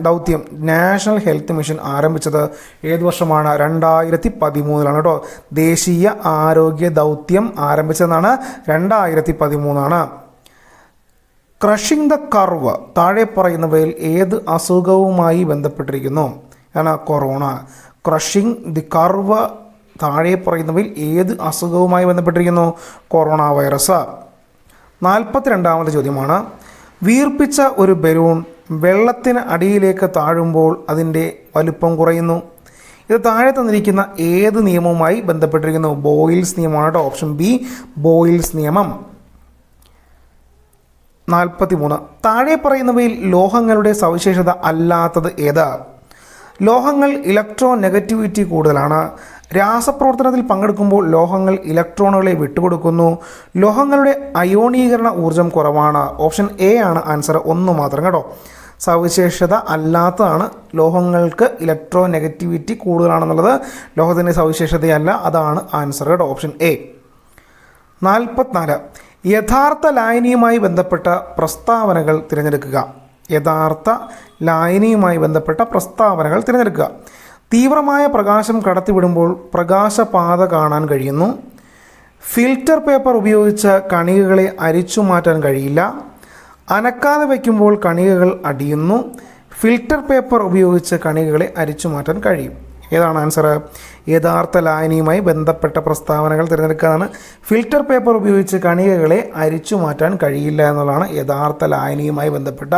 ദൗത്യം നാഷണൽ ഹെൽത്ത് മിഷൻ ആരംഭിച്ചത് ഏത് വർഷമാണ്? 2013 കേട്ടോ. ദേശീയ ആരോഗ്യ ദൗത്യം ആരംഭിച്ചതെന്നാണ് 2013. ക്രഷിംഗ് ദ കർവ് താഴെ പറയുന്നവയിൽ ഏത് അസുഖവുമായി ബന്ധപ്പെട്ടിരിക്കുന്നു? ആണ് കൊറോണ. ക്രഷിംഗ് ദി കർവ് താഴെ പറയുന്നവയിൽ ഏത് അസുഖവുമായി ബന്ധപ്പെട്ടിരിക്കുന്നു? Corona virus. 42ാമത്തെ ചോദ്യമാണ്. വീർപ്പിച്ച ഒരു ബലൂൺ വെള്ളത്തിന് അടിയിലേക്ക് താഴുമ്പോൾ അതിൻ്റെ വലുപ്പം കുറയുന്നു. ഇത് താഴെ തന്നിരിക്കുന്ന ഏത് നിയമവുമായി ബന്ധപ്പെട്ടിരിക്കുന്നു? ബോയിൽസ് നിയമമാണ് കേട്ടോ. ഓപ്ഷൻ ബി ബോയിൽസ് നിയമം. 43. താഴെ പറയുന്നവയിൽ ലോഹങ്ങളുടെ സവിശേഷത അല്ലാത്തത് ഏത്? ലോഹങ്ങൾ ഇലക്ട്രോ നെഗറ്റിവിറ്റി കൂടുതലാണ്. രാസപ്രവർത്തനത്തിൽ പങ്കെടുക്കുമ്പോൾ ലോഹങ്ങൾ ഇലക്ട്രോണുകളെ വിട്ടുകൊടുക്കുന്നു. ലോഹങ്ങളുടെ അയോണീകരണ ഊർജ്ജം കുറവാണ്. ഓപ്ഷൻ എ ആണ് ആൻസർ. 1 മാത്രം കേട്ടോ. സവിശേഷത അല്ലാത്തതാണ്. ലോഹങ്ങൾക്ക് ഇലക്ട്രോ നെഗറ്റിവിറ്റി കൂടുതലാണെന്നുള്ളത് ലോഹത്തിൻ്റെ സവിശേഷതയല്ല. അതാണ് ആൻസർ കേട്ടോ. Option A. 44. യഥാർത്ഥ ലായനിയുമായി ബന്ധപ്പെട്ട പ്രസ്താവനകൾ തിരഞ്ഞെടുക്കുക. യഥാർത്ഥ ലായനിയുമായി ബന്ധപ്പെട്ട പ്രസ്താവനകൾ തിരഞ്ഞെടുക്കുക. തീവ്രമായ പ്രകാശം കടത്തിവിടുമ്പോൾ പ്രകാശപാത കാണാൻ കഴിയുന്നു. ഫിൽറ്റർ പേപ്പർ ഉപയോഗിച്ച് കണികകളെ അരിച്ചു മാറ്റാൻ കഴിയില്ല. അനക്കാതെ വയ്ക്കുമ്പോൾ കണികകൾ അടിയുന്നു. ഫിൽറ്റർ പേപ്പർ ഉപയോഗിച്ച് കണികകളെ അരിച്ചു മാറ്റാൻ കഴിയും. ഏതാണ് ആൻസർ? യഥാർത്ഥ ലായനിയുമായി ബന്ധപ്പെട്ട പ്രസ്താവനകൾ തിരഞ്ഞെടുക്കാനാണ്. ഫിൽറ്റർ പേപ്പർ ഉപയോഗിച്ച് കണികകളെ അരിച്ചു മാറ്റാൻ കഴിയില്ല എന്നുള്ളതാണ് യഥാർത്ഥ ലായനിയുമായി ബന്ധപ്പെട്ട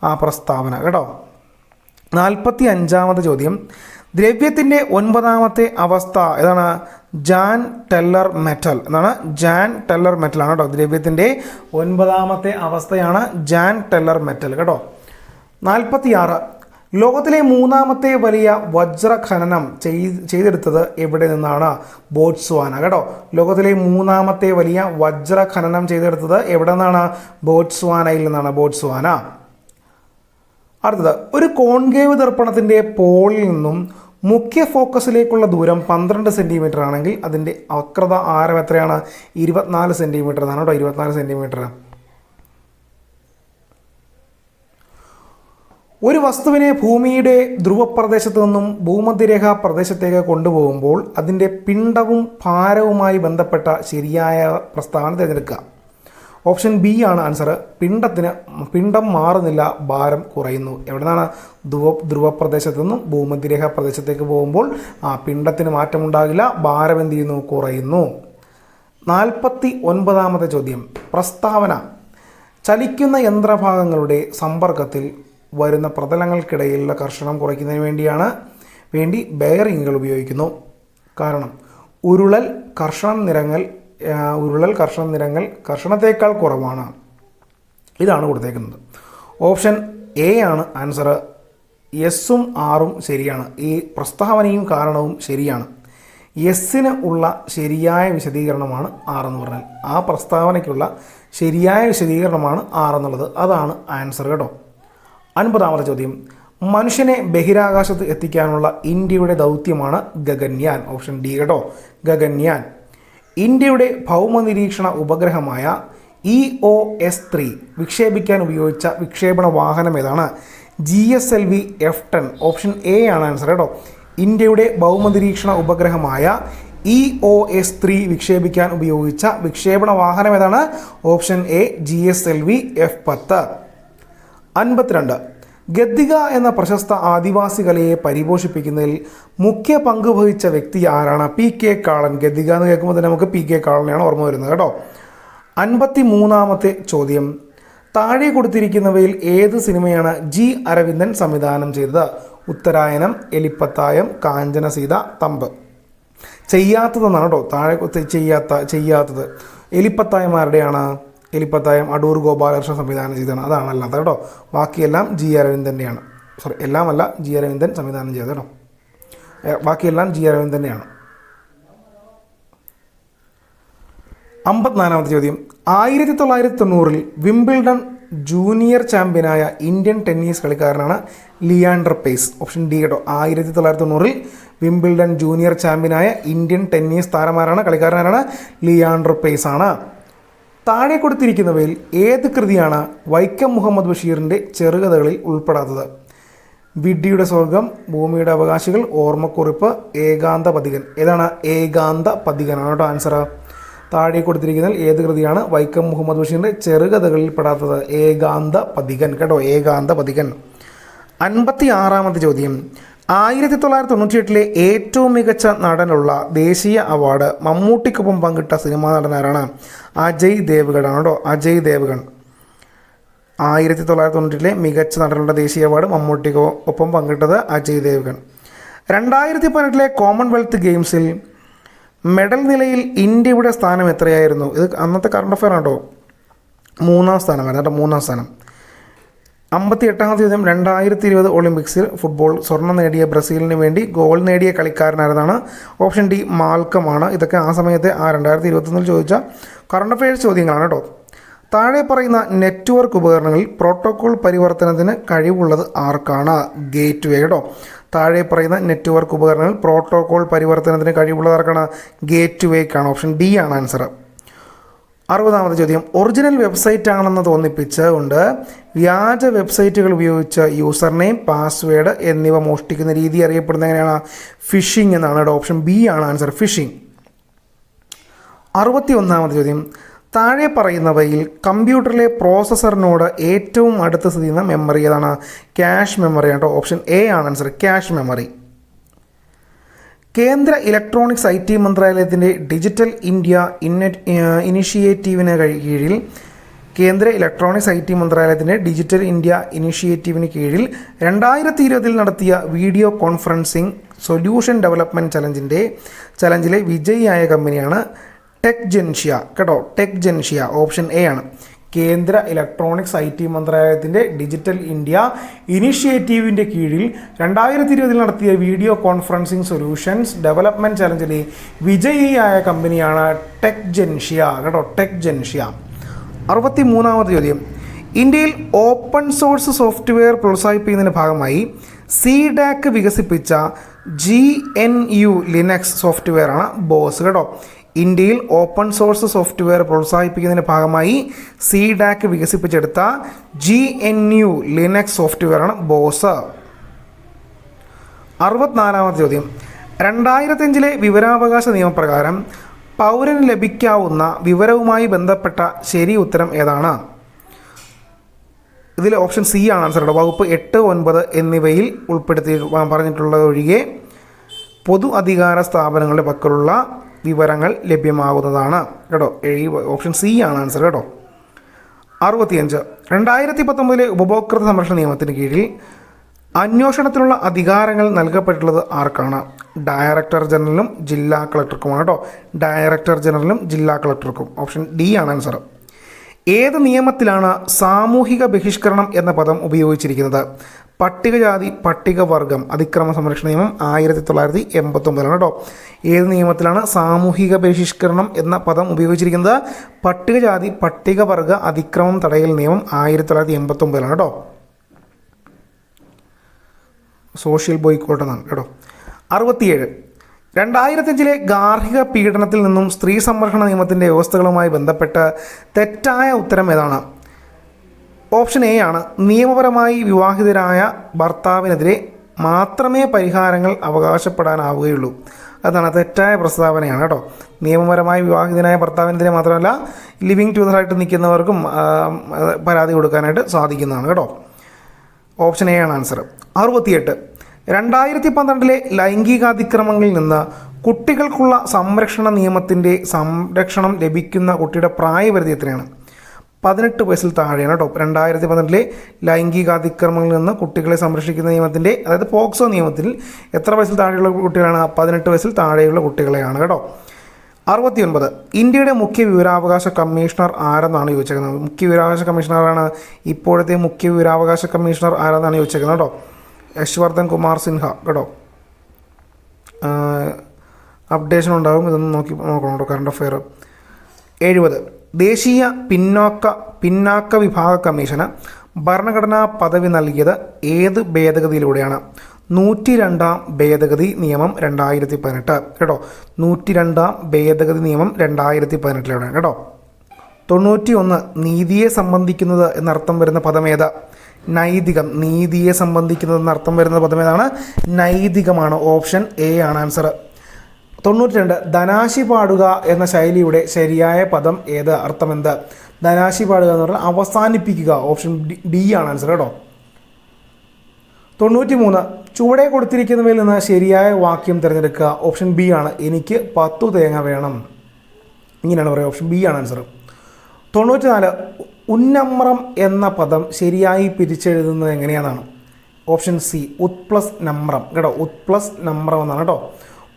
ആ പ്രസ്താവന കേട്ടോ. 45ാമത്തെ ചോദ്യം. ദ്രവ്യത്തിൻ്റെ 9ാമത്തെ അവസ്ഥ ഏതാണ്? ജാൻ ടെല്ലർ മെറ്റൽ എന്നാണ്. ജാൻ ടെല്ലർ മെറ്റലാണ് കേട്ടോ. ദ്രവ്യത്തിൻ്റെ 9ാമത്തെ അവസ്ഥയാണ് ജാൻ ടെല്ലർ മെറ്റൽ കേട്ടോ. 46. ലോകത്തിലെ 3ാമത്തെ വലിയ വജ്ര ഖനനം ചെയ്തെടുത്തത് എവിടെ നിന്നാണ്? ബോട്സ്വാന കേട്ടോ. ലോകത്തിലെ 3ാമത്തെ വലിയ വജ്ര ഖനനം ചെയ്തെടുത്തത് എവിടെ നിന്നാണ്? ബോട്സ്വാനയിൽ നിന്നാണ്. ബോട്സ്വാന. അടുത്തത്. ഒരു കോൺകേവ് ദർപ്പണത്തിൻ്റെ പോളിൽ നിന്നും മുഖ്യ ഫോക്കസിലേക്കുള്ള ദൂരം 12 സെൻറ്റിമീറ്റർ ആണെങ്കിൽ അതിൻ്റെ വക്രത ആരം എത്രയാണ്? 24 സെൻറ്റിമീറ്റർ എന്നാണ് കേട്ടോ. 24 സെൻറ്റിമീറ്റർ. ഒരു വസ്തുവിനെ ഭൂമിയുടെ ധ്രുവപ്രദേശത്ത് നിന്നും ഭൂമധ്യരേഖാ പ്രദേശത്തേക്ക് കൊണ്ടുപോകുമ്പോൾ അതിൻ്റെ പിണ്ഡവും ഭാരവുമായി ബന്ധപ്പെട്ട ശരിയായ പ്രസ്താവന തിരഞ്ഞെടുക്കുക. ഓപ്ഷൻ ബി ആണ് ആൻസർ. പിണ്ഡം മാറുന്നില്ല, ഭാരം കുറയുന്നു. എവിടെ നിന്നാണ്? ധ്രുവപ്രദേശത്ത് നിന്നും ഭൂമധ്യരേഖാ പ്രദേശത്തേക്ക് പോകുമ്പോൾ ആ പിണ്ഡത്തിന് മാറ്റമുണ്ടാകില്ല, ഭാരം എന്ത് ചെയ്യുന്നു? കുറയുന്നു. 49ാമത്തെ ചോദ്യം. പ്രസ്താവന. ചലിക്കുന്ന യന്ത്രഭാഗങ്ങളുടെ സമ്പർക്കത്തിൽ വരുന്ന പ്രതലങ്ങൾക്കിടയിലുള്ള കർഷണം കുറയ്ക്കുന്നതിന് വേണ്ടി ബെയറിങ്ങുകൾ ഉപയോഗിക്കുന്നു. കാരണം ഉരുളൽ കർഷണ നിരങ്ങൾ കർഷണത്തേക്കാൾ കുറവാണ്. ഇതാണ് കൊടുത്തേക്കുന്നത്. ഓപ്ഷൻ എ ആണ് ആൻസർ. എസ്സും ആറും ശരിയാണ്. ഈ പ്രസ്താവനയും കാരണവും ശരിയാണ്. എസ്സിന് ഉള്ള ശരിയായ വിശദീകരണമാണ് ആറെന്ന് പറഞ്ഞാൽ. ആ പ്രസ്താവനയ്ക്കുള്ള ശരിയായ വിശദീകരണമാണ് ആറെന്നുള്ളത്. അതാണ് ആൻസർ കേട്ടോ. 50ാമത്തെ ചോദ്യം. മനുഷ്യനെ ബഹിരാകാശത്ത് എത്തിക്കാനുള്ള ഇന്ത്യയുടെ ദൗത്യമാണ് ഗഗൻയാൻ. ഓപ്ഷൻ ഡി കേട്ടോ. ഗഗൻയാൻ. ഇന്ത്യയുടെ ഭൗമനിരീക്ഷണ ഉപഗ്രഹമായ EOS-3 വിക്ഷേപിക്കാൻ ഉപയോഗിച്ച വിക്ഷേപണ വാഹനം ഏതാണ്? GSLV F10. ഓപ്ഷൻ എ ആണ് ആൻസർ കേട്ടോ. ഇന്ത്യയുടെ ഭൗമനിരീക്ഷണ ഉപഗ്രഹമായ EOS-3 വിക്ഷേപിക്കാൻ ഉപയോഗിച്ച വിക്ഷേപണ വാഹനം ഏതാണ്? Option A GSLV F10. 52. Gaddika എന്ന പ്രശസ്ത ആദിവാസി കലയെ പരിപോഷിപ്പിക്കുന്നതിൽ മുഖ്യ പങ്ക് വഹിച്ച വ്യക്തി ആരാണ്? PK കാളൻ. ഗദ്ദിക എന്ന് കേൾക്കുമ്പോൾ തന്നെ നമുക്ക് PK കാളനെയാണ് ഓർമ്മ വരുന്നത് കേട്ടോ. 53ാമത്തെ ചോദ്യം. താഴെ കൊടുത്തിരിക്കുന്നവയിൽ ഏത് സിനിമയാണ് G. അരവിന്ദൻ സംവിധാനം ചെയ്തത്? ഉത്തരായനം, എലിപ്പത്തായം, കാഞ്ചന സീത, തമ്പ്. ചെയ്യാത്തതെന്നാണ് കേട്ടോ. താഴെ ചെയ്യാത്തത്. എലിപ്പത്തായമാരുടെയാണ്? എലിപ്പത്തായം അടൂർ ഗോപാലകൃഷ്ണൻ സംവിധാനം ചെയ്തതാണ്. അതാണ് അല്ലാത്ത കേട്ടോ. ബാക്കിയെല്ലാം G. അരവിന്ദൻ്റെയാണ്. എല്ലാമല്ല G. അരവിന്ദൻ സംവിധാനം ചെയ്തത് കേട്ടോ. ബാക്കിയെല്ലാം G. അരവിന്ദൻ്റെയാണ്. 54ാമത്തെ ചോദ്യം 1990 വിംബിൾഡൺ ജൂനിയർ ചാമ്പ്യനായ ഇന്ത്യൻ ടെന്നീസ് കളിക്കാരനാണ് ലിയാൻഡർ പേസ്. ഓപ്ഷൻ ഡി കേട്ടോ. 1990 വിംബിൾഡൺ ജൂനിയർ ചാമ്പ്യനായ ഇന്ത്യൻ ടെന്നീസ് താരമാരാണ് കളിക്കാരനാണ് ലിയാൻഡർ പേസ് ആണ്. താഴെ കൊടുത്തിരിക്കുന്നവയിൽ ഏത് കൃതിയാണ് വൈക്കം മുഹമ്മദ് ബഷീറിൻ്റെ ചെറുകഥകളിൽ ഉൾപ്പെടാത്തത്? വിഡ്ഢിയുടെ സ്വർഗം, ഭൂമിയുടെ അവകാശികൾ, ഓർമ്മക്കുറിപ്പ്, ഏകാന്ത പഥികൻ. ഏതാണ്? ഏകാന്ത പഥികനാണ് കേട്ടോ ആൻസർ. താഴെ കൊടുത്തിരിക്കുന്നതിൽ ഏത് കൃതിയാണ് വൈക്കം മുഹമ്മദ് ബഷീറിൻ്റെ ചെറുകഥകളിൽ പെടാത്തത്? ഏകാന്ത പഥികൻ കേട്ടോ. ഏകാന്ത പഥികൻ. 56ാമത്തെ ചോദ്യം 1998 ഏറ്റവും മികച്ച നടനുള്ള ദേശീയ അവാർഡ് മമ്മൂട്ടിക്കൊപ്പം പങ്കിട്ട സിനിമാ നടനാരാണ്? അജയ് ദേവ്ഗൺ ആണ് കേട്ടോ. അജയ് ദേവ്ഗൺ 1998 മികച്ച നടനുള്ള ദേശീയ അവാർഡ് മമ്മൂട്ടിക്കൊപ്പം പങ്കിട്ടത് അജയ് ദേവ്ഗൺ. 2018 കോമൺവെൽത്ത് ഗെയിംസിൽ മെഡൽ നിലയിൽ ഇന്ത്യയുടെ സ്ഥാനം എത്രയായിരുന്നു? ഇത് അന്നത്തെ കറണ്ട് അഫയർ ആണോ? 3ാം സ്ഥാനമായിരുന്നു കേട്ടോ. 3ാം സ്ഥാനം. 58ാമത്തെ ചോദ്യം 2020 ഒളിമ്പിക്സിൽ ഫുട്ബോൾ സ്വർണ്ണം നേടിയ ബ്രസീലിന് വേണ്ടി ഗോൾ നേടിയ കളിക്കാരനായിരുന്നാണ്? Option D മാൽക്കമാണ്. ഇതൊക്കെ ആ സമയത്തെ 2021 ചോദിച്ച കറണ്ട് അഫയേഴ്സ് ചോദ്യങ്ങളാണ് കേട്ടോ. താഴെ പറയുന്ന നെറ്റ്വർക്ക് ഉപകരണങ്ങളിൽ പ്രോട്ടോകോൾ പരിവർത്തനത്തിന് കഴിവുള്ളത് ആർക്കാണ്? ഗേറ്റ് വേ കേട്ടോ. താഴെ പറയുന്ന നെറ്റ്വർക്ക് ഉപകരണങ്ങൾ പ്രോട്ടോകോൾ പരിവർത്തനത്തിന് കഴിവുള്ളത് ആർക്കാണ്? ഗേറ്റ് വേക്കാണ്. ഓപ്ഷൻ ഡി ആണ് ആൻസർ. 60ാമത്തെ ചോദ്യം ഒറിജിനൽ വെബ്സൈറ്റ് ആണെന്ന് തോന്നിപ്പിച്ചുകൊണ്ട് വ്യാജ വെബ്സൈറ്റുകൾ ഉപയോഗിച്ച് യൂസർ നെയിം, പാസ്വേഡ് എന്നിവ മോഷ്ടിക്കുന്ന രീതി അറിയപ്പെടുന്നത് എങ്ങനെയാണ്? ഫിഷിംഗ് എന്നാണ് കേട്ടോ. ഓപ്ഷൻ ബി ആണ് ആൻസർ. ഫിഷിംഗ്. 61ാമത്തെ ചോദ്യം താഴെ പറയുന്നവയിൽ കമ്പ്യൂട്ടറിലെ പ്രോസസ്സറിനോട് ഏറ്റവും അടുത്ത് സ്ഥിതി ചെയ്യുന്ന മെമ്മറി ഏതാണ്? ക്യാഷ് മെമ്മറി കേട്ടോ. ഓപ്ഷൻ എ ആണ് ആൻസർ. Cache memory. കേന്ദ്ര ഇലക്ട്രോണിക്സ് IT മന്ത്രാലയത്തിൻ്റെ ഡിജിറ്റൽ ഇന്ത്യ ഇനിഷ്യേറ്റീവിന് കീഴിൽ കേന്ദ്ര ഇലക്ട്രോണിക്സ് IT മന്ത്രാലയത്തിൻ്റെ ഡിജിറ്റൽ ഇന്ത്യ ഇനിഷ്യേറ്റീവിന് കീഴിൽ 2020 നടത്തിയ വീഡിയോ കോൺഫറൻസിംഗ് സൊല്യൂഷൻ ഡെവലപ്മെൻറ്റ് ചലഞ്ചിലെ വിജയിയായ കമ്പനിയാണ് ടെക്ജൻഷ്യ കേട്ടോ. ടെക്ജൻഷ്യ ഓപ്ഷൻ എ ആണ്. കേന്ദ്ര ഇലക്ട്രോണിക്സ് IT മന്ത്രാലയത്തിൻ്റെ ഡിജിറ്റൽ ഇന്ത്യ ഇനിഷ്യേറ്റീവിൻ്റെ കീഴിൽ 2020 നടത്തിയ വീഡിയോ കോൺഫറൻസിംഗ് സൊല്യൂഷൻസ് ഡെവലപ്മെൻറ്റ് ചലഞ്ചിലെ വിജയിയായ കമ്പനിയാണ് ടെക്ജൻഷ്യ കേട്ടോ. ടെക്ജൻഷ്യ. 63ാമത്തെ ചോദ്യം ഇന്ത്യയിൽ ഓപ്പൺ സോഴ്സ് സോഫ്റ്റ്വെയർ പ്രോത്സാഹിപ്പിക്കുന്നതിൻ്റെ ഭാഗമായി CDAC വികസിപ്പിച്ച GNU ലിനക്സ് സോഫ്റ്റ്വെയറാണ് ബോസ് കേട്ടോ. ഇന്ത്യയിൽ ഓപ്പൺ സോഴ്സ് സോഫ്റ്റ്വെയർ പ്രോത്സാഹിപ്പിക്കുന്നതിൻ്റെ ഭാഗമായി CDAC വികസിപ്പിച്ചെടുത്ത GNU ലിനക്സ് സോഫ്റ്റ്വെയറാണ് ബോസ്. 64ാമത്തെ ചോദ്യം 2005 വിവരാവകാശ നിയമപ്രകാരം പൗരന് ലഭിക്കാവുന്ന വിവരവുമായി ബന്ധപ്പെട്ട ശരി ഉത്തരം ഏതാണ്? ഇതിൽ ഓപ്ഷൻ സി ആണ് ആൻസർ. വകുപ്പ് 8, 9 എന്നിവയിൽ ഉൾപ്പെടുത്തി പറഞ്ഞിട്ടുള്ളതൊഴികെ പൊതു അധികാര സ്ഥാപനങ്ങളുടെ പക്കലുള്ള വിവരങ്ങൾ ലഭ്യമാകുന്നതാണ് കേട്ടോ. ഓപ്ഷൻ സി ആണ് ആൻസർ കേട്ടോ. 65 2019 ഉപഭോക്തൃ സംരക്ഷണ നിയമത്തിന് കീഴിൽ അന്വേഷണത്തിനുള്ള അധികാരങ്ങൾ നൽകപ്പെട്ടുള്ളത് ആർക്കാണ്? ഡയറക്ടർ ജനറലും ജില്ലാ കളക്ടർക്കുമാണ് കേട്ടോ. ഡയറക്ടർ ജനറലും ജില്ലാ കളക്ടർക്കും. ഓപ്ഷൻ ഡി ആണ് ആൻസർ. ഏത് നിയമത്തിലാണ് സാമൂഹിക ബഹിഷ്കരണം എന്ന പദം ഉപയോഗിച്ചിരിക്കുന്നത്? പട്ടികജാതി പട്ടികവർഗം അതിക്രമ സംരക്ഷണ നിയമം 1989 കേട്ടോ. ഏത് നിയമത്തിലാണ് സാമൂഹിക ബഹിഷ്കരണം എന്ന പദം ഉപയോഗിച്ചിരിക്കുന്നത്? പട്ടികജാതി പട്ടികവർഗ അതിക്രമം തടയൽ നിയമം 1989 കേട്ടോ. സോഷ്യൽ ബോയ്ക്കോട്ട് എന്നാണ് കേട്ടോ. 67 2005 ഗാർഹിക പീഡനത്തിൽ നിന്നും സ്ത്രീ സംരക്ഷണ നിയമത്തിൻ്റെ വ്യവസ്ഥകളുമായി ബന്ധപ്പെട്ട് തെറ്റായ ഉത്തരം ഏതാണ്? ഓപ്ഷൻ എ ആണ്. നിയമപരമായി വിവാഹിതരായ ഭർത്താവിനെതിരെ മാത്രമേ പരിഹാരങ്ങൾ അവകാശപ്പെടാനാവുകയുള്ളൂ. അതാണ് തെറ്റായ പ്രസ്താവനയാണ് കേട്ടോ. നിയമപരമായി വിവാഹിതനായ ഭർത്താവിനെതിരെ മാത്രമല്ല ലിവിങ് ടുഗദറായിട്ട് നിൽക്കുന്നവർക്കും പരാതി കൊടുക്കാനായിട്ട് സാധിക്കുന്നതാണ് കേട്ടോ. ഓപ്ഷൻ എ ആണ് ആൻസർ. 68 2012 ലൈംഗികാതിക്രമങ്ങളിൽ നിന്ന് കുട്ടികൾക്കുള്ള സംരക്ഷണ നിയമത്തിൻ്റെ സംരക്ഷണം ലഭിക്കുന്ന കുട്ടിയുടെ പ്രായപരിധി എത്രയാണ്? 18 വയസ്സിൽ താഴെയാണ് കേട്ടോ. 2012 ലൈംഗികാതിക്രമങ്ങളിൽ നിന്ന് കുട്ടികളെ സംരക്ഷിക്കുന്ന നിയമത്തിൻ്റെ അതായത് പോക്സോ നിയമത്തിൽ എത്ര വയസ്സിൽ താഴെയുള്ള കുട്ടികളാണ്? 18 വയസ്സിൽ താഴെയുള്ള കുട്ടികളെയാണ് കേട്ടോ. 69 ഇന്ത്യയുടെ മുഖ്യ വിവരാവകാശ കമ്മീഷണർ ആരെന്നാണ് ചോദിച്ചേക്കുന്നത്? മുഖ്യ വിവരാവകാശ കമ്മീഷണറാണ് ഇപ്പോഴത്തെ മുഖ്യ വിവരാവകാശ കമ്മീഷണർ ആരെന്നാണ് ചോദിച്ചേക്കുന്നത് കേട്ടോ. യശ്വർദ്ധൻ കുമാർ സിൻഹ കേട്ടോ. അപ്ഡേഷൻ ഉണ്ടാകും, ഇതൊന്ന് നോക്കണം കേട്ടോ. Current affair 70. ദേശീയ പിന്നാക്ക വിഭാഗ കമ്മീഷന് ഭരണഘടനാ പദവി നൽകിയത് ഏത് ഭേദഗതിയിലൂടെയാണ്? 102 ഭേദഗതി നിയമം 2018 കേട്ടോ. 102 ഭേദഗതി നിയമം 2018 കേട്ടോ. 91. നീതിയെ സംബന്ധിക്കുന്നത് എന്നർത്ഥം വരുന്ന പദമേത്? നൈതികം. നീതിയെ സംബന്ധിക്കുന്നത് എന്നർത്ഥം വരുന്ന പദമേതാണ്? നൈതികമാണ്. ഓപ്ഷൻ എ ആണ് ആൻസർ. 92. ധനാശി പാടുക എന്ന ശൈലിയുടെ ശരിയായ പദം ഏത്? അർത്ഥം എന്ത്? ധനാശി പാടുക എന്ന് പറഞ്ഞാൽ അവസാനിപ്പിക്കുക. ഓപ്ഷൻ ഡി ആണ് ആൻസർ കേട്ടോ. 93. ചുവടെ കൊടുത്തിരിക്കുന്നവയിൽ നിന്ന് ശരിയായ വാക്യം തിരഞ്ഞെടുക്കുക. ഓപ്ഷൻ ബി ആണ്. എനിക്ക് 10 തേങ്ങ വേണം. ഇങ്ങനെയാണ് പറയുക. ഓപ്ഷൻ ബി ആണ് ആൻസർ. 94. ഉന്നമ്രം എന്ന പദം ശരിയായി പിരിച്ചെഴുതുന്നത് എങ്ങനെയാണെന്നാണ്? ഓപ്ഷൻ സി ഉത് പ്ലസ് നമ്രം കേട്ടോ. ഉത് പ്ലസ് നമ്രം എന്നാണ് കേട്ടോ.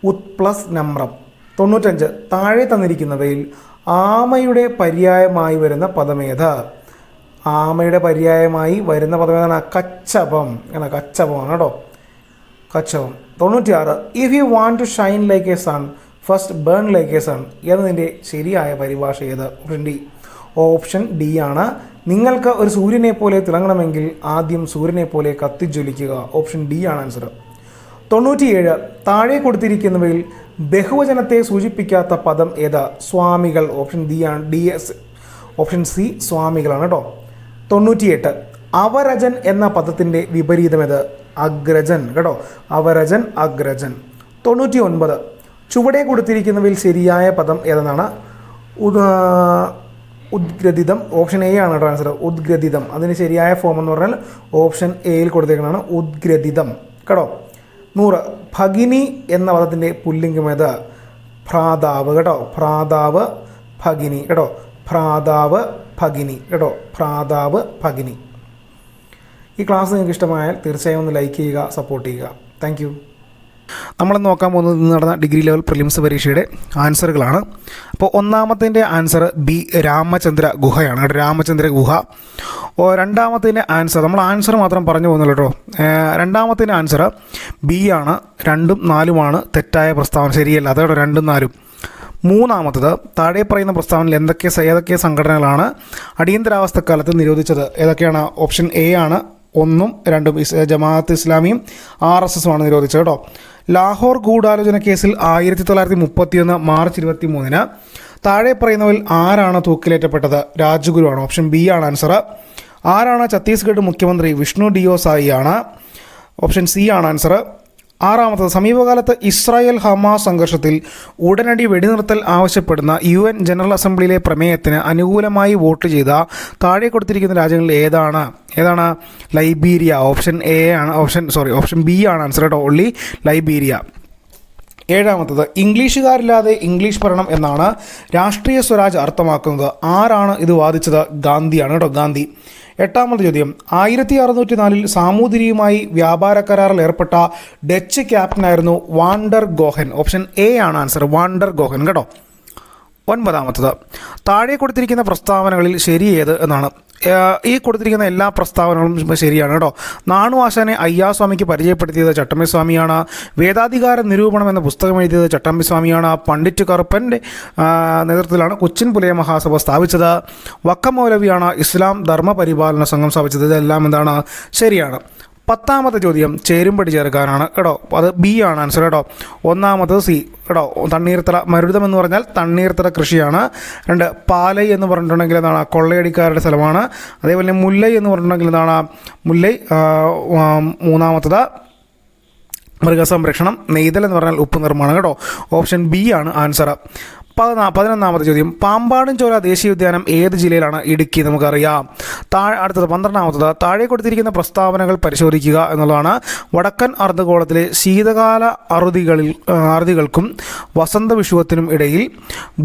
ഉത് പ്ലസ് നമ്രം. 95. താഴെ തന്നിരിക്കുന്നവയിൽ ആമയുടെ പര്യായമായി വരുന്ന പദമേത്? ആമയുടെ പര്യായമായി വരുന്ന പദമേതാണ്? കച്ചപം. കച്ചപമാണ് കേട്ടോ. കച്ചപം. 96. If you want to shine like a sun first burn like a sun എന്നതിൻ്റെ ശരിയായ പരിഭാഷ ഏത്? Option D. ഓപ്ഷൻ ഡി ആണ്. നിങ്ങൾക്ക് ഒരു സൂര്യനെ പോലെ തിളങ്ങണമെങ്കിൽ ആദ്യം സൂര്യനെ പോലെ കത്തിജ്വലിക്കുക. ഓപ്ഷൻ ഡി ആണ് ആൻസർ. 97. താഴെ കൊടുത്തിരിക്കുന്നവയിൽ ബഹുവചനത്തെ സൂചിപ്പിക്കാത്ത പദം ഏത്? സ്വാമികൾ. ഓപ്ഷൻ ഡി ആണ്. ഓപ്ഷൻ സി സ്വാമികളാണ് കേട്ടോ. 98. അവരജൻ എന്ന പദത്തിൻ്റെ വിപരീതം ഏത്? അഗ്രജൻ കേട്ടോ. അവരജൻ, അഗ്രജൻ. 99. ചുവടെ കൊടുത്തിരിക്കുന്നവയിൽ ശരിയായ പദം ഏതെന്നാണ്? ഉദ്ഗ്രഥിതം. ഓപ്ഷൻ എ ആണ് കേട്ടോ ആൻസർ. ഉദ്ഗ്രഥിതം. അതിന് ശരിയായ ഫോം എന്ന് പറഞ്ഞാൽ ഓപ്ഷൻ എയിൽ കൊടുത്തേക്കുന്നതാണ് ഉദ്ഗ്രഥിതം കേട്ടോ. 100. ഭഗിനി എന്ന പദത്തിൻ്റെ പുല്ലിംഗം ഏത്? ഭ്രാതാവ് കേട്ടോ. ഭ്രാതാവ്, ഭഗിനി കേട്ടോ. ഭ്രാതാവ്, ഭഗിനി കേട്ടോ. ഭ്രാതാവ്, ഭഗിനി. ഈ ക്ലാസ് നിങ്ങൾക്ക് ഇഷ്ടമായാൽ തീർച്ചയായും ഒന്ന് ലൈക്ക് ചെയ്യുക, സപ്പോർട്ട് ചെയ്യുക. Thank you. നമ്മൾ നോക്കാൻ പോകുന്നത് ഇന്ന് നടന്ന ഡിഗ്രി ലെവൽ പ്രിലിംസ് പരീക്ഷയുടെ ആൻസറുകളാണ്. അപ്പോൾ ഒന്നാമത്തിൻ്റെ ആൻസർ ബി രാമചന്ദ്ര ഗുഹയാണ് കേട്ടോ. രാമചന്ദ്ര ഗുഹ. രണ്ടാമത്തിൻ്റെ ആൻസർ നമ്മൾ ആൻസർ മാത്രം പറഞ്ഞു പോകുന്നുള്ളൂ കേട്ടോ. രണ്ടാമത്തിൻ്റെ ആൻസർ ബി ആണ്. 2ഉം 4ഉമാണ് തെറ്റായ പ്രസ്താവന. ശരിയല്ല അതേട്ടോ. 2ഉം 4ഉം. മൂന്നാമത്തത് താഴെ പറയുന്ന പ്രസ്താവനയിൽ ഏതൊക്കെ സംഘടനകളാണ് അടിയന്തരാവസ്ഥക്കാലത്ത് നിരോധിച്ചത്? ഏതൊക്കെയാണ്? ഓപ്ഷൻ എ ആണ്. 1ഉം 2ഉം ജമാഅത്ത് ഇസ്ലാമിയും RSSും ആണ് നിരോധിച്ചത് കേട്ടോ. ലാഹോർ ഗൂഢാലോചന കേസിൽ 1931 മാർച്ച് 23 താഴെ പറയുന്നവരിൽ ആരാണ് തൂക്കിലേറ്റപ്പെട്ടത്? രാജ്ഗുരുവാണ്. ഓപ്ഷൻ ബി ആണ് ആൻസർ. ആരാണ് ഛത്തീസ്ഗഡ് മുഖ്യമന്ത്രി? വിഷ്ണു ഡിയോ സായി ആണ്. ഓപ്ഷൻ സി ആണ് ആൻസർ. ആറാമത്തത് സമീപകാലത്ത് ഇസ്രായേൽ ഹമാസ് സംഘർഷത്തിൽ ഉടനടി വെടിനിർത്തൽ ആവശ്യപ്പെടുന്ന UN ജനറൽ അസംബ്ലിയിലെ പ്രമേയത്തിന് അനുകൂലമായി വോട്ട് ചെയ്ത താഴെ കൊടുത്തിരിക്കുന്ന രാജ്യങ്ങളിൽ ഏതാണ്? ലൈബീരിയ. ഓപ്ഷൻ എ ആണ്. ഓപ്ഷൻ ബി ആണ് ആൻസർ കേട്ടോ. Only Liberia. ഏഴാമത്തത് ഇംഗ്ലീഷുകാരില്ലാതെ ഇംഗ്ലീഷ് ഭരണം എന്നാണ് രാഷ്ട്രീയ സ്വരാജ് അർത്ഥമാക്കുന്നത്. ആരാണ് ഇത് വാദിച്ചത്? ഗാന്ധിയാണ് കേട്ടോ. ഗാന്ധി. എട്ടാമത്തെ ചോദ്യം 1604 സാമൂതിരിയുമായി വ്യാപാര കരാറിൽ ഏർപ്പെട്ട ഡച്ച് ക്യാപ്റ്റനായിരുന്നു വാണ്ടർ ഗോഹൻ. ഓപ്ഷൻ എ ആണ് ആൻസർ. വാണ്ടർ ഗോഹൻ കേട്ടോ. ഒൻപതാമത്തത് താഴെ കൊടുത്തിരിക്കുന്ന പ്രസ്താവനകളിൽ ശരിയേത് എന്നാണ്? ഈ കൊടുത്തിരിക്കുന്ന എല്ലാ പ്രസ്താവനകളും ശരിയാണ് കേട്ടോ. നാണു ആശാനെ അയ്യാസ്വാമിക്ക് പരിചയപ്പെടുത്തിയത് ചട്ടമ്പിസ്വാമിയാണ്. വേദാധികാര നിരൂപണം എന്ന പുസ്തകം എഴുതിയത് ചട്ടമ്പിസ്വാമിയാണ്. പണ്ഡിറ്റ് കറുപ്പൻ്റെ നേതൃത്വത്തിലാണ് കൊച്ചിൻ പുലയ മഹാസഭ സ്ഥാപിച്ചത്. വക്കം മൗലവിയാണ് ഇസ്ലാം ധർമ്മ പരിപാലന സംഘം സ്ഥാപിച്ചത്. ഇതെല്ലാം എന്താണ്? ശരിയാണ്. പത്താമത്തെ ചോദ്യം ചേരുംപടി ചേർക്കാനാണ് കേട്ടോ. അത് ബി ആണ് ആൻസർ കേട്ടോ. ഒന്നാമത്തത് സി കേട്ടോ. തണ്ണീർത്തട മരുതം എന്ന് പറഞ്ഞാൽ തണ്ണീർത്തട കൃഷിയാണ്. 2 പാലൈ എന്ന് പറഞ്ഞിട്ടുണ്ടെങ്കിൽ എന്താണ്? കൊള്ളയടിക്കാരുടെ സ്ഥലമാണ്. അതേപോലെ മുല്ലൈ എന്ന് പറഞ്ഞിട്ടുണ്ടെങ്കിൽ എന്താണ്? മുല്ലൈ. മൂന്നാമത്തത് മൃഗസംരക്ഷണം. നെയ്തൽ എന്ന് പറഞ്ഞാൽ ഉപ്പ് നിർമ്മാണം കേട്ടോ. ഓപ്ഷൻ ബി ആണ് ആൻസർ. 11ാമത്തെ ചോദ്യം പാമ്പാടുംചോല ദേശീയ ഉദ്യാനം ഏത് ജില്ലയിലാണ്? ഇടുക്കി. നമുക്കറിയാം. അടുത്തത് 12ാമത്തത് താഴെ കൊടുത്തിരിക്കുന്ന പരിശോധിക്കുക എന്നുള്ളതാണ്. വടക്കൻ അർദ്ധഗോളത്തിലെ ശീതകാല അറുതികൾക്കും വസന്ത വിഷുവത്തിനും ഇടയിൽ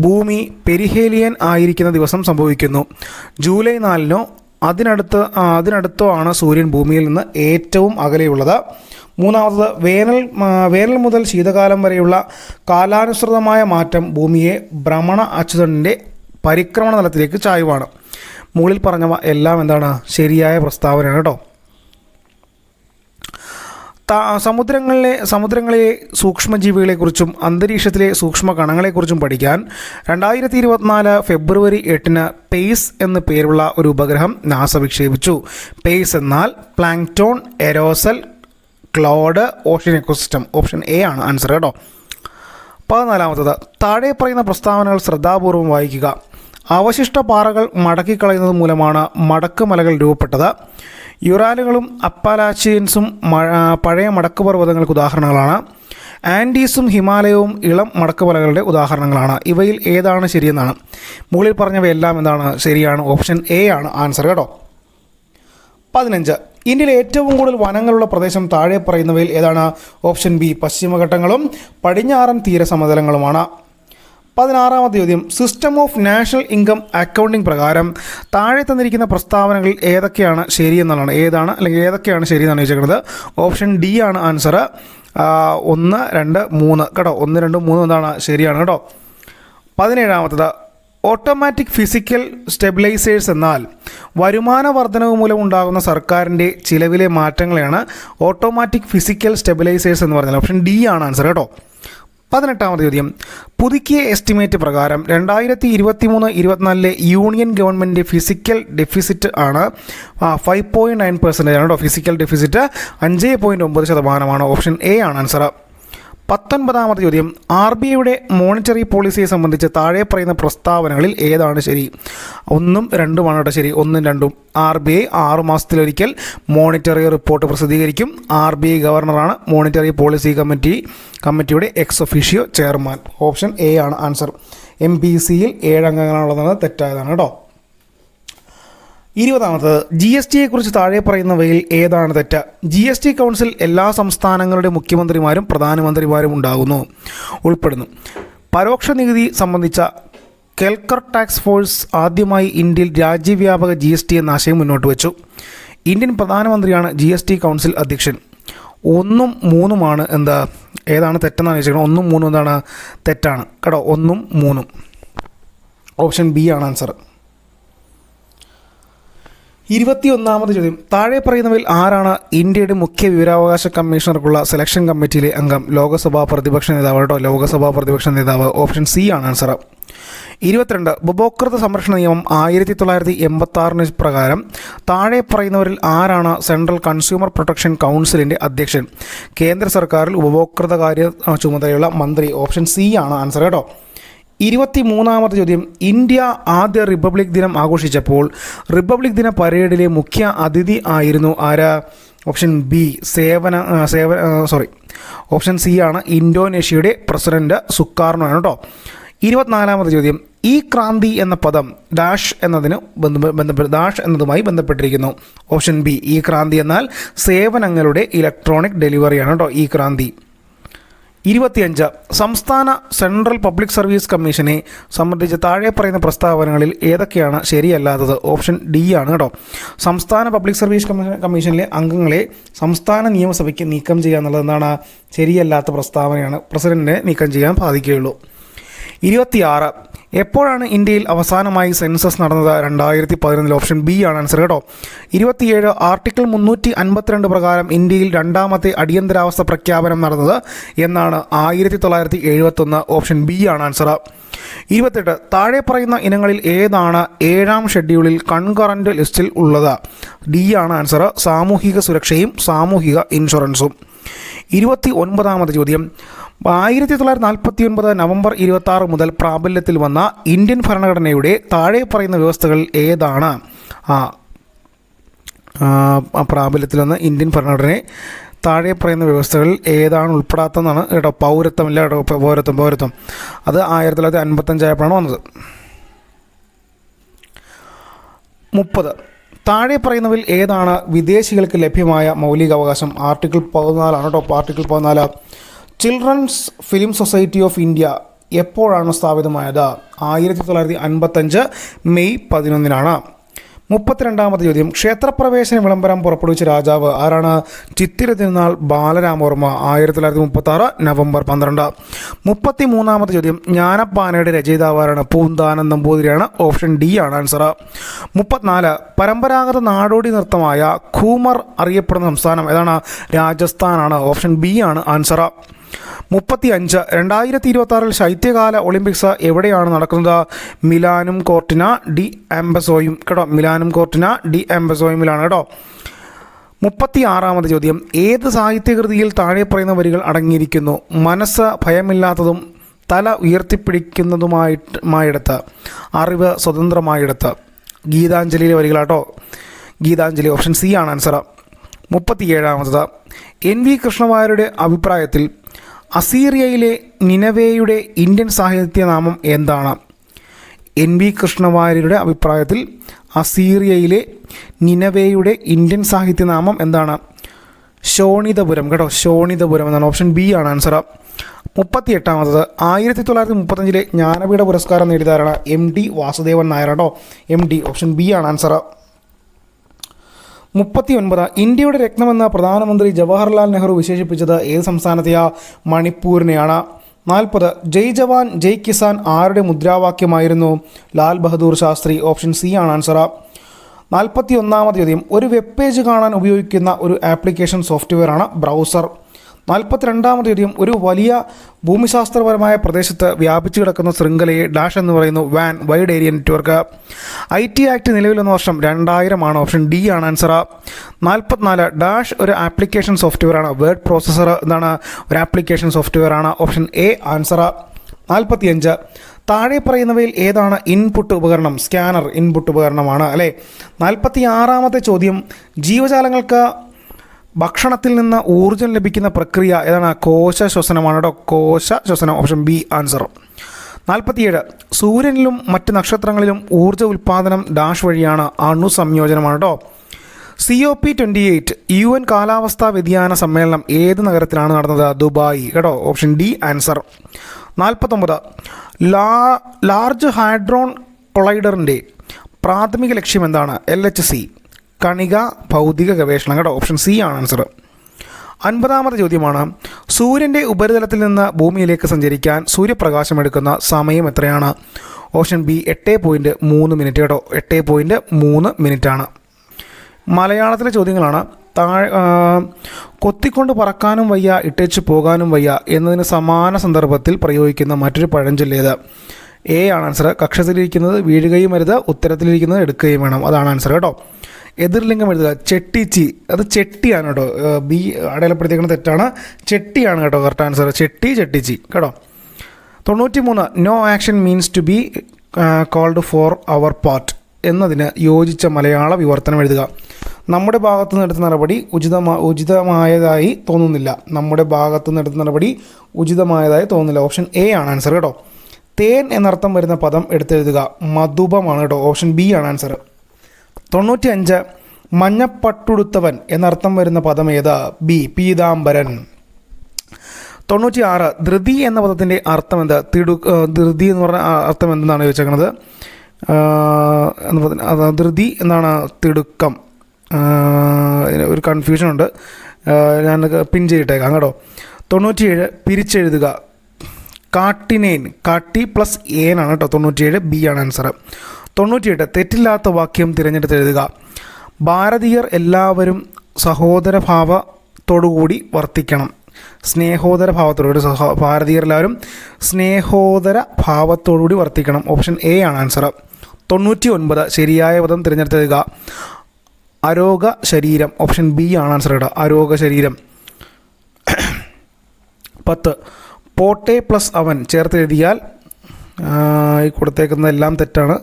ഭൂമി പെരിഹേലിയൻ ആയിരിക്കുന്ന ദിവസം സംഭവിക്കുന്നു. ജൂലൈ 4-നോ അതിനടുത്തോ ആണ് സൂര്യൻ ഭൂമിയിൽ നിന്ന് ഏറ്റവും അകലെയുള്ളത്. മൂന്നാമത്തത് വേനൽ മുതൽ ശീതകാലം വരെയുള്ള കാലാനുസൃതമായ മാറ്റം ഭൂമിയെ ഭ്രമണ അച്ചുതണ്ടിൻ്റെ പരിക്രമണ തലത്തിലേക്ക് ചായ്വാണ്. മുകളിൽ പറഞ്ഞവ എല്ലാം എന്താണ്? ശരിയായ പ്രസ്താവനയാണ് കേട്ടോ. സമുദ്രങ്ങളിലെ സൂക്ഷ്മജീവികളെക്കുറിച്ചും അന്തരീക്ഷത്തിലെ സൂക്ഷ്മ കണങ്ങളെക്കുറിച്ചും പഠിക്കാൻ 2024 ഫെബ്രുവരി 8 പേസ് എന്ന് പേരുള്ള ഒരു ഉപഗ്രഹം നാസ വിക്ഷേപിച്ചു. പേസ് എന്നാൽ plankton, aerosol, cloud, ocean ecosystem. Option A ആണ് ആൻസർ കേട്ടോ. 14. താഴെ പറയുന്ന പ്രസ്താവനകൾ ശ്രദ്ധാപൂർവം വായിക്കുക. അവശിഷ്ട പാറകൾ മടക്കിക്കളയുന്നത് മൂലമാണ് മടക്കുമലകൾ രൂപപ്പെട്ടത്. യുറാലുകളും അപ്പാലാച്ചിയൻസും പഴയ മടക്കുപർവ്വതങ്ങൾക്ക് ഉദാഹരണങ്ങളാണ്. ആൻഡീസും ഹിമാലയവും ഇളം മടക്കുമലകളുടെ ഉദാഹരണങ്ങളാണ്. ഇവയിൽ ഏതാണ് ശരിയെന്നാണ്. മുകളിൽ പറഞ്ഞവയെല്ലാം എന്താണ് ശരിയാണ്. ഓപ്ഷൻ എ ആണ് ആൻസർ കേട്ടോ. 15. ഇന്ത്യയിലെ ഏറ്റവും കൂടുതൽ വനങ്ങളുള്ള പ്രദേശം താഴെ പറയുന്നവയിൽ ഏതാണ്. ഓപ്ഷൻ ബി പശ്ചിമഘട്ടങ്ങളും പടിഞ്ഞാറൻ തീരസമതലങ്ങളുമാണ്. 16ാമത്തെ ചോദ്യം, system of national income accounting പ്രകാരം താഴെ തന്നിരിക്കുന്ന പ്രസ്താവനകളിൽ ഏതൊക്കെയാണ് ശരിയെന്നുള്ളതാണ്. ഏതൊക്കെയാണ് ശരിയെന്നാണ് ചോദിക്കുന്നത്. ഓപ്ഷൻ ഡി ആണ് ആൻസർ. 1, 2, 3 കേട്ടോ. 1, 2, 3 എന്താണ് ശരിയാണ് കേട്ടോ. 17ാമത്തത്, ഓട്ടോമാറ്റിക് ഫിസിക്കൽ സ്റ്റെബിലൈസേഴ്സ് എന്നാൽ വരുമാന വർധനവ് മൂലം ഉണ്ടാകുന്ന സർക്കാരിൻ്റെ ചിലവിലെ മാറ്റങ്ങളെയാണ് ഓട്ടോമാറ്റിക് ഫിസിക്കൽ സ്റ്റെബിലൈസേഴ്സ് എന്ന് പറഞ്ഞാൽ. ഓപ്ഷൻ ഡി ആണ് ആൻസർ കേട്ടോ. 18ാമത്തെ ചോദ്യം, പുതുക്കിയ എസ്റ്റിമേറ്റ് പ്രകാരം 2023-24 യൂണിയൻ ഗവൺമെൻറ് ഫിസിക്കൽ ഡെഫിസിറ്റ് ആണ് 5.9% ആണ് കേട്ടോ. ഫിസിക്കൽ ഡെഫിസിറ്റ് 5.9% ഓപ്ഷൻ എ ആണ് ആൻസർ. 19ാമത്തെ ചോദ്യം, RBIയുടെ മോണിറ്ററി പോളിസിയെ സംബന്ധിച്ച് താഴെ പറയുന്ന പ്രസ്താവനകളിൽ ഏതാണ് ശരി. 1ഉം 2ഉമാണ് കേട്ടോ ശരി. 1ഉം 2ഉം. RBI 6 മാസത്തിലൊരിക്കൽ മോണിറ്ററി റിപ്പോർട്ട് പ്രസിദ്ധീകരിക്കും. RBI ഗവർണറാണ് മോണിറ്ററി പോളിസി കമ്മിറ്റിയുടെ ex officio chairman. Option A ആണ് ആൻസർ. MPCയിൽ 7 അംഗങ്ങളാണുള്ളതാണ്. തെറ്റായതാണ് കേട്ടോ. 20ാമത്തത്, GST കുറിച്ച് താഴെ പറയുന്നവയിൽ ഏതാണ് തെറ്റ്. GST കൗൺസിൽ എല്ലാ സംസ്ഥാനങ്ങളുടെ മുഖ്യമന്ത്രിമാരും പ്രധാനമന്ത്രിമാരും ഉൾപ്പെടുന്നു. പരോക്ഷ നികുതി സംബന്ധിച്ച കെൽക്കർ ടാക്സ് ഫോഴ്സ് ആദ്യമായി ഇന്ത്യയിൽ രാജ്യവ്യാപക GST എന്ന ആശയം മുന്നോട്ട് വെച്ചു. ഇന്ത്യൻ പ്രധാനമന്ത്രിയാണ് GST കൗൺസിൽ അധ്യക്ഷൻ. 1ഉം 3ഉമാണ് ഏതാണ് തെറ്റെന്നാണ് ചോദിക്കുന്നത്. 1ഉം 3ഉം എന്താണ് തെറ്റാണ് കേട്ടോ. 1ഉം 3ഉം. ഓപ്ഷൻ ബി ആണ് ആൻസർ. 21ാമത് ചോദ്യം, താഴെ പറയുന്നവയിൽ ആരാണ് ഇന്ത്യയുടെ മുഖ്യ വിവരാവകാശ കമ്മീഷണർക്കുള്ള സെലക്ഷൻ കമ്മിറ്റിയിലെ അംഗം. ലോക്സഭാ പ്രതിപക്ഷ നേതാവ് കേട്ടോ. ലോക്സഭാ പ്രതിപക്ഷ നേതാവ്. ഓപ്ഷൻ സി ആണ് ആൻസർ. 22. ഉപഭോക്തൃ സംരക്ഷണ നിയമം 1986 പ്രകാരം താഴെ പറയുന്നവരിൽ ആരാണ് സെൻട്രൽ കൺസ്യൂമർ പ്രൊട്ടക്ഷൻ കൗൺസിലിൻ്റെ അധ്യക്ഷൻ. കേന്ദ്ര സർക്കാരിൽ ഉപഭോക്തൃകാര്യ ചുമതലയുള്ള മന്ത്രി. ഓപ്ഷൻ സി ആണ് ആൻസർ കേട്ടോ. 23ാമത്തെ ചോദ്യം, ഇന്ത്യ ആദ്യ റിപ്പബ്ലിക് ദിനം ആഘോഷിച്ചപ്പോൾ റിപ്പബ്ലിക് ദിന പരേഡിലെ മുഖ്യ അതിഥി ആയിരുന്നു ആരാ. ഓപ്ഷൻ ബി ഓപ്ഷൻ സി ആണ് ഇന്തോനേഷ്യയുടെ പ്രസിഡന്റ് സുകാർണോ ആണ് കേട്ടോ. 24ാമത്തെ ചോദ്യം, ഈ ക്രാന്തി എന്ന പദം ഡാഷ് എന്നതുമായി ബന്ധപ്പെട്ടിരിക്കുന്നു. ഓപ്ഷൻ ബി ഈ ക്രാന്തി എന്നാൽ സേവനങ്ങളുടെ ഇലക്ട്രോണിക് ഡെലിവറിയാണ് കേട്ടോ ഈ ക്രാന്തി. 25. സംസ്ഥാന സെൻട്രൽ പബ്ലിക് സർവീസ് കമ്മീഷനെ സംബന്ധിച്ച് താഴെ പറയുന്ന പ്രസ്താവനകളിൽ ഏതൊക്കെയാണ് ശരിയല്ലാത്തത്. ഓപ്ഷൻ ഡി ആണ് കേട്ടോ. സംസ്ഥാന പബ്ലിക് സർവീസ് കമ്മീഷനിലെ അംഗങ്ങളെ സംസ്ഥാന നിയമസഭയ്ക്ക് നീക്കം ചെയ്യുക എന്നുള്ളത് എന്താണ് ശരിയല്ലാത്ത പ്രസ്താവനയാണ്. പ്രസിഡന്റിനെ നീക്കം ചെയ്യാൻ സാധിക്കുകയുള്ളൂ. 26. എപ്പോഴാണ് ഇന്ത്യയിൽ അവസാനമായി സെൻസസ് നടന്നത്. 2011. ഓപ്ഷൻ ബി ആണ് ആൻസർ കേട്ടോ. 27. ആർട്ടിക്കിൾ 352 പ്രകാരം ഇന്ത്യയിൽ രണ്ടാമത്തെ അടിയന്തരാവസ്ഥ പ്രഖ്യാപനം നടന്നത് എന്നാണ്. 1971. ഓപ്ഷൻ ബി ആണ് ആൻസർ. 28. താഴെ പറയുന്ന ഇനങ്ങളിൽ ഏതാണ് 7ാം ഷെഡ്യൂളിൽ കൺകറന്റ് ലിസ്റ്റിൽ ഉള്ളത്. ഡി ആണ് ആൻസർ. സാമൂഹിക സുരക്ഷയും സാമൂഹിക ഇൻഷുറൻസും. 29ാമത്തെ ചോദ്യം, 1949 നവംബർ 26 മുതൽ പ്രാബല്യത്തിൽ വന്ന ഇന്ത്യൻ ഭരണഘടനയുടെ താഴെ പറയുന്ന വ്യവസ്ഥകൾ ഏതാണ്. പ്രാബല്യത്തിൽ വന്ന ഇന്ത്യൻ ഭരണഘടനയെ താഴെ പറയുന്ന വ്യവസ്ഥകളിൽ ഏതാണ് ഉൾപ്പെടാത്തതെന്നാണ് കേട്ടോ. പൗരത്വമില്ല കേട്ടോ. പൗരത്വം അത് 1955 ആയപ്പോഴാണ് വന്നത്. 30. താഴെ പറയുന്നവയിൽ ഏതാണ് വിദേശികൾക്ക് ലഭ്യമായ മൗലികാവകാശം. ആർട്ടിക്കിൾ 14 ആണ് കേട്ടോ. Article 14. Children's film society of India എപ്പോഴാണ് സ്ഥാപിതമായത്. 1955 മെയ് 11. 32ാമത്തെ ചോദ്യം, ക്ഷേത്രപ്രവേശന വിളംബരം പുറപ്പെടുവിച്ച രാജാവ് ആരാണ്? ചിത്തിര തിരുനാൾ ബാലരാമവർമ്മ, 1936 നവംബർ 12. 33ാമത്തെ ചോദ്യം, ജ്ഞാനപ്പാനയുടെ രചയിതാവ് ആരാണ്? പൂന്താനം നമ്പൂതിരിയാണ്, ഓപ്ഷൻ ഡി ആണ് ആൻസർ. 34, പരമ്പരാഗത നാടോടി നൃത്തമായ ഘൂമർ അറിയപ്പെടുന്ന സംസ്ഥാനം ഏതാണ്? രാജസ്ഥാനാണ്, ഓപ്ഷൻ ബി ആണ് ആൻസർ. 35, 2026 ശൈത്യകാല ഒളിമ്പിക്സ് എവിടെയാണ് നടക്കുന്നത്? മിലാനും കോർട്ടിന ഡി ആംബസോയും കേട്ടോ, മിലാനും കോർട്ടിന ഡി ആംബസോയുമിലാണ് കേട്ടോ. 36ാമത്തെ ചോദ്യം, ഏത് സാഹിത്യകൃതിയിൽ താഴെ പറയുന്ന വരികൾ അടങ്ങിയിരിക്കുന്നു? മനസ്സ് ഭയമില്ലാത്തതും തല ഉയർത്തിപ്പിടിക്കുന്നതുമായിടത്ത്, അറിവ് സ്വതന്ത്രമായിടത്ത്. ഗീതാഞ്ജലിയിലെ വരികളാട്ടോ, ഗീതാഞ്ജലി, ഓപ്ഷൻ സി ആണ് ആൻസർ. 37ാമത്തത്, NV കൃഷ്ണവാര്യരുടെ അഭിപ്രായത്തിൽ അസീറിയയിലെ നിനവേയുടെ ഇന്ത്യൻ സാഹിത്യനാമം എന്താണ്? NV കൃഷ്ണവാര്യരുടെ അഭിപ്രായത്തിൽ അസീറിയയിലെ നിനവേയുടെ ഇന്ത്യൻ സാഹിത്യനാമം എന്താണ്? ശോണിതപുരം കേട്ടോ, ശോണിതപുരം എന്നാണ്, ഓപ്ഷൻ ബി ആണ് ആൻസർ. 38ാമത്തത്, 1935 ജ്ഞാനപീഠ പുരസ്കാരം നേടിയതാരാണ്? MD വാസുദേവൻ നായർ കേട്ടോ, MD, ഓപ്ഷൻ ബി ആണ് ആൻസർ. 39, ഇന്ത്യയുടെ രത്നമെന്ന പ്രധാനമന്ത്രി ജവഹർലാൽ നെഹ്റു വിശേഷിപ്പിച്ചത് ഏത് സംസ്ഥാനത്തെയാ? മണിപ്പൂരിനെയാണ്. 40, ജയ് ജവാൻ ജയ് കിസാൻ ആരുടെ മുദ്രാവാക്യമായിരുന്നു? ലാൽ ബഹദൂർ ശാസ്ത്രി, ഓപ്ഷൻ സി ആണ് ആൻസർ. 41ാമത്തെ ചോദ്യം, ഒരു വെബ് പേജ് കാണാൻ ഉപയോഗിക്കുന്ന ഒരു ആപ്ലിക്കേഷൻ സോഫ്റ്റ്വെയർ ആണ് ബ്രൗസർ. 42ാമത്തെ ചോദ്യം, ഒരു വലിയ ഭൂമിശാസ്ത്രപരമായ പ്രദേശത്ത് വ്യാപിച്ചു കിടക്കുന്ന ശൃംഖലയെ ഡാഷ് എന്ന് പറയുന്നു? Van, wide area network. IT act നിലവിൽ വന്ന വർഷം 2000 ആണ്, ഓപ്ഷൻ ഡി ആണ് ആൻസർ. 44, ഡാഷ് ഒരു ആപ്ലിക്കേഷൻ സോഫ്റ്റ്വെയർ ആണ്? വേർഡ് പ്രോസസ്സർ എന്താണ്? ഒരു ആപ്ലിക്കേഷൻ സോഫ്റ്റ്വെയർ ആണ്, ഓപ്ഷൻ എ ആൻസർ. 45, താഴെ പറയുന്നവയിൽ ഏതാണ് ഇൻപുട്ട് ഉപകരണം? സ്കാനർ ഇൻപുട്ട് ഉപകരണമാണ് അല്ലേ. 46ാമത്തെ ചോദ്യം, ജീവജാലങ്ങൾക്ക് ഭക്ഷണത്തിൽ നിന്ന് ഊർജ്ജം ലഭിക്കുന്ന പ്രക്രിയ ഏതാണ്? കോശ ശ്വസനമാണ് കേട്ടോ, കോശ ശ്വസനം, ഓപ്ഷൻ ബി ആൻസർ. 47, സൂര്യനിലും മറ്റ് നക്ഷത്രങ്ങളിലും ഊർജ്ജ ഉൽപ്പാദനം ഡാഷ് വഴിയാണ്? അണുസംയോജനമാണ് കേട്ടോ. COP28 UN കാലാവസ്ഥാ വ്യതിയാന സമ്മേളനം ഏത് നഗരത്തിലാണ് നടന്നത്? ദുബായ് കേട്ടോ, option D answer. 49, large hadron കൊളൈഡറിൻ്റെ പ്രാഥമിക ലക്ഷ്യം എന്താണ്? LHC, കണിക ഭൗതിക ഗവേഷണം കേട്ടോ, ഓപ്ഷൻ സി ആണ് ആൻസർ. 50ാമത്തെ ചോദ്യമാണ്, സൂര്യൻ്റെ ഉപരിതലത്തിൽ നിന്ന് ഭൂമിയിലേക്ക് സഞ്ചരിക്കാൻ സൂര്യപ്രകാശം എടുക്കുന്ന സമയം എത്രയാണ്? ഓപ്ഷൻ ബി 8.3 മിനിറ്റ് കേട്ടോ, 8.3 മിനിറ്റാണ്. മലയാളത്തിലെ ചോദ്യങ്ങളാണ്. കൊത്തിക്കൊണ്ട് പറക്കാനും വയ്യ ഇട്ടേച്ച് പോകാനും വയ്യ എന്നതിന് സമാന സന്ദർഭത്തിൽ പ്രയോഗിക്കുന്ന മറ്റൊരു പഴഞ്ചൊല്ലേത്? എ ആണ് ആൻസർ. കക്ഷത്തിലിരിക്കുന്നത് വീഴുകയും അരുത്, ഉത്തരത്തിലിരിക്കുന്നത് എടുക്കുകയും വേണം, അതാണ് ആൻസർ കേട്ടോ. എതിർലിംഗം എഴുതുക, ചെട്ടിച്ചി, അത് ചെട്ടിയാണ് കേട്ടോ. ബി അടയാളപ്പെടുത്തിയിരിക്കുന്നത് തെറ്റാണ്, ചെട്ടിയാണ് കേട്ടോ കറക്റ്റ് ആൻസർ. ചെട്ടി, ചെട്ടിച്ചി കേട്ടോ. 93, no action means to be called for our part എന്നതിന് യോജിച്ച മലയാള വിവർത്തനം എഴുതുക. നമ്മുടെ ഭാഗത്തു നിന്ന് എടുത്ത നടപടി ഉചിതമായതായി തോന്നുന്നില്ല. നമ്മുടെ ഭാഗത്തു നിന്ന് എടുത്ത നടപടി ഉചിതമായതായി തോന്നുന്നില്ല, ഓപ്ഷൻ എ ആണ് ആൻസർ കേട്ടോ. തേൻ എന്നർത്ഥം വരുന്ന പദം എടുത്തെഴുതുക. മധുപമാണ് കേട്ടോ, ഓപ്ഷൻ ബി ആണ് ആൻസർ. 95, മഞ്ഞപ്പട്ടുടുത്തവൻ എന്നർത്ഥം വരുന്ന പദം ഏതാ? ബി പീതാംബരൻ. 96, ധൃതി എന്ന പദത്തിൻ്റെ അർത്ഥം എന്താ? ധൃതി എന്ന് പറഞ്ഞ അർത്ഥം എന്തെന്നാണ് ചോദിച്ചേക്കുന്നത്? ധൃതി എന്നാണ് തിടുക്കം. ഒരു കൺഫ്യൂഷനുണ്ട്, ഞാൻ പിൻ ചെയ്തിട്ടേക്കാം കേട്ടോ. 97, പിരിച്ചെഴുതുക. കാട്ടിനേൻ, കാട്ടി പ്ലസ് ഏനാണ് കേട്ടോ. 97 ബി ആണ് ആൻസർ. 98, തെറ്റില്ലാത്ത വാക്യം തിരഞ്ഞെടുത്തെഴുതുക. ഭാരതീയർ എല്ലാവരും സഹോദരഭാവത്തോടുകൂടി വർത്തിക്കണം. സ്നേഹോദര ഭാവത്തോടുകൂടി, ഭാരതീയർ എല്ലാവരും സ്നേഹോദര ഭാവത്തോടുകൂടി വർത്തിക്കണം, ഓപ്ഷൻ എ ആണ് ആൻസർ. 99, ശരിയായ പദം തിരഞ്ഞെടുത്തെഴുതുക. അരോഗ ശരീരം, ഓപ്ഷൻ ബി ആണ് ആൻസർ കേട്ടോ, അരോഗ ശരീരം. 10, പോട്ടെ പ്ലസ് അവൻ ചേർത്ത് എഴുതിയാൽ ഈ കൊടുത്തേക്കുന്നതെല്ലാം തെറ്റാണ്.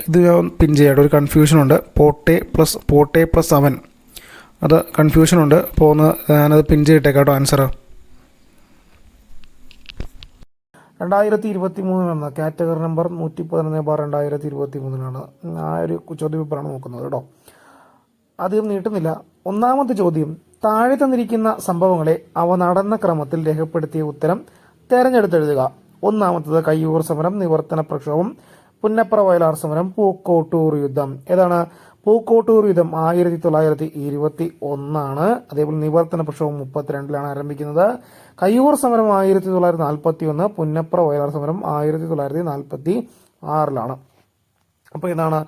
ഇത് പിൻ ചെയ്യാട്ടോ, ഒരു കൺഫ്യൂഷനുണ്ട്. പോട്ടെ പ്ലസ് അവൻ, അത് കൺഫ്യൂഷനുണ്ട്. അപ്പോൾ ഞാനത് പിൻ ചെയ്തിട്ടേക്കാം കേട്ടോ ആൻസർ. 2023 എന്ന കാറ്റഗറി നമ്പർ 111/2023 ആ ഒരു ചോദ്യപേപ്പറാണ് നോക്കുന്നത് കേട്ടോ. അധികം നീട്ടുന്നില്ല. ഒന്നാമത്തെ ചോദ്യം, താഴെ തന്നിരിക്കുന്ന സംഭവങ്ങളെ അവ നടന്ന ക്രമത്തിൽ രേഖപ്പെടുത്തിയ ഉത്തരം തിരഞ്ഞെടുത്തെഴുതുക. ഒന്നാമത്തത് കയ്യൂർ സമരം, നിവർത്തന പ്രക്ഷോഭം, പുന്നപ്ര വയലാർ സമരം, പൂക്കോട്ടൂർ യുദ്ധം. ഏതാണ്? പൂക്കോട്ടൂർ യുദ്ധം 1921. അതേപോലെ നിവർത്തന പ്രക്ഷോഭം 32 ആരംഭിക്കുന്നത്. കയ്യൂർ സമരം 1941. പുന്നപ്ര വയലാർ സമരം 1946. അപ്പോൾ ഇതാണ്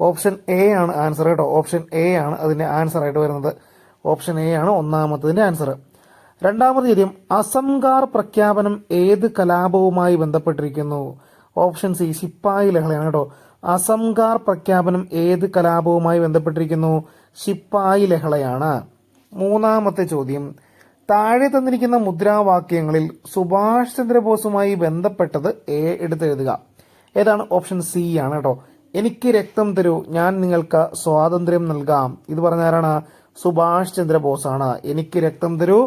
ഓപ്ഷൻ എ ആണ് ആൻസർ കേട്ടോ. ഓപ്ഷൻ എ ആണ് അതിന്റെ ആൻസർ ആയിട്ട് വരുന്നത്. ഓപ്ഷൻ എ ആണ് ഒന്നാമത്തതിന്റെ ആൻസർ. രണ്ടാമത്തെ ചോദ്യം, അസംഗാർ പ്രഖ്യാപനം ഏത് കലാപവുമായി ബന്ധപ്പെട്ടിരിക്കുന്നു? ഓപ്ഷൻ സി ശിപ്പായി ലഹളയാണ് കേട്ടോ. അസംഗാർ പ്രഖ്യാപനം ഏത് കലാപവുമായി ബന്ധപ്പെട്ടിരിക്കുന്നു? ശിപ്പായി ലഹളയാണ്. മൂന്നാമത്തെ ചോദ്യം, താഴെ തന്നിരിക്കുന്ന മുദ്രാവാക്യങ്ങളിൽ സുഭാഷ് ചന്ദ്രബോസുമായി ബന്ധപ്പെട്ടത് എടുത്തെഴുതുക. ഏതാണ്? ഓപ്ഷൻ സി ആണ് കേട്ടോ. എനിക്ക് രക്തം തരൂ, ഞാൻ നിങ്ങൾക്ക് സ്വാതന്ത്ര്യം നൽകാം. ഇത് പറഞ്ഞ ആരാണ്? സുഭാഷ് ചന്ദ്രബോസ് ആണ്. എനിക്ക് രക്തം തരൂ,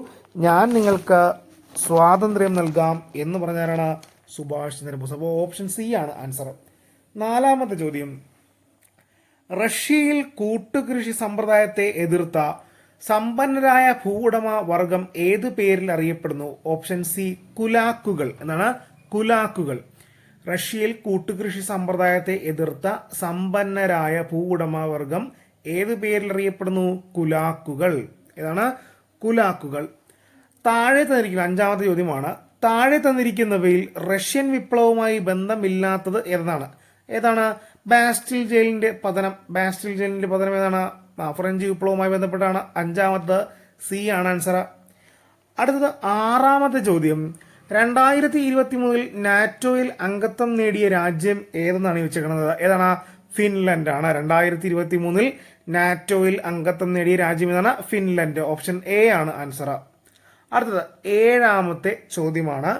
ഞാൻ നിങ്ങൾക്ക് സ്വാതന്ത്ര്യം നൽകാം എന്ന് പറഞ്ഞ ആരാണ്? സുഭാഷ് ചന്ദ്രബോസ്. അപ്പോൾ ഓപ്ഷൻ സി ആണ് ആൻസർ. നാലാമത്തെ ചോദ്യം, റഷ്യയിൽ കൂട്ടുകൃഷി സമ്പ്രദായത്തെ എതിർത്ത സമ്പന്നരായ ഭൂവുടമ വർഗം ഏത് പേരിൽ അറിയപ്പെടുന്നു? ഓപ്ഷൻ സി കുലാക്കുകൾ എന്നാണ്. കുലാക്കുകൾ. റഷ്യയിൽ കൂട്ടുകൃഷി സമ്പ്രദായത്തെ എതിർത്ത സമ്പന്നരായ ഭൂവുടമ വർഗം ഏത് പേരിൽ അറിയപ്പെടുന്നു? കുലാക്കുകൾ. ഏതാണ്? കുലാക്കുകൾ. താഴെ തന്നിരിക്കുന്ന അഞ്ചാമത്തെ ചോദ്യമാണ്, താഴെ തന്നിരിക്കുന്നവയിൽ റഷ്യൻ വിപ്ലവവുമായി ബന്ധമില്ലാത്തത് ഏതാണ്? ബാസ്റ്റിൽ ജയിലിന്റെ പതനം. ബാസ്റ്റിൽ ജയിലിന്റെ പതനം ഏതാണ്? ഫ്രഞ്ച് വിപ്ലവവുമായി ബന്ധപ്പെട്ടാണ്. അഞ്ചാമത്തെ സി ആണ് ആൻസർ. അടുത്തത് ആറാമത്തെ ചോദ്യം, 2023 നാറ്റോയിൽ അംഗത്വം നേടിയ രാജ്യം ഏതെന്നാണ് ചോദിച്ചിരിക്കുന്നത്? ഏതാണ്? ഫിൻലൻഡ് ആണ്. 2023 നാറ്റോയിൽ അംഗത്വം നേടിയ രാജ്യം ഏതാണ്? ഫിൻലൻഡ്. ഓപ്ഷൻ എ ആണ് ആൻസർ. അടുത്തത് ഏഴാമത്തെ ചോദ്യമാണ്,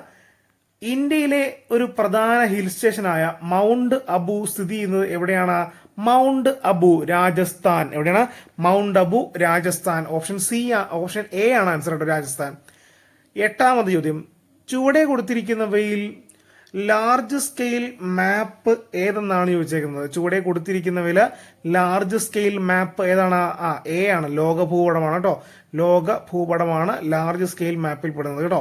ഇന്ത്യയിലെ ഒരു പ്രധാന ഹിൽ സ്റ്റേഷനായ മൗണ്ട് അബു സ്ഥിതി ചെയ്യുന്നത് എവിടെയാണ്? മൗണ്ട് അബു, രാജസ്ഥാൻ. എവിടെയാണ്? Mount Abu, Rajasthan. Option A ആണ് ആൻസർ കേട്ടോ, രാജസ്ഥാൻ. എട്ടാമത്തെ ചോദ്യം, ചുവടെ കൊടുത്തിരിക്കുന്നവയിൽ ലാർജ് സ്കെയിൽ മാപ്പ് ഏതെന്നാണ് ചോദിച്ചേക്കുന്നത്? ചുവടെ കൊടുത്തിരിക്കുന്നവയിൽ ലാർജ് സ്കെയിൽ മാപ്പ് ഏതാണ്? എ ആണ്. ലോക ഭൂപടമാണ് കേട്ടോ. ലോക ഭൂപടമാണ് ലാർജ് സ്കെയിൽ മാപ്പിൽ പെടുന്നത് കേട്ടോ.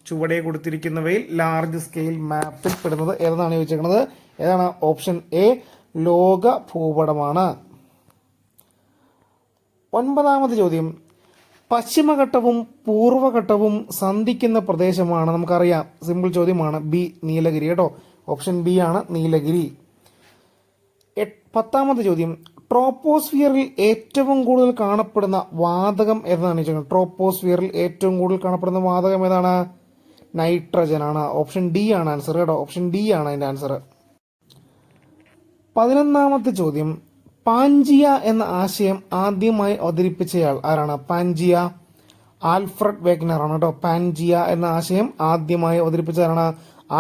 ചുവടെ കൊടുത്തിരിക്കുന്നവയിൽ ലാർജ് സ്കെയിൽ മാപ്പിൽ പെടുന്നത് ഏതെന്നാണ് ചോദിച്ചേക്കുന്നത്? ഏതാണ്? ഓപ്ഷൻ എ, ലോക ഭൂപടമാണ്. ഒൻപതാമത്തെ ചോദ്യം, പശ്ചിമഘട്ടവും പൂർവ്വഘട്ടവും സന്ധിക്കുന്ന പ്രദേശമാണ്. നമുക്കറിയാം, സിമ്പിൾ ചോദ്യമാണ്. ബി, നീലഗിരി കേട്ടോ. ഓപ്ഷൻ ബി ആണ് നീലഗിരി. പത്താമത്തെ ചോദ്യം, ട്രോപ്പോസ്ഫിയറിൽ ഏറ്റവും കൂടുതൽ കാണപ്പെടുന്ന വാതകം ഏതാണ് ചോദിക്കുന്നത്? ട്രോപ്പോസ്ഫിയറിൽ ഏറ്റവും കൂടുതൽ കാണപ്പെടുന്ന വാതകം ഏതാണ്? നൈട്രജൻ ആണ്. ഓപ്ഷൻ ഡി ആണ് ആൻസർ കേട്ടോ. ഓപ്ഷൻ ഡി ആണ് അതിന്റെ ആൻസർ. 11ാമത്തെ ചോദ്യം, പാൻജിയ എന്ന ആശയം ആദ്യമായി അവതരിപ്പിച്ചയാൾ ആരാണ്? പാൻജിയ ആൽഫ്രഡ് വേഗ്നർ ആണ് കേട്ടോ. പാൻജിയ എന്ന ആശയം ആദ്യമായി അവതരിപ്പിച്ചയാളാണ്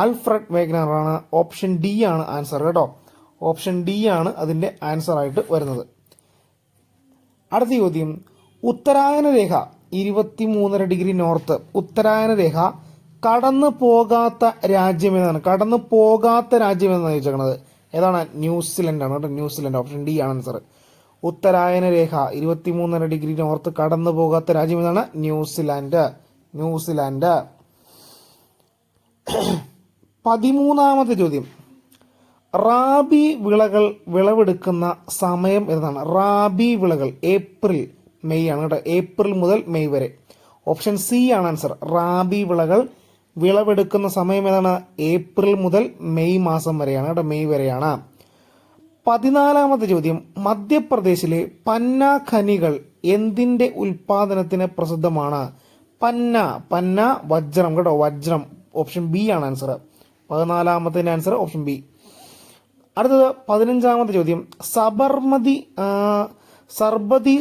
ആൽഫ്രഡ് വേഗ്നർ ആണ്. ഓപ്ഷൻ ഡി ആണ് ആൻസർ കേട്ടോ. ഓപ്ഷൻ ഡി ആണ് അതിന്റെ ആൻസർ ആയിട്ട് വരുന്നത്. അടുത്ത ചോദ്യം, ഉത്തരായന രേഖ 23.5 ഡിഗ്രി നോർത്ത്, ഉത്തരായന രേഖ കടന്നു പോകാത്ത രാജ്യം ഏതാണ്? കടന്നു പോകാത്ത രാജ്യം ഏതാണ് ചോദിച്ചേക്കുന്നത്? ഏതാണ്? ന്യൂസിലൻഡ് ആണ് കേട്ടോ. ന്യൂസിലൻഡ്. ഓപ്ഷൻ ഡി ആണ് ആൻസർ. ഉത്തരായന രേഖ 23.5 ഡിഗ്രി നോർത്ത് കടന്നു പോകാത്ത രാജ്യം ഏതാണ്? ന്യൂസിലാൻഡ്. ന്യൂസിലാൻഡ്. 13ാമത്തെ ചോദ്യം, റാബി വിളകൾ വിളവെടുക്കുന്ന സമയം ഏതാണ്? റാബി വിളകൾ ഏപ്രിൽ മെയ് ആണ് കേട്ടോ. ഏപ്രിൽ മുതൽ മെയ് വരെ. ഓപ്ഷൻ സി ആണ് ആൻസർ. റാബി വിളകൾ വിളവെടുക്കുന്ന സമയം ഏതാണ്? ഏപ്രിൽ മുതൽ മെയ് മാസം വരെയാണ് കേട്ടോ. മെയ് വരെയാണ്. 14ാമത്തെ ചോദ്യം, മധ്യപ്രദേശിലെ പന്ന ഖനികൾ എന്തിന്റെ ഉൽപാദനത്തിന് പ്രസിദ്ധമാണ്? പന്ന വജ്രം കേട്ടോ. വജ്രം. ഓപ്ഷൻ ബി ആണ് ആൻസർ. 14ാമത്തെ ആൻസർ ഓപ്ഷൻ ബി. അടുത്തത് 15ാമത്തെ ചോദ്യം, സർബതി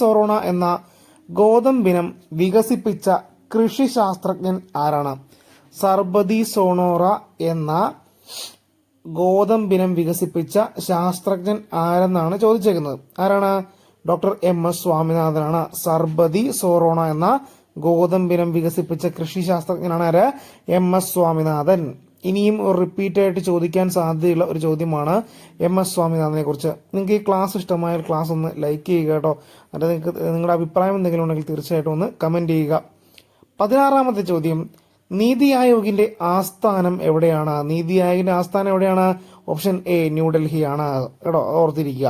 സോറോണ എന്ന ഗോതമ്പിനം വികസിപ്പിച്ച കൃഷി ശാസ്ത്രജ്ഞൻ ആരാണ്? സർബതി സോണോറ എന്ന ഗോതമ്പിനം വികസിപ്പിച്ച ശാസ്ത്രജ്ഞൻ ആരെന്നാണ് ചോദിച്ചേക്കുന്നത്. ആരാണ്? Doctor MS സ്വാമിനാഥനാണ്. സർബതി സോറോണ എന്ന ഗോതമ്പിനം വികസിപ്പിച്ച കൃഷി ശാസ്ത്രജ്ഞനാണ് ആര്? MS സ്വാമിനാഥൻ. ഇനിയും റിപ്പീറ്റ് ആയിട്ട് ചോദിക്കാൻ സാധ്യതയുള്ള ഒരു ചോദ്യമാണ് MS സ്വാമിനാഥനെ കുറിച്ച്. നിങ്ങൾക്ക് ഈ ക്ലാസ് ഇഷ്ടമായാൽ ക്ലാസ് ഒന്ന് ലൈക്ക് ചെയ്യുക കേട്ടോ. എന്നിട്ട് നിങ്ങൾക്ക് നിങ്ങളുടെ അഭിപ്രായം എന്തെങ്കിലും ഉണ്ടെങ്കിൽ തീർച്ചയായിട്ടും ഒന്ന് കമന്റ് ചെയ്യുക. 16ാമത്തെ ചോദ്യം, നീതി ആയോഗിന്റെ ആസ്ഥാനം എവിടെയാണ്? നീതി ആയോഗിന്റെ ആസ്ഥാനം എവിടെയാണ്? ഓപ്ഷൻ എ ന്യൂഡൽഹിയാണ്. കേട്ടോ, ഓർത്തിരിക്കുക.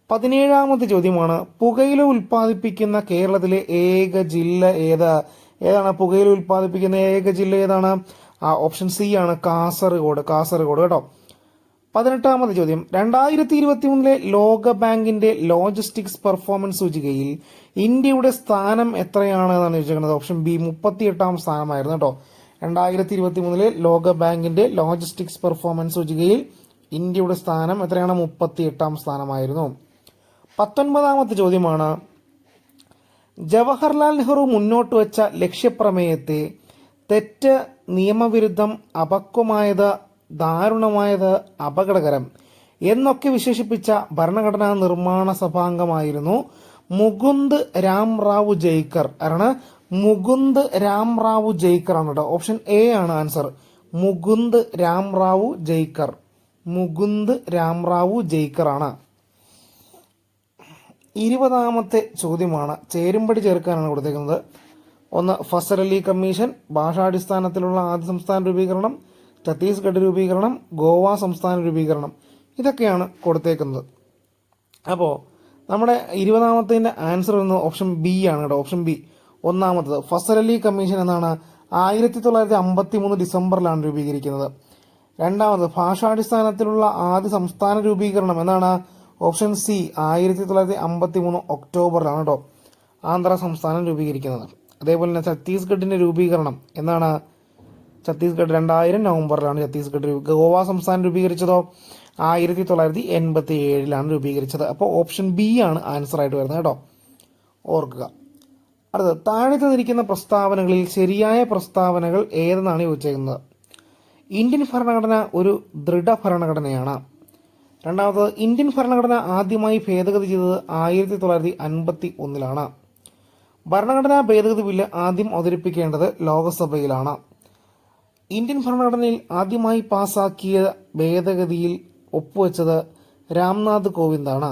17ാമത്തെ ചോദ്യമാണ്, പുകയില ഉൽപ്പാദിപ്പിക്കുന്ന കേരളത്തിലെ ഏക ജില്ല ഏതാണ് പുകയില ഉൽപ്പാദിപ്പിക്കുന്ന ഏക ജില്ല ഏതാണ്? ഓപ്ഷൻ സി ആണ് കാസർഗോഡ് കേട്ടോ. 18ാമത്തെ ചോദ്യം, 2023 ലോക ബാങ്കിന്റെ ലോജിസ്റ്റിക്സ് പെർഫോമൻസ് സൂചികയിൽ ഇന്ത്യയുടെ സ്ഥാനം എത്രയാണ് എന്നാണ് ചോദിച്ചിരിക്കുന്നത്. ഓപ്ഷൻ ബി 38ാം സ്ഥാനമായിരുന്നു കേട്ടോ. 2023 ലോക ബാങ്കിന്റെ ലോജിസ്റ്റിക്സ് പെർഫോമൻസ് സൂചികയിൽ ഇന്ത്യയുടെ സ്ഥാനം എത്രയാണ്? 38ാം സ്ഥാനമായിരുന്നു. 19ാമത്തെ ചോദ്യമാണ്, ജവഹർലാൽ നെഹ്റു മുന്നോട്ട് വെച്ച ലക്ഷ്യപ്രമേയത്തെ തെറ്റ്, നിയമവിരുദ്ധം, അപക്വമായത്, ദാരുണമായത്, അപകടകരം എന്നൊക്കെ വിശേഷിപ്പിച്ച ഭരണഘടനാ നിർമ്മാണ സഭാംഗമായിരുന്നു മുകുന്ദ് രാം റാവു ജയ്ക്കർ. ആരാണ്? മുകുന്ദ് രാം റാവു ജയ്ക്കർ ആണ് കേട്ടോ. ഓപ്ഷൻ എ ആണ് ആൻസർ. മുകുന്ദ് രാം റാവു ജയ്ക്കർ ആണ്. 20ാമത്തെ ചോദ്യമാണ്, ചേരുംപടി ചേർക്കാനാണ് കൊടുത്തേക്കുന്നത്. ഒന്ന്, ഫസൽ അലി കമ്മീഷൻ, ഭാഷാടിസ്ഥാനത്തിലുള്ള ആദ്യ സംസ്ഥാന രൂപീകരണം, ഛത്തീസ്ഗഡ് രൂപീകരണം, ഗോവ സംസ്ഥാന രൂപീകരണം, ഇതൊക്കെയാണ് കൊടുത്തേക്കുന്നത്. അപ്പോൾ നമ്മുടെ 20ാമത്തേൻ്റെ ആൻസർ എന്ന് ഓപ്ഷൻ ബി ആണ് കേട്ടോ. ഓപ്ഷൻ ബി, ഒന്നാമത്തത് ഫസൽ അലി കമ്മീഷൻ എന്നാണ് 1953 ഡിസംബറിലാണ് രൂപീകരിക്കുന്നത്. രണ്ടാമത് ഭാഷാടിസ്ഥാനത്തിലുള്ള ആദ്യ സംസ്ഥാന രൂപീകരണം എന്നാണ്? ഓപ്ഷൻ സി 1953 ഒക്ടോബറിലാണ് കേട്ടോ ആന്ധ്ര സംസ്ഥാനം രൂപീകരിക്കുന്നത്. അതേപോലെ തന്നെ ഛത്തീസ്ഗഡിന്റെ രൂപീകരണം എന്നാണ്? ഛത്തീസ്ഗഡ് 2000 നവംബറിലാണ് ഛത്തീസ്ഗഡ്. ഗോവ സംസ്ഥാനം രൂപീകരിച്ചതോ 1987 രൂപീകരിച്ചത്. അപ്പോൾ ഓപ്ഷൻ ബി ആണ് ആൻസർ ആയിട്ട് വരുന്നത് കേട്ടോ, ഓർക്കുക. അടുത്തത്, താഴെ തന്നിരിക്കുന്ന പ്രസ്താവനകളിൽ ശരിയായ പ്രസ്താവനകൾ ഏതെന്നാണ് ചോദിച്ചേക്കുന്നത്. ഇന്ത്യൻ ഭരണഘടന ഒരു ദൃഢഭരണഘടനയാണ്. രണ്ടാമത്, ഇന്ത്യൻ ഭരണഘടന ആദ്യമായി ഭേദഗതി ചെയ്തത് 1951 ഭരണഘടനാ ഭേദഗതി ബില്ല് ആദ്യം അവതരിപ്പിക്കേണ്ടത് ലോക്സഭയിലാണ്. ഇന്ത്യൻ ഭരണഘടനയിൽ ആദ്യമായി പാസാക്കിയ ഭേദഗതിയിൽ ഒപ്പുവെച്ചത് രാംനാഥ് കോവിന്ദാണ്.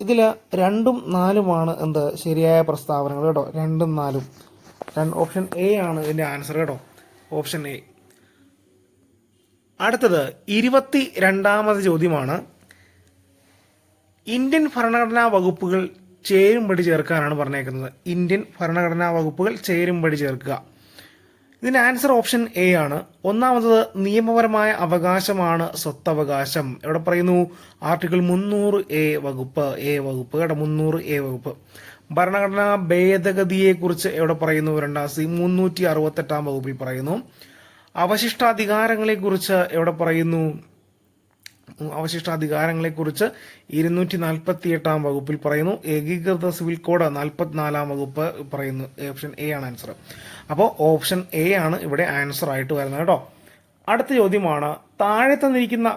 ഇതിൽ 2ഉം 4ഉമാണ് എന്ത് ശരിയായ പ്രസ്താവനകൾ കേട്ടോ. 2ഉം 4ഉം. ഓപ്ഷൻ എ ആണ് ഇതിൻ്റെ ആൻസർ കേട്ടോ, ഓപ്ഷൻ എ. അടുത്തത് 22ാമത് ചോദ്യമാണ്, ഇന്ത്യൻ ഭരണഘടനാ വകുപ്പുകൾ ചേരുംപടി ചേർക്കാനാണ് പറഞ്ഞേക്കുന്നത്. ഇന്ത്യൻ ഭരണഘടനാ വകുപ്പുകൾ ചേരുംപടി ചേർക്കുക. ഇതിന്റെ ആൻസർ ഓപ്ഷൻ എ ആണ്. ഒന്നാമത്, നിയമപരമായ അവകാശമാണ് സ്വത്തവകാശം. എവിടെ പറയുന്നു? ആർട്ടിക്കിൾ 300A വകുപ്പ് കേട്ടോ, 300A വകുപ്പ്. ഭരണഘടനാ ഭേദഗതിയെക്കുറിച്ച് എവിടെ പറയുന്നു? 368 വകുപ്പിൽ പറയുന്നു. അവശിഷ്ടാധികാരങ്ങളെക്കുറിച്ച് എവിടെ പറയുന്നു? അവശിഷ്ടാധികാരങ്ങളെക്കുറിച്ച് 248 വകുപ്പിൽ പറയുന്നു. ഏകീകൃത സിവിൽ കോഡ് 44 വകുപ്പ് പറയുന്നു. ഓപ്ഷൻ എ ആണ് ആൻസർ. അപ്പോൾ ഓപ്ഷൻ എ ആണ് ഇവിടെ ആൻസർ ആയിട്ട് വരുന്നത് കേട്ടോ. അടുത്ത ചോദ്യമാണ്, താഴെ തന്നിരിക്കുന്ന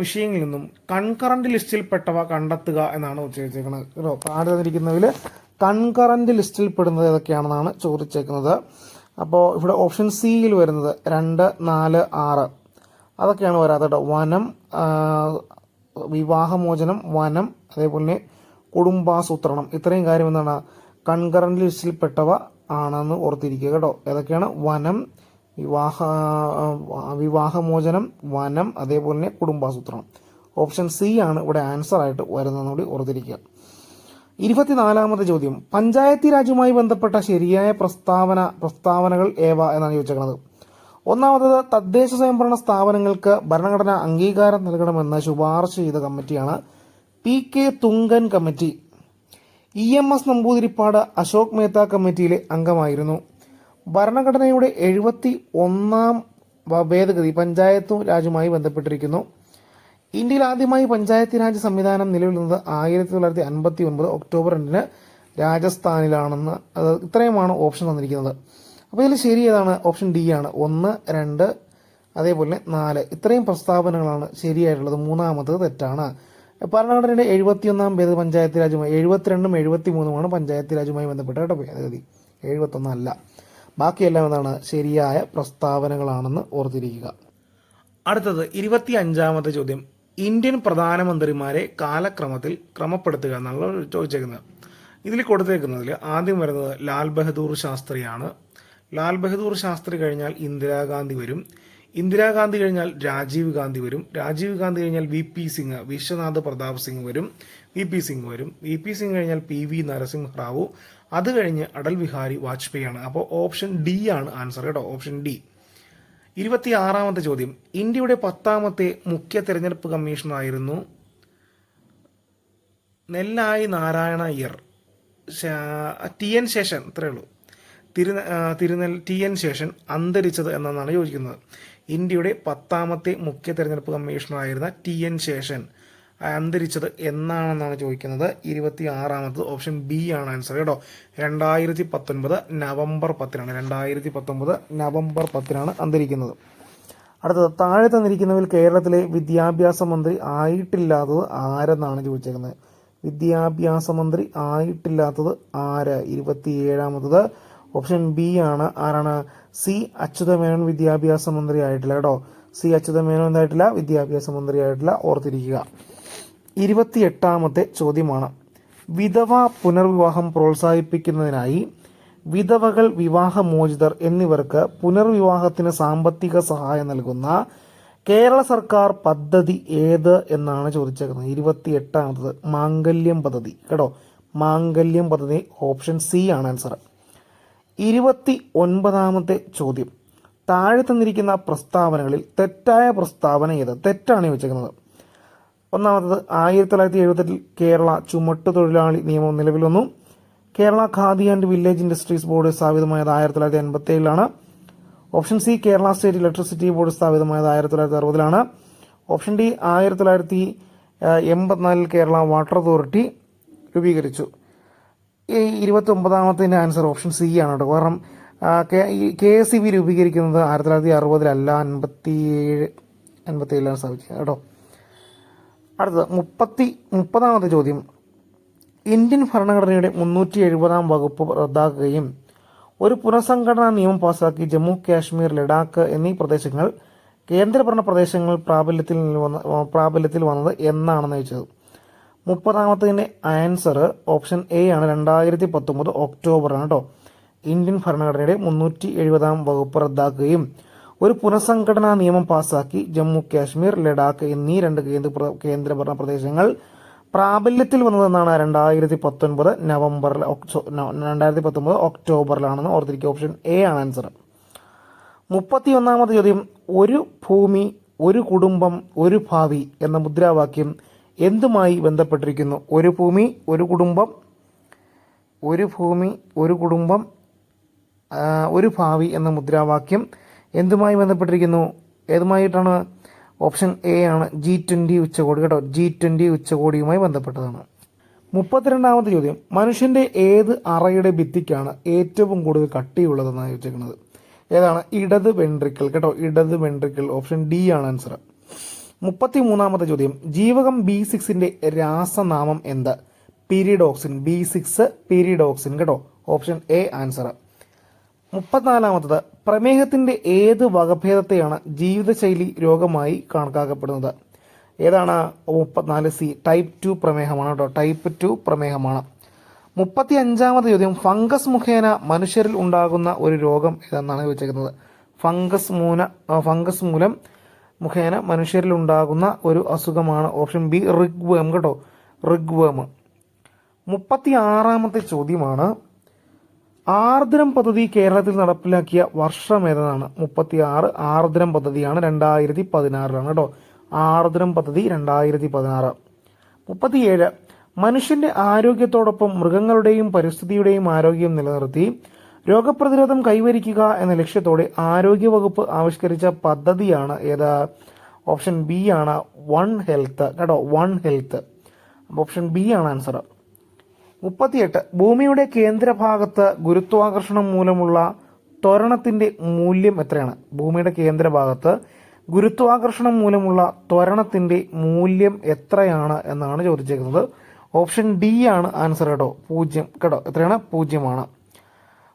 വിഷയങ്ങളിൽ നിന്നും കൺകറന്റ് ലിസ്റ്റിൽപ്പെട്ടവ കണ്ടെത്തുക എന്നാണ് ചോദിച്ചേക്കുന്നത് കേട്ടോ. താഴെ തന്നിരിക്കുന്നതിൽ കൺകറന്റ് ലിസ്റ്റിൽ പെടുന്നത് ഏതൊക്കെയാണെന്നാണ് ചോദിച്ചേക്കുന്നത്. അപ്പോൾ ഇവിടെ ഓപ്ഷൻ സിയിൽ വരുന്നത് 2, 4, 6 അതൊക്കെയാണ് വരാത്തത് കേട്ടോ. വനം, വിവാഹമോചനം, വനം, അതേപോലെ കുടുംബാസൂത്രണം, ഇത്രയും കാര്യം എന്താണ് കൺകറന്റ് ലിസ്റ്റിൽപ്പെട്ടവ ആണെന്ന് ഓർത്തിരിക്കുക കേട്ടോ. ഏതൊക്കെയാണ്? വനം, വിവാഹമോചനം, വനം, അതേപോലെ തന്നെ കുടുംബാസൂത്രണം. ഓപ്ഷൻ സി ആണ് ഇവിടെ ആൻസർ ആയിട്ട് വരുന്നതെന്ന് കൂടി ഓർത്തിരിക്കുക. 24ാമത്തെ ചോദ്യം, പഞ്ചായത്തി രാജുമായി ബന്ധപ്പെട്ട ശരിയായ പ്രസ്താവനകൾ ഏവ എന്നാണ് ചോദിച്ചേക്കുന്നത്. ഒന്നാമത്തത്, തദ്ദേശ സ്വയംഭരണ സ്ഥാപനങ്ങൾക്ക് ഭരണഘടനാ അംഗീകാരം നൽകണമെന്ന് ശുപാർശ ചെയ്ത കമ്മിറ്റിയാണ് PK Thungon committee. EMS Namboodiripad Ashok Mehta കമ്മിറ്റിയിലെ അംഗമായിരുന്നു. ഭരണഘടനയുടെ 71ാം ഭേദഗതി പഞ്ചായത്ത് രാജുമായി ബന്ധപ്പെട്ടിരിക്കുന്നു. ഇന്ത്യയിൽ ആദ്യമായി പഞ്ചായത്തി രാജ് സംവിധാനം നിലവിൽ വന്നത് 1959 ഒക്ടോബർ 2 രാജസ്ഥാനിലാണെന്ന്. ഇത്രയുമാണ് ഓപ്ഷൻ തന്നിരിക്കുന്നത്. അപ്പോൾ ഇതിൽ ശരി ഏതാണ്? ഓപ്ഷൻ ഡി ആണ്. 1, 2 അതേപോലെ 4 ഇത്രയും പ്രസ്താവനകളാണ് ശരിയായിട്ടുള്ളത്. മൂന്നാമത്തത് തെറ്റാണ്. ഭരണഘടനയുടെ 71ാം ഭേദഗതി പഞ്ചായത്തി രാജുമായി 72ഉം 73ഉമാണ് പഞ്ചായത്തി രാജുമായി ബന്ധപ്പെട്ട കേട്ടോ ഭേദഗതി. 71 അല്ല. ബാക്കിയെല്ലാം എന്താണ് ശരിയായ പ്രസ്താവനകളാണെന്ന് ഓർത്തിരിക്കുക. അടുത്തത് 25ാമത്തെ ചോദ്യം, ഇന്ത്യൻ പ്രധാനമന്ത്രിമാരെ കാലക്രമത്തിൽ ക്രമപ്പെടുത്തുക എന്നുള്ള ചോദിച്ചേക്കുന്നത്. ഇതിൽ കൊടുത്തേക്കുന്നതിൽ ആദ്യം വരുന്നത് ലാൽ ബഹദൂർ ശാസ്ത്രിയാണ്. ലാൽ ബഹദൂർ ശാസ്ത്രി കഴിഞ്ഞാൽ ഇന്ദിരാഗാന്ധി വരും. ഇന്ദിരാഗാന്ധി കഴിഞ്ഞാൽ രാജീവ് ഗാന്ധി വരും. രാജീവ് ഗാന്ധി കഴിഞ്ഞാൽ വി പി സിംഗ്, വിശ്വനാഥ് പ്രതാപ് സിംഗ് വരും. വി പി സിംഗ് വരും. വി പി സിംഗ് കഴിഞ്ഞാൽ പി വി നരസിംഹറാവു. അത് കഴിഞ്ഞ് അടൽ ബിഹാരി വാജ്പേയി ആണ്. അപ്പോൾ ഓപ്ഷൻ ഡി ആണ് ആൻസർ കേട്ടോ, ഓപ്ഷൻ ഡി. 26ാമത്തെ ചോദ്യം, ഇന്ത്യയുടെ 10ാമത്തെ മുഖ്യ തെരഞ്ഞെടുപ്പ് കമ്മീഷണറായിരുന്നു നെല്ലായി നാരായണ അയ്യർ. ടി എൻ ശേഷൻ, ഇത്രയേ ഉള്ളൂ. ടി എൻ ശേഷൻ അന്തരിച്ചത് എന്നാണ് ചോദിക്കുന്നത്. ഇന്ത്യയുടെ 10ാമത്തെ മുഖ്യ തെരഞ്ഞെടുപ്പ് കമ്മീഷണറായിരുന്ന ടി എൻ ശേഷൻ അന്തരിച്ചത് എന്നാണെന്നാണ് ചോദിക്കുന്നത്. 26ാമത് ഓപ്ഷൻ ബി ആണ് ആൻസർ കേട്ടോ. 2019 നവംബർ 10-നാണ്. 2019 നവംബർ 10-നാണ് അന്തരിക്കുന്നത്. അടുത്തത്, താഴെ തന്നിരിക്കുന്നതിൽ കേരളത്തിലെ വിദ്യാഭ്യാസ മന്ത്രി ആയിട്ടില്ലാത്തത് ആരെന്നാണ് ചോദിച്ചേക്കുന്നത്. വിദ്യാഭ്യാസ മന്ത്രി ആയിട്ടില്ലാത്തത് ആര്? 27ാമത്തത് ഓപ്ഷൻ ബി ആണ്. ആരാണ്? സി അച്യുതമേനോൻ വിദ്യാഭ്യാസ മന്ത്രി ആയിട്ടില്ല കേട്ടോ. സി അച്യുതമേനോൻ എന്തായിട്ടില്ല? വിദ്യാഭ്യാസ മന്ത്രി ആയിട്ടില്ല, ഓർത്തിരിക്കുക. 28ാമത്തെ ചോദ്യമാണ്, വിധവ പുനർവിവാഹം പ്രോത്സാഹിപ്പിക്കുന്നതിനായി വിധവകൾ, വിവാഹമോചിതർ എന്നിവർക്ക് പുനർവിവാഹത്തിന് സാമ്പത്തിക സഹായം നൽകുന്ന കേരള സർക്കാർ പദ്ധതി ഏത് എന്നാണ് ചോദിച്ചേക്കുന്നത്. 28ാമത്തത് മാംഗല്യം പദ്ധതി കേട്ടോ. മാംഗല്യം പദ്ധതി ഓപ്ഷൻ സി ആണ് ആൻസർ. 29ാമത്തെ ചോദ്യം, താഴെ തന്നിരിക്കുന്ന പ്രസ്താവനകളിൽ തെറ്റായ പ്രസ്താവന ഏത്? തെറ്റാണ് ചോദിച്ചേക്കുന്നത്. ഒന്നാമത്തത്, 1978 കേരള ചുമട്ടുതൊഴിലാളി നിയമം നിലവിൽ വന്നു. Kerala Khadi and village industries board സ്ഥാപിതമായത് 1987-ലാണ്. Option C, Kerala state electricity board സ്ഥാപിതമായത് 1960-ലാണ്. Option D, 1984 Kerala water authority രൂപീകരിച്ചു. ഈ 29ാമത്തിൻ്റെ ആൻസർ ഓപ്ഷൻ സി ആണ് കേട്ടോ. കാരണം KSEB രൂപീകരിക്കുന്നത് 1960-ലല്ല, 87-ലാണ് സ്ഥാപിച്ചത് കേട്ടോ. അടുത്തത് 30ാമത്തെ ചോദ്യം, ഇന്ത്യൻ ഭരണഘടനയുടെ 370-ാം വകുപ്പ് റദ്ദാക്കുകയും ഒരു പുനഃസംഘടനാ നിയമം പാസാക്കി ജമ്മു കാശ്മീർ, ലഡാക്ക് എന്നീ പ്രദേശങ്ങൾ കേന്ദ്രഭരണ പ്രദേശങ്ങൾ പ്രാബല്യത്തിൽ വന്നത് എന്നാണെന്ന് ചോദിച്ചത്. 30ാമത്തതിൻ്റെ ആൻസർ ഓപ്ഷൻ എ ആണ്. 2019 ഒക്ടോബറാണ് കേട്ടോ. ഇന്ത്യൻ ഭരണഘടനയുടെ 370-ാം വകുപ്പ് റദ്ദാക്കുകയും ഒരു പുനഃസംഘടനാ നിയമം പാസാക്കി ജമ്മു കാശ്മീർ, ലഡാക്ക് എന്നീ 2 കേന്ദ്രഭരണ പ്രദേശങ്ങൾ പ്രാബല്യത്തിൽ വന്നതെന്നാണ് 2019 ഒക്ടോബറിലാണെന്ന് ഓർത്തിരിക്കുക. ഓപ്ഷൻ എ ആണ് ആൻസർ. 31ാമത്തെ ചോദ്യം, ഒരു ഭൂമി, ഒരു കുടുംബം, ഒരു ഭാവി എന്ന മുദ്രാവാക്യം എന്തുമായി ബന്ധപ്പെട്ടിരിക്കുന്നു? ഒരു ഭൂമി, ഒരു കുടുംബം, ഒരു ഭൂമി, ഒരു കുടുംബം, ഒരു ഭാവി എന്ന മുദ്രാവാക്യം എന്തുമായി ബന്ധപ്പെട്ടിരിക്കുന്നു? ഏതുമായിട്ടാണ്? ഓപ്ഷൻ എ ആണ്, G20 ഉച്ചകോടി കേട്ടോ. G20 ഉച്ചകോടിയുമായി ബന്ധപ്പെട്ടതാണ്. 32ാമത്തെ ചോദ്യം, മനുഷ്യൻ്റെ ഏത് അറയുടെ ഭിത്തിക്കാണ് ഏറ്റവും കൂടുതൽ കട്ടിയുള്ളതെന്നാണ് ചോദിച്ചിരിക്കുന്നത്. ഏതാണ്? ഇടത് വെൻട്രിക്കിൾ കേട്ടോ. ഇടത് വെൻട്രിക്കിൾ ഓപ്ഷൻ ഡി ആണ് ആൻസർ. 33ാമത്തെ ചോദ്യം, ജീവകം B6ന്റെ രാസനാമം എന്ത്? പീരിഡോക്സിൻ. B6 പീരിഡോക്സിൻ കേട്ടോ. Option A answer. 34ാമത്തത്, പ്രമേഹത്തിന്റെ ഏത് വകഭേദത്തെയാണ് ജീവിതശൈലി രോഗമായി കണക്കാക്കപ്പെടുന്നത്? ഏതാണ്? 34C ടൈപ്പ് 2 പ്രമേഹമാണ് കേട്ടോ. ടൈപ്പ് 2 പ്രമേഹമാണ്. 35ാമത്തെ ചോദ്യം, ഫംഗസ് മുഖേന മനുഷ്യരിൽ ഉണ്ടാകുന്ന ഒരു രോഗം ഏതെന്നാണ് ചോദിച്ചിരിക്കുന്നത്. ഫംഗസ് മൂലം മുഖേന മനുഷ്യരിൽ ഉണ്ടാകുന്ന ഒരു അസുഖമാണ് ഓപ്ഷൻ ബി, റിഗ്വേം കേട്ടോ. റിഗ്വേം. 36ാമത്തെ ചോദ്യമാണ്, ആർദ്രം പദ്ധതി കേരളത്തിൽ നടപ്പിലാക്കിയ വർഷം ഏതാണ്? 36 ആർദ്രം പദ്ധതിയാണ് 2016-ലാണ് കേട്ടോ. ആർദ്രം പദ്ധതി 2016. 37 മനുഷ്യന്റെ ആരോഗ്യത്തോടൊപ്പം മൃഗങ്ങളുടെയും പരിസ്ഥിതിയുടെയും ആരോഗ്യം നിലനിർത്തി രോഗപ്രതിരോധം കൈവരിക്കുക എന്ന ലക്ഷ്യത്തോടെ ആരോഗ്യവകുപ്പ് ആവിഷ്കരിച്ച പദ്ധതിയാണ് ഏത്? ഓപ്ഷൻ ബി ആണ്, വൺ ഹെൽത്ത് കേട്ടോ. One health. ഓപ്ഷൻ ബി ആണ് ആൻസർ. 38 ഭൂമിയുടെ കേന്ദ്രഭാഗത്ത് ഗുരുത്വാകർഷണം മൂലമുള്ള ത്വരണത്തിന്റെ മൂല്യം എത്രയാണ്? ഭൂമിയുടെ കേന്ദ്രഭാഗത്ത് ഗുരുത്വാകർഷണം മൂലമുള്ള ത്വരണത്തിന്റെ മൂല്യം എത്രയാണ് എന്നാണ് ചോദിച്ചേക്കുന്നത്. ഓപ്ഷൻ ഡി ആണ് ആൻസർ കേട്ടോ. 0 കേട്ടോ. എത്രയാണ്? 0 ആണ്.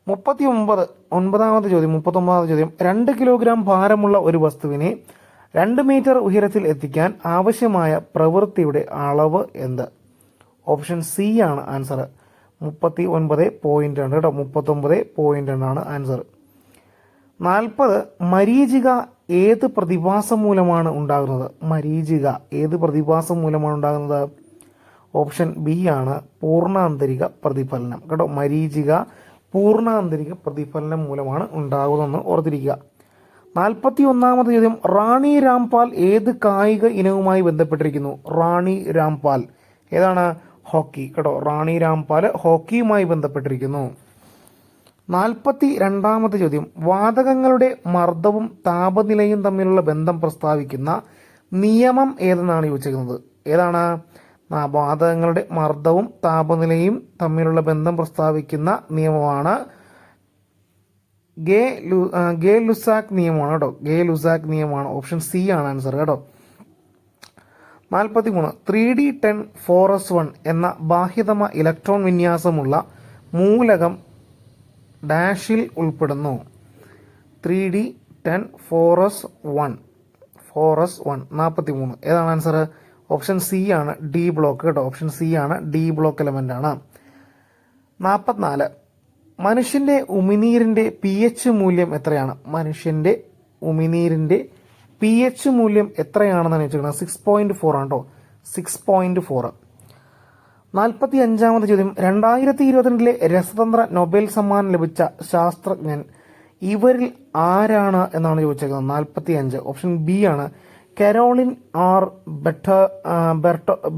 39ാമത്തെ ചോദ്യം 2 കിലോഗ്രാം ഭാരമുള്ള ഒരു വസ്തുവിനെ 2 മീറ്റർ ഉയരത്തിൽ എത്തിക്കാൻ ആവശ്യമായ പ്രവൃത്തിയുടെ അളവ് എന്ത്? ഓപ്ഷൻ സി ആണ് ആൻസർ. 39.2 കേട്ടോ, 39.2 ആൻസർ. 40 മരീചിക ഏത് പ്രതിഭാസം മൂലമാണ് ഉണ്ടാകുന്നത്? മരീചിക ഏത് പ്രതിഭാസം മൂലമാണ് ഉണ്ടാകുന്നത്? ഓപ്ഷൻ ബി ആണ് പൂർണ്ണാന്തരിക പ്രതിഫലനം കേട്ടോ. മരീചിക പൂർണ്ണാന്തരിക പ്രതിഫലനം മൂലമാണ് ഉണ്ടാകുന്നതെന്ന് ഓർത്തിരിക്കുക. 41 ചോദ്യം, റാണി രാംപാൽ ഏത് കായിക ഇനവുമായി ബന്ധപ്പെട്ടിരിക്കുന്നു? റാണി രാംപാൽ ഏതാണ്? ഹോക്കി കേട്ടോ. റാണി രാംപാൽ ഹോക്കിയുമായി ബന്ധപ്പെട്ടിരിക്കുന്നു. 42 ചോദ്യം, വാതകങ്ങളുടെ മർദ്ദവും താപനിലയും തമ്മിലുള്ള ബന്ധം പ്രസ്താവിക്കുന്ന നിയമം ഏതെന്നാണ് ചോദിച്ചിരിക്കുന്നത്? ഏതാണ്? വാതകങ്ങളുടെ മർദ്ദവും താപനിലയും തമ്മിലുള്ള ബന്ധം പ്രസ്താവിക്കുന്ന നിയമമാണ് ഗേ ലുസാക്ക് നിയമമാണ് കേട്ടോ. ഗേ ലുസാക്ക് നിയമമാണ്. ഓപ്ഷൻ സി ആണ് ആൻസർ കേട്ടോ. 43 3D10 4s1 എന്ന ബാഹ്യതമ ഇലക്ട്രോൺ വിന്യാസമുള്ള മൂലകം ഡാഷിൽ ഉൾപ്പെടുന്നു. 3D10 4s1 43 ഏതാണ് ആൻസർ? ഓപ്ഷൻ സി ആണ് ഡി ബ്ലോക്ക് കേട്ടോ. ഓപ്ഷൻ സി ആണ് ഡി ബ്ലോക്ക് എലമെന്റ് ആണ്. 44 മനുഷ്യന്റെ ഉമിനീരിന്റെ pH മൂല്യം എത്രയാണ്? മനുഷ്യന്റെ ഉമിനീരിന്റെ pH മൂല്യം എത്രയാണെന്നാണ് ചോദിച്ചിരിക്കുന്നത്? 6.4 ആണ് കേട്ടോ. 6.4. 45 ചോദ്യം, 2022 രസതന്ത്ര നൊബേൽ സമ്മാനം ലഭിച്ച ശാസ്ത്രജ്ഞൻ ഇവരിൽ ആരാണ് എന്നാണ് ചോദിച്ചിരിക്കുന്നത്? 45 ഓപ്ഷൻ ബി ആണ് കരോളിൻ ആർ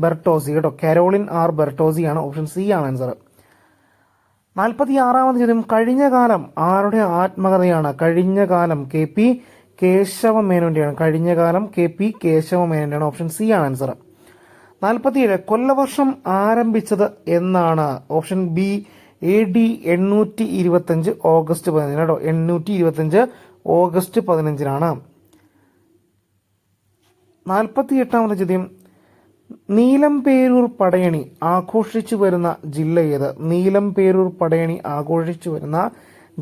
ബെർട്ടോസി കേട്ടോ. കരോളിൻ ആർ ബെർട്ടോസി ആണ്. ഓപ്ഷൻ സി ആണ് ആൻസർ. 46 ചോദ്യം, കഴിഞ്ഞ കാലം ആരുടെ ആത്മകഥയാണ്? കഴിഞ്ഞ കാലം കെ പി കേശവമേനോന്റെയാണ്. കഴിഞ്ഞ കാലം കെ പി കേശവമേനോന്റെയാണ്. ഓപ്ഷൻ സി ആണ് ആൻസർ. 47 കൊല്ലവർഷം ആരംഭിച്ചത് എന്നാണ്? ഓപ്ഷൻ ബി AD 825 ഓഗസ്റ്റ് 15 കേട്ടോ. 825 ഓഗസ്റ്റ് 15 48 ചോദ്യം, നീലംപേരൂർ പടയണി ആഘോഷിച്ചു വരുന്ന ജില്ല ഏത്? നീലംപേരൂർ പടയണി ആഘോഷിച്ചു വരുന്ന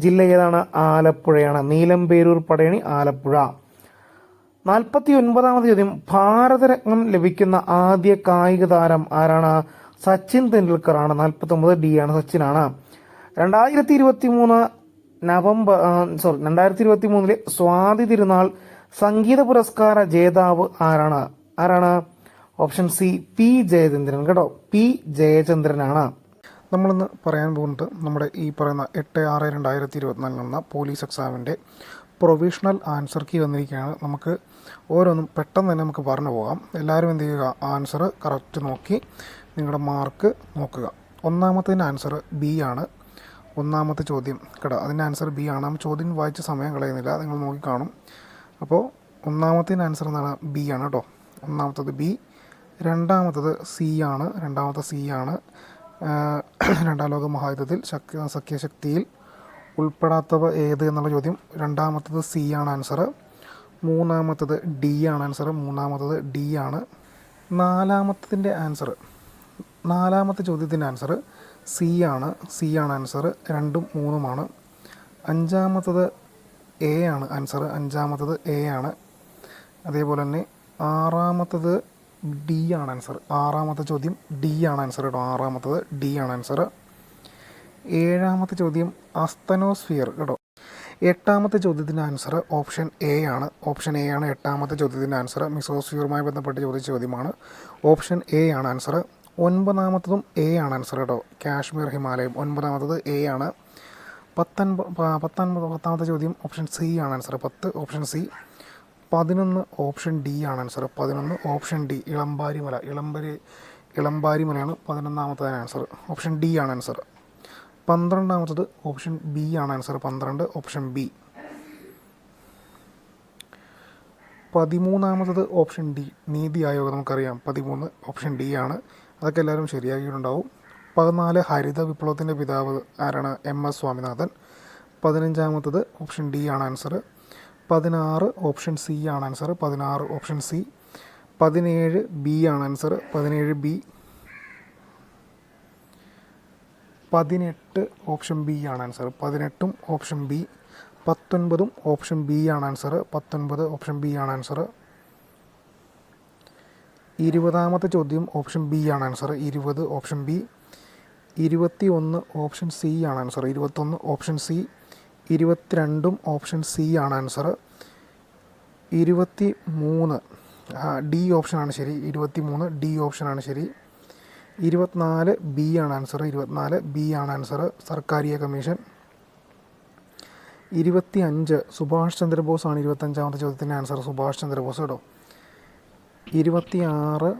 ജില്ല ഏതാണ്? ആലപ്പുഴയാണ്. നീലംപേരൂർ പടയണി ആലപ്പുഴ. 49 ചോദ്യം, ഭാരതരത്നം ലഭിക്കുന്ന ആദ്യ കായിക താരം ആരാണ്? സച്ചിൻ തെണ്ടുൽക്കർ ആണ്. 49 ഡി ആണ്, സച്ചിനാണ്. 2023 സ്വാതി തിരുനാൾ സംഗീത പുരസ്കാര ജേതാവ് ആരാണ്? ഓപ്ഷൻ സി പി ജയചന്ദ്രൻ കേട്ടോ. പി ജയചന്ദ്രനാണ്. നമ്മളിന്ന് പറയാൻ പോകുന്നത് നമ്മുടെ ഈ പറയുന്ന 8/6/2024 നടന്ന പോലീസ് എക്സാമിൻ്റെ പ്രൊവിഷണൽ ആൻസർ കീ വന്നിരിക്കുകയാണ്. നമുക്ക് ഓരോന്നും പെട്ടെന്ന് തന്നെ നമുക്ക് പറഞ്ഞു പോകാം. എല്ലാവരും എന്ത് ചെയ്യുക? ആൻസർ കറക്റ്റ് നോക്കി നിങ്ങളുടെ മാർക്ക് നോക്കുക. ഒന്നാമത്തതിൻ്റെ ആൻസർ ബി ആണ്. ഒന്നാമത്തെ ചോദ്യം കേട്ടോ, അതിൻ്റെ ആൻസർ ബി ആണ്. ചോദ്യം വായിച്ച സമയം കളയുന്നില്ല, നിങ്ങൾ നോക്കി കാണും. അപ്പോൾ ഒന്നാമത്തതിൻ്റെ ആൻസർ എന്താണ്? ബി ആണ് കേട്ടോ. ഒന്നാമത്തത് ബി. രണ്ടാമത്തത് സി ആണ്. രണ്ടാം ലോക മഹായുദ്ധത്തിൽ സഖ്യശക്തിയിൽ ഉൾപ്പെടാത്തവ ഏത് എന്നുള്ള ചോദ്യം. രണ്ടാമത്തത് സി ആണ് ആൻസർ. മൂന്നാമത്തത് ഡി ആണ് ആൻസർ. ഡി ആണ്. നാലാമത്തെ ചോദ്യത്തിൻ്റെ ആൻസർ സി ആണ് ആൻസർ. 2ഉം 3ഉമാണ്. അഞ്ചാമത്തത് എ ആണ് ആൻസർ. എ ആണ്. അതേപോലെ തന്നെ ആറാമത്തത് ഡി ആണ് ആൻസർ. ആറാമത്തെ ചോദ്യം ഡി ആണ് ആൻസർ കേട്ടോ. ആറാമത്തത് ഡി ആണ് ആൻസർ. ഏഴാമത്തെ ചോദ്യം അസ്തനോസ്ഫിയർ കേട്ടോ. എട്ടാമത്തെ ചോദ്യത്തിൻ്റെ ആൻസർ ഓപ്ഷൻ എ ആണ്. എട്ടാമത്തെ ചോദ്യത്തിൻ്റെ ആൻസർ മിസോസ്ഫിയറുമായി ബന്ധപ്പെട്ട് ചോദിച്ച ചോദ്യമാണ്. ഓപ്ഷൻ എ ആണ് ആൻസർ. ഒൻപതാമത്തതും എ ആണ് ആൻസർ കേട്ടോ. കാശ്മീർ ഹിമാലയം. ഒൻപതാമത്തത് എ ആണ്. പത്താമത്തെ ചോദ്യം ഓപ്ഷൻ സി ആണ് answer. 10 option C. 11 option D ആണ് ആൻസർ. 11 option D. ഇളമ്പാരിമലയാണ് 11ാമത്തെ ആൻസർ. ഓപ്ഷൻ ഡി ആണ് ആൻസർ. 12ാമത്തത് ഓപ്ഷൻ ബി ആണ് ആൻസർ. 12 option B. 13ാമത്തത് ഓപ്ഷൻ ഡി. നീതി ആയോഗ് നമുക്കറിയാം. 13 ഓപ്ഷൻ ഡി ആണ്. അതൊക്കെ എല്ലാവരും ശരിയാക്കിയിട്ടുണ്ടാവും. 14 ഹരിത വിപ്ലവത്തിൻ്റെ പിതാവ് ആരാണ്? MS സ്വാമിനാഥൻ. 15ാമത്തത് ഓപ്ഷൻ ഡി ആണ് ആൻസർ. 16 ഓപ്ഷൻ സി ആണ് ആൻസർ. 16 option C. 17 ബി ആണ് ആൻസർ. 17 ബി. 18 ഓപ്ഷൻ ബി ആണ് ആൻസർ. 18ഉം ഓപ്ഷൻ ബി. 19ഉം ഓപ്ഷൻ ബി ആണ് ആൻസർ. 19 ഓപ്ഷൻ ബി ആണ് ആൻസർ. 20ാമത്തെ ചോദ്യം ഓപ്ഷൻ ബി ആണ് answer. 20 option B. 21 option C ആണ് answer. 21 option C. 22 option C ആണ് ആൻസർ. 23 ഡി ഓപ്ഷനാണ് ശരി. 23 ഡി ഓപ്ഷനാണ് ശരി. 24 ബി ആണ് ആൻസർ. 24 ബി ആണ് ആൻസർ. സർക്കാരിയ കമ്മീഷൻ. 25 സുഭാഷ് ചന്ദ്രബോസ് ആണ് 25ാമത്തെ ചോദ്യത്തിൻ്റെ ആൻസർ. സുഭാഷ് ചന്ദ്രബോസ് കേട്ടോ. 26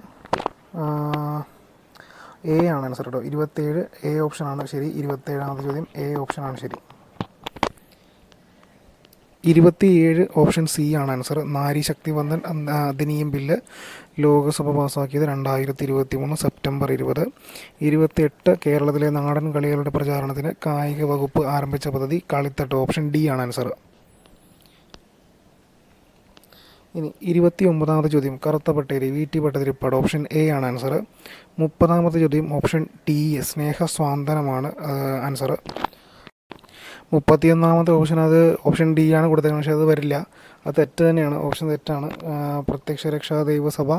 എ ആണ് ആൻസർ കേട്ടോ. 27 എ ഓപ്ഷനാണ് ശരി. 27ാമത്തെ ചോദ്യം എ ഓപ്ഷനാണ് ശരി. 27 ഓപ്ഷൻ സി ആണ് answer. Nari Shakti Vandan Adhiniyam bill Lok Sabha പാസ്സാക്കിയത് 2023 September 20. 28 കേരളത്തിലെ നാടൻ കളികളുടെ പ്രചാരണത്തിന് കായിക വകുപ്പ് ആരംഭിച്ച പദ്ധതി കളിത്തട്ട്. ഓപ്ഷൻ ഡി ആണ് ആൻസർ. ഇനി 29ാമത്തെ ചോദ്യം കറുത്ത പട്ടേരി വി.ടി. ഭട്ടതിരിപ്പാട്. ഓപ്ഷൻ എ ആണ് ആൻസർ. 30ാമത്തെ ചോദ്യം ഓപ്ഷൻ ടി സ്നേഹസ്വാന്തനമാണ് ആൻസർ. 31ാമത്തെ ഓപ്ഷൻ അത് ഓപ്ഷൻ ഡി ആണ് കൊടുത്തേക്കുന്നത്, പക്ഷേ അത് വരില്ല, അത് തെറ്റ് തന്നെയാണ്, ഓപ്ഷൻ തെറ്റാണ്. പ്രത്യക്ഷ രക്ഷാ ദൈവസഭ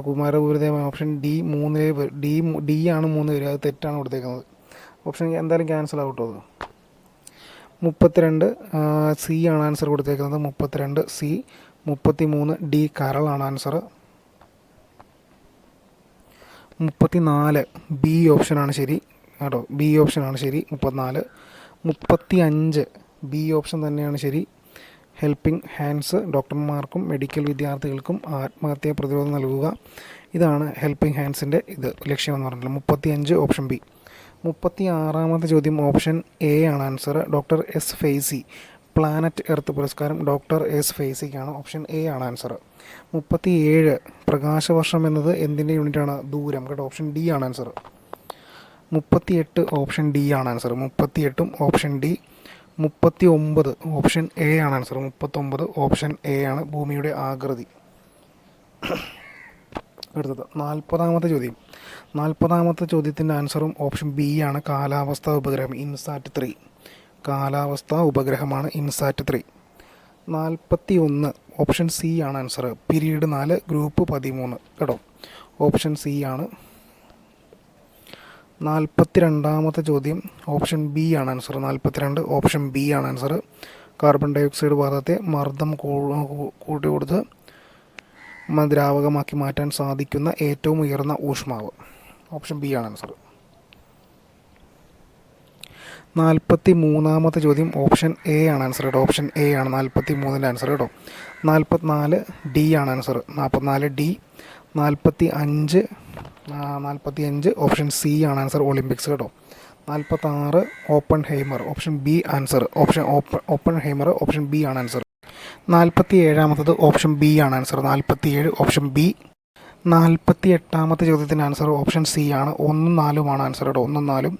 കുമാരഗുരുദേവൻ. ഓപ്ഷൻ ഡി 3 ഡി ആണ് 3 വരിക, അത് തെറ്റാണ് കൊടുത്തേക്കുന്നത്. ഓപ്ഷൻ എന്തായാലും ക്യാൻസൽ ആവട്ടോ അത്. 32 സി ആണ് ആൻസർ കൊടുത്തേക്കുന്നത്. 32 സി. 33 ഡി കരളാണ് ആൻസർ. 34 ബി ഓപ്ഷനാണ് ശരി കേട്ടോ. ബി ഓപ്ഷനാണ് ശരി. 35 ബി ഓപ്ഷൻ തന്നെയാണ് ശരി. ഹെൽപ്പിംഗ് ഹാൻഡ്സ് ഡോക്ടർമാർക്കും മെഡിക്കൽ വിദ്യാർത്ഥികൾക്കും ആത്മഹത്യാ പ്രതിരോധം നൽകുക, ഇതാണ് ഹെൽപ്പിംഗ് ഹാൻഡ്സിൻ്റെ ലക്ഷ്യമെന്ന് പറഞ്ഞിട്ടുള്ളത്. 35 ഓപ്ഷൻ ബി. 36ാമത്തെ ചോദ്യം ഓപ്ഷൻ എ ആണ് answer. Doctor S Faizi planet earth പുരസ്കാരം ഡോക്ടർ എസ് ഫെയ്സിക്കാണ്. ഓപ്ഷൻ എ ആണ് ആൻസർ. 37 പ്രകാശവർഷം എന്നത് എന്തിൻ്റെ യൂണിറ്റാണ്? ദൂരം കേട്ടോ. ഓപ്ഷൻ ഡി ആണ് ആൻസർ. 38 ഓപ്ഷൻ ഡി ആണ് answer. 38 option D. 39 option A ആണ് ആൻസർ. 39 ഓപ്ഷൻ എ ആണ് ഭൂമിയുടെ ആകൃതി. അടുത്തത് 40ാമത്തെ ചോദ്യം. 40ാമത്തെ ചോദ്യത്തിൻ്റെ ആൻസറും ഓപ്ഷൻ ബി ആണ്. കാലാവസ്ഥാ ഉപഗ്രഹം ഇൻസാറ്റ് 3. കാലാവസ്ഥാ ഉപഗ്രഹമാണ് ഇൻസാറ്റ് 3. 41 ഓപ്ഷൻ സി ആണ് ആൻസർ. പീരീഡ് 4 ഗ്രൂപ്പ് 13 കേട്ടോ. ഓപ്ഷൻ സി ആണ്. 42ാമത്തെ ചോദ്യം ഓപ്ഷൻ ബി ആണ് ആൻസർ. 42 ഓപ്ഷൻ ബി ആണ് ആൻസർ. കാർബൺ ഡൈ ഓക്സൈഡ് വാതകത്തെ മർദ്ദം കൂട്ടി കൊടുത്ത് ദ്രാവകമാക്കി മാറ്റാൻ സാധിക്കുന്ന ഏറ്റവും ഉയർന്ന ഊഷ്മാവ്. ഓപ്ഷൻ ബി ആണ് ആൻസർ. 43ാമത്തെ ചോദ്യം ഓപ്ഷൻ എ ആണ് ആൻസർ കേട്ടോ. ഓപ്ഷൻ എ ആണ് 43ൻ്റെ ആൻസർ കേട്ടോ. 44 ഡി ആണ് ആൻസർ. 44 ഡി. 45 ഓപ്ഷൻ സി ആണ് ആൻസർ. ഒളിമ്പിക്സ് കേട്ടോ. 46 Oppenheimer. Option B answer. Oppenheimer option B ആണ് ആൻസർ. 47ാമത്തത് ഓപ്ഷൻ ബി ആണ് ആൻസർ. 47 option B. 48ാമത്തെ ചോദ്യത്തിൻ്റെ ആൻസർ ഓപ്ഷൻ സി ആണ്. 1ഉം 4ഉം ആണ് ആൻസർ കേട്ടോ. 1ഉം 4ഉം.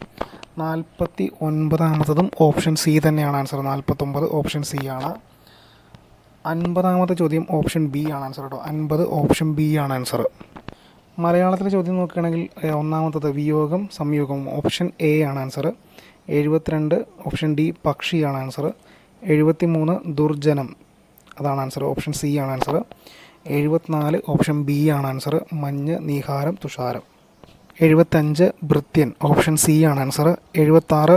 49ാമത്തതും ഓപ്ഷൻ സി തന്നെയാണ് ആൻസർ. 49 ഓപ്ഷൻ സി ആണ്. 50ാമത്തെ ചോദ്യം ഓപ്ഷൻ ബി ആണ് ആൻസർ കേട്ടോ. 50 ഓപ്ഷൻ ബി ആണ് ആൻസർ. മലയാളത്തിലെ ചോദ്യം നോക്കുകയാണെങ്കിൽ ഒന്നാമത്തത് വിയോഗം സംയോഗം ഓപ്ഷൻ എ ആണ് ആൻസർ. 72 ഓപ്ഷൻ ഡി പക്ഷിയാണ് ആൻസർ. 73 ദുർജനം അതാണ് ആൻസർ. ഓപ്ഷൻ സി ആണ് ആൻസർ. 74 ഓപ്ഷൻ ബി ആണ് ആൻസർ. മഞ്ഞ് നീഹാരം തുഷാരം. 75 ഭൃത്യൻ ഓപ്ഷൻ സി ആണ് ആൻസർ. 76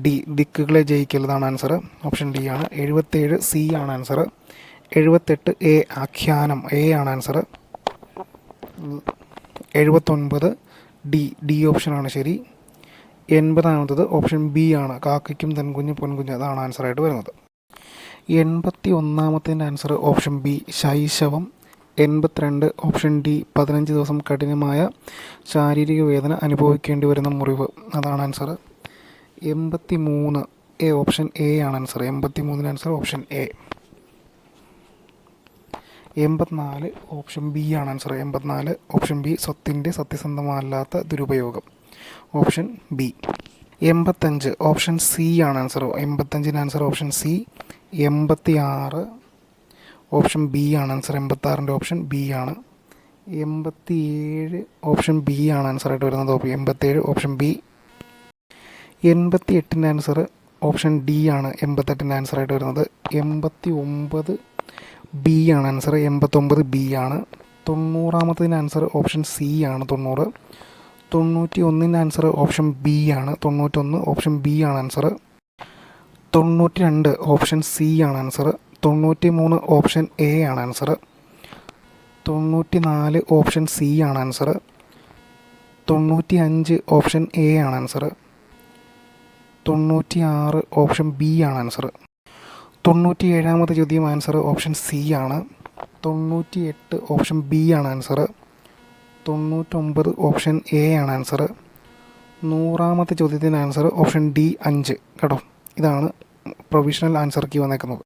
ഡി ദിക്കുകളെ ജയിക്കൽ ഇതാണ് ആൻസർ. ഓപ്ഷൻ ഡി ആണ്. 77 സി ആണ് ആൻസർ. 78 എ ആഖ്യാനം എ ആണ് ആൻസർ. 79 ഡി ഓപ്ഷനാണ് ശരി. 80ാമത്തത് ഓപ്ഷൻ ബി ആണ്. കാക്കയ്ക്കും തൻകുഞ്ഞ് പൊൻകുഞ്ഞ് അതാണ് ആൻസറായിട്ട് വരുന്നത്. 81ാമത്തിൻ്റെ ആൻസർ ഓപ്ഷൻ ബി ശൈശവം. 82 ഓപ്ഷൻ ഡി 15 ദിവസം കഠിനമായ ശാരീരിക വേദന അനുഭവിക്കേണ്ടി വരുന്ന മുറിവ് അതാണ് ആൻസർ. 83 എ ഓപ്ഷൻ എ ആണ് ആൻസർ. 83ൻ്റെ answer option A. 84 option B ആണ് ആൻസർ. 84 ഓപ്ഷൻ ബി സ്വത്തിൻ്റെ സത്യസന്ധമല്ലാത്ത ദുരുപയോഗം ഓപ്ഷൻ ബി. 85 ഓപ്ഷൻ സി ആണ് ആൻസർ. 85ൻ്റെ answer option C. 86 option B ആണ് ആൻസർ. 86ൻ്റെ ഓപ്ഷൻ ബി ആണ്. 87 ഓപ്ഷൻ ബി ആണ് ആൻസറായിട്ട് വരുന്നത്. 87 ഓപ്ഷൻ ബി. 88ൻ്റെ ആൻസർ ഓപ്ഷൻ ഡി ആണ്. 88ൻ്റെ ആൻസറായിട്ട് വരുന്നത്. 89 ബി ആണ് ആൻസർ. 89 ബി ആണ്. 90ാമത്തതിൻ്റെ ആൻസർ ഓപ്ഷൻ സി ആണ്. 90 91 ആൻസർ ഓപ്ഷൻ ബി ആണ്. 91 ഓപ്ഷൻ ബി ആണ് ആൻസർ. 92 ഓപ്ഷൻ സി ആണ് ആൻസർ. 93 ഓപ്ഷൻ എ ആണ് ആൻസർ. 94 ഓപ്ഷൻ സി ആണ് ആൻസർ. 95 ഓപ്ഷൻ എ ആണ് ആൻസർ. 96 ഓപ്ഷൻ ബി ആണ് ആൻസർ. 97ാമത്തെ ചോദ്യം ആൻസർ ഓപ്ഷൻ സി ആണ്. 98 ഓപ്ഷൻ ബി ആണ് ആൻസർ. 99 ഓപ്ഷൻ എ ആണ് ആൻസർ. 100ാമത്തെ ചോദ്യത്തിന് ആൻസർ ഓപ്ഷൻ ഡി 5 കേട്ടോ. ഇതാണ് പ്രൊവിഷണൽ ആൻസർ കീ വന്നേക്കുന്നത്.